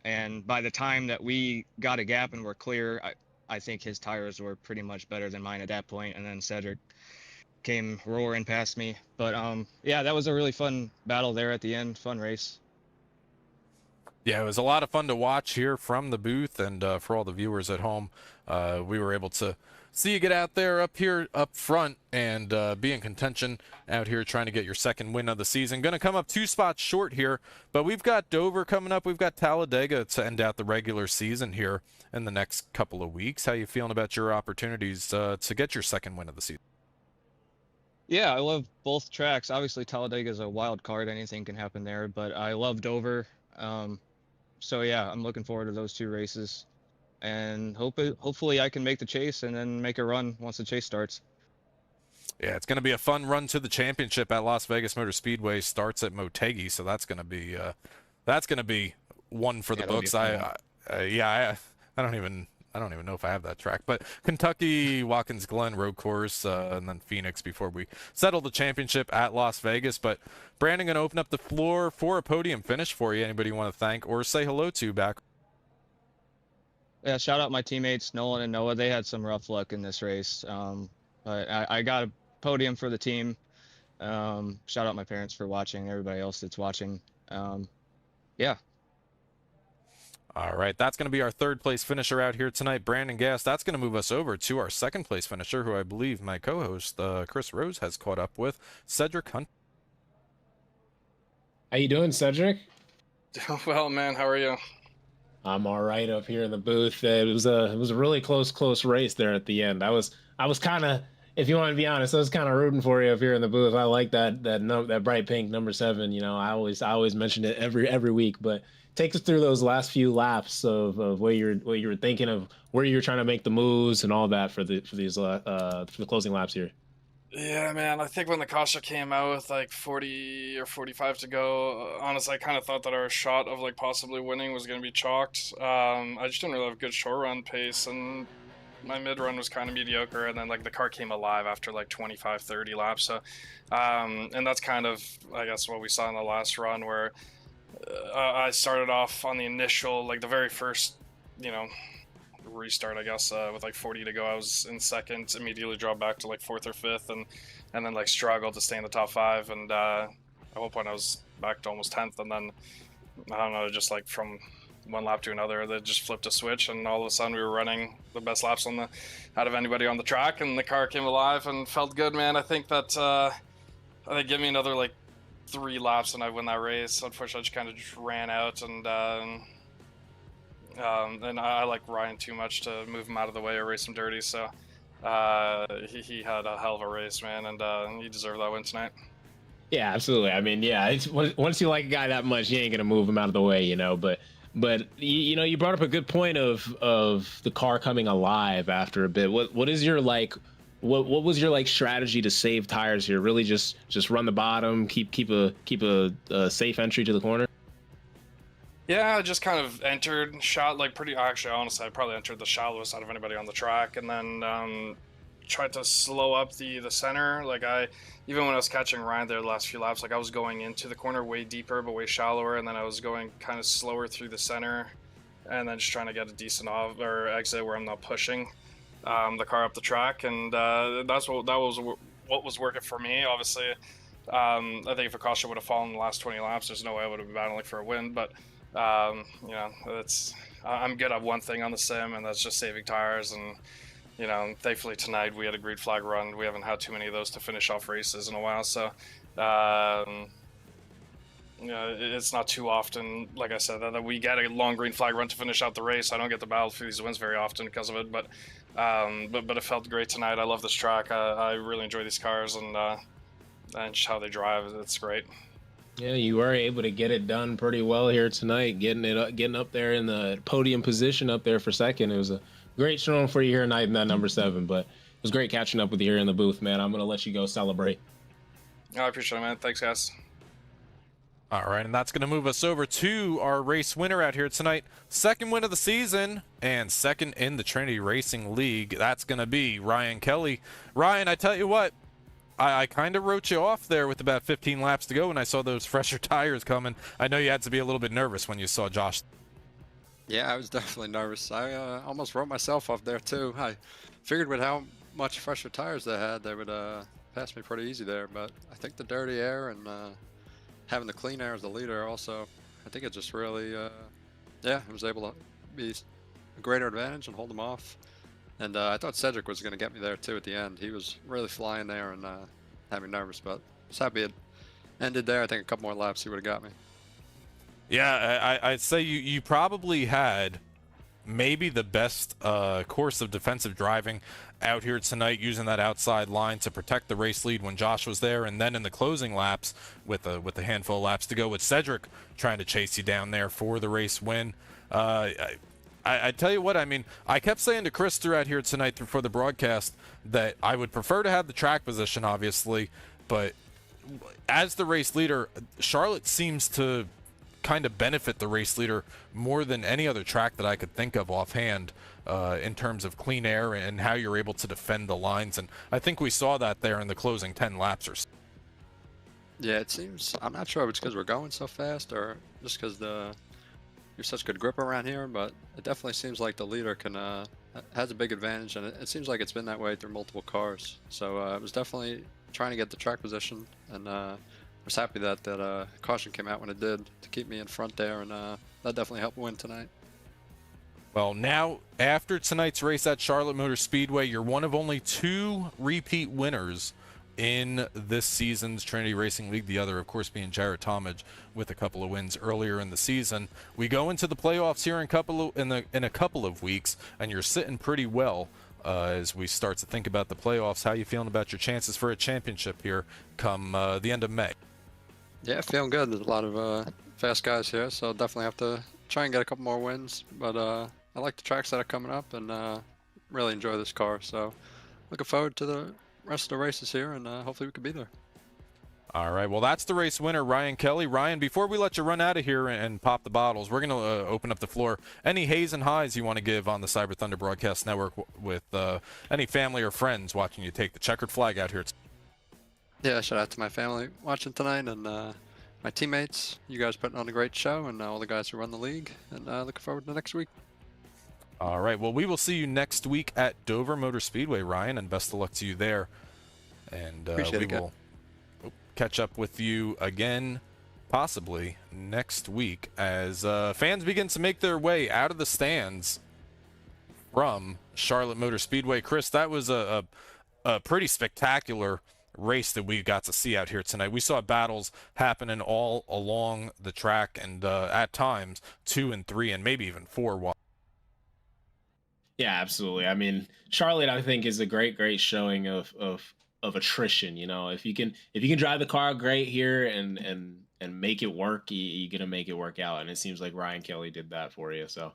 And by the time that we got a gap and were clear, I think his tires were pretty much better than mine at that point. And then Cedric came roaring past me. But yeah, that was a really fun battle there at the end. Fun race. Yeah, it was a lot of fun to watch here from the booth, and for all the viewers at home, we were able to see you get out there up here up front and be in contention out here trying to get your second win of the season. Going to come up 2 spots short here, but we've got Dover coming up. We've got Talladega to end out the regular season here in the next couple of weeks. How you feeling about your opportunities to get your second win of the season? Yeah, I love both tracks. Obviously, Talladega is a wild card. Anything can happen there, but I love Dover. So yeah, I'm looking forward to those 2 races, and hopefully I can make the chase and then make a run once the chase starts. Yeah, it's going to be a fun run to the championship at Las Vegas Motor Speedway. Starts at Motegi, so that's going to be one for the books. I don't even know if I have that track, but Kentucky, Watkins Glen road course, and then Phoenix before we settle the championship at Las Vegas. But Brandon, going to open up the floor for a podium finish for you. Anybody you want to thank or say hello to back? Yeah, shout out my teammates Nolan and Noah. They had some rough luck in this race, but I got a podium for the team. Shout out my parents for watching. Everybody else that's watching. Yeah. All right, that's going to be our third place finisher out here tonight, Brandon Gass. That's going to move us over to our second place finisher, who I believe my co-host Chris Rose has caught up with, Cedric Hunt. How you doing, Cedric? Well, man, how are you? I'm all right up here in the booth. It was a really close race there at the end. I was kind of, if you want to be honest, I was kind of rooting for you up here in the booth. I like that bright pink number 7. I always mention it every week. But take us through those last few laps of what you were thinking of, where you're trying to make the moves and all that for the closing laps here. Yeah, man, I think when the caution came out with like 40 or 45 to go, honestly, I kind of thought that our shot of like possibly winning was going to be chalked. I just didn't really have good short run pace, and my mid run was kind of mediocre, and then like the car came alive after like 25, 30 laps. So, and that's kind of, I guess, what we saw in the last run, where I started off on the initial, like the very first, restart, I guess, with like 40 to go. I was in second, immediately dropped back to like 4th or 5th, and then like struggled to stay in the top 5, and at one point I was back to almost 10th, and then I don't know, just like from one lap to another, they just flipped a switch, and all of a sudden we were running the best laps out of anybody on the track, and the car came alive and felt good, man. I think that give me another like 3 laps and I win that race. Unfortunately, I just kind of ran out, and I like Ryan too much to move him out of the way or race him dirty. So he had a hell of a race, man, and he deserved that win tonight. Yeah, absolutely. I mean, yeah, it's, once you like a guy that much, you ain't gonna move him out of the way, But you brought up a good point of the car coming alive after a bit. What is your what was your strategy to save tires here? Really just run the bottom, keep a safe entry to the corner? Yeah, I just kind of entered, shot like pretty, actually, honestly, I probably entered the shallowest out of anybody on the track, and then tried to slow up the center. Like even when I was catching Ryan there the last few laps, like I was going into the corner way deeper but way shallower, and then I was going kind of slower through the center, and then just trying to get a decent off or exit where I'm not pushing the car up the track, and that was what was working for me. Obviously, I think if Akasha would have fallen in the last 20 laps, there's no way I would have been battling for a win. But I'm good at one thing on the sim, and that's just saving tires. And thankfully tonight we had a green flag run. We haven't had too many of those to finish off races in a while, so It's not too often, like I said, that we get a long green flag run to finish out the race. I don't get the battle for these wins very often because of it, but it felt great tonight. I love this track. I really enjoy these cars and just how they drive. It's great. Yeah, you were able to get it done pretty well here tonight, getting up there in the podium position up there for second. It was a great showing for you here tonight in that number 7, but it was great catching up with you here in the booth, man. I'm going to let you go celebrate. I appreciate it, man. Thanks, guys. All right, and that's going to move us over to our race winner out here tonight. Second win of the season and second in the Trinity Racing League. That's going to be Ryan Kelly. Ryan, I tell you what, I kind of wrote you off there with about 15 laps to go when I saw those fresher tires coming. I know you had to be a little bit nervous when you saw Josh. Yeah, I was definitely nervous. I almost wrote myself off there too. I figured with how much fresher tires they had, they would pass me pretty easy there. But I think the dirty air and having the clean air as the leader also, I think it just really, I was able to be a greater advantage and hold them off. And I thought Cedric was going to get me there too at the end. He was really flying there and had me nervous, but I was happy it ended there. I think a couple more laps he would have got me. Yeah, I'd say you probably had maybe the best course of defensive driving out here tonight, using that outside line to protect the race lead when Josh was there, and then in the closing laps with a handful of laps to go with Cedric trying to chase you down there for the race win. I tell you what, I mean, I kept saying to Chris throughout here tonight for the broadcast that I would prefer to have the track position, obviously, but as the race leader, Charlotte seems to kind of benefit the race leader more than any other track that I could think of offhand in terms of clean air and how you're able to defend the lines. And I think we saw that there in the closing 10 laps or so. Yeah, it seems, I'm not sure if it's because we're going so fast or just because you're such good grip around here, but it definitely seems like the leader has a big advantage, and it seems like it's been that way through multiple cars. So I was definitely trying to get the track position, and I was happy that caution came out when it did to keep me in front there, and that definitely helped win tonight. Well, now, after tonight's race at Charlotte Motor Speedway, you're one of only 2 repeat winners in this season's Trinity Racing League. The other, of course, being Jared Talmadge with a couple of wins earlier in the season. We go into the playoffs here in a couple of weeks, and you're sitting pretty well as we start to think about the playoffs. How you feeling about your chances for a championship here come the end of May? Yeah, feeling good. There's a lot of fast guys here, so definitely have to try and get a couple more wins. But I like the tracks that are coming up, and really enjoy this car. So looking forward to the rest of the races here, and hopefully we can be there. All right, well, that's the race winner, Ryan Kelly. Ryan, before we let you run out of here and pop the bottles, we're going to open up the floor. Any hays and highs you want to give on the Cyber Thunder Broadcast Network with any family or friends watching you take the checkered flag out here? Yeah, shout out to my family watching tonight, and my teammates. You guys putting on a great show, and all the guys who run the league, and looking forward to next week. All right, well, we will see you next week at Dover Motor Speedway, Ryan, and best of luck to you there. And we will catch up with you again, possibly next week, as fans begin to make their way out of the stands from Charlotte Motor Speedway. Chris, that was a pretty spectacular race that we got to see out here tonight. We saw battles happening all along the track, and at times 2 and 3 and maybe even 4 wide. Yeah, absolutely. I mean, Charlotte, I think, is a great showing of attrition. You know, if you can drive the car great here and make it work, you're gonna make it work out. And it seems like Ryan Kelly did that for you. So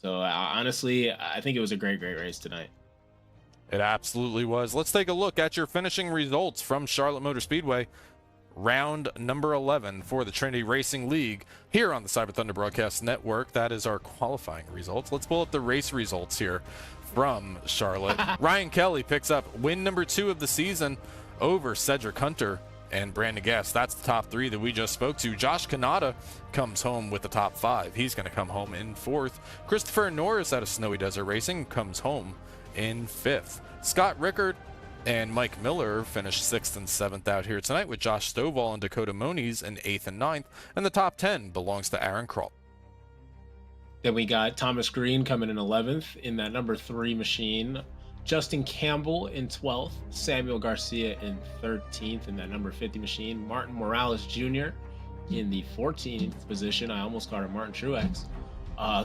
honestly, I think it was a great race tonight. It absolutely was. Let's take a look at your finishing results from Charlotte Motor Speedway. Round number 11 for the Trinity Racing League here on the Cyber Thunder Broadcast Network. That is our qualifying results. Let's pull up the race results here from Charlotte. Ryan Kelly picks up win number 2 of the season over Cedric Hunter and Brandon Gass. That's the top 3 that we just spoke to. Josh Kanata comes home with the top 5. He's going to come home in 4th. Christopher Norris out of Snowy Desert Racing comes home in 5th. Scott Richter and Mike Miller finished 6th and 7th out here tonight, with Josh Stovall and Dakota Moniz in 8th and 9th, and the top 10 belongs to Aaron Kroll. Then we got Thomas Green coming in 11th in that number 3 machine. Justin Campbell in 12th, Samuel Garcia in 13th in that number 50 machine, Martin Morales Jr. in the 14th position. I almost called him Martin Truex.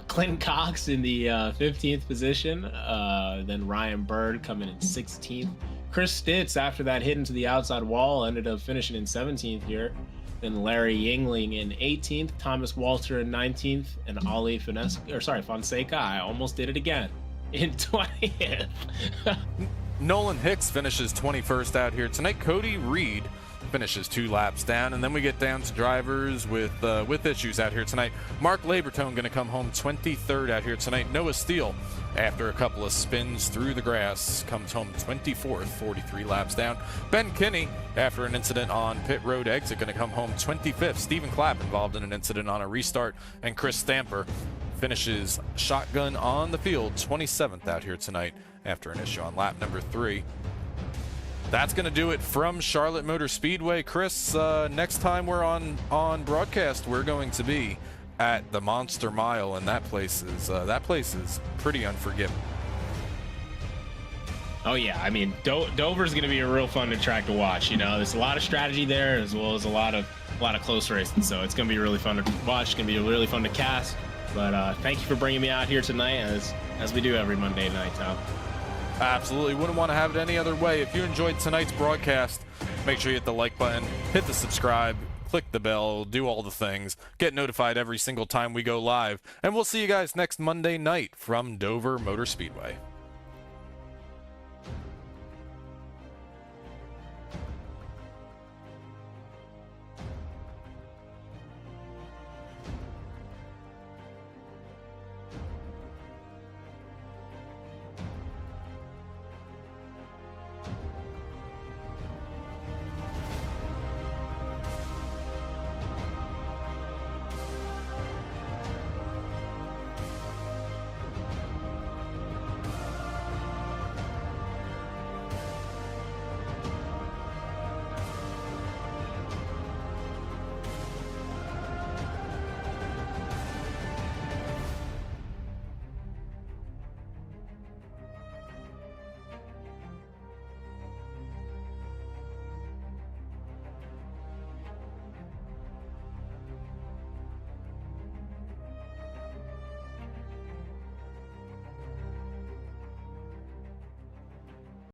Clinton Cox in the 15th position. Then Ryan Bird coming in 16th. Chris Stitz, after that hit into the outside wall, ended up finishing in 17th here. Then Larry Yingling in 18th, Thomas Walter in 19th, and Ali Fonseca, I almost did it again, in 20th. Nolan Hicks finishes 21st out here tonight. Cody Reed finishes 2 laps down, and then we get down to drivers with issues out here tonight. Mark Labertone going to come home 23rd out here tonight. Noah Steele, after a couple of spins through the grass, comes home 24th, 43 laps down. Ben Kinney, after an incident on pit road exit, going to come home 25th. Stephen Clapp involved in an incident on a restart, and Chris Stamper finishes shotgun on the field 27th out here tonight after an issue on lap number 3. That's going to do it from Charlotte Motor Speedway. Chris, next time we're on broadcast, we're going to be at the Monster Mile, and that place is pretty unforgiving. Oh yeah, I mean Dover's going to be a real fun track to watch. You know, there's a lot of strategy there, as well as a lot of close racing. So it's going to be really fun to watch. It's going to be really fun to cast. But thank you for bringing me out here tonight, as we do every Monday night, Tom. Absolutely. Wouldn't want to have it any other way. If you enjoyed tonight's broadcast, make sure you hit the like button, hit the subscribe, click the bell, do all the things, get notified every single time we go live, and we'll see you guys next Monday night from Dover Motor Speedway.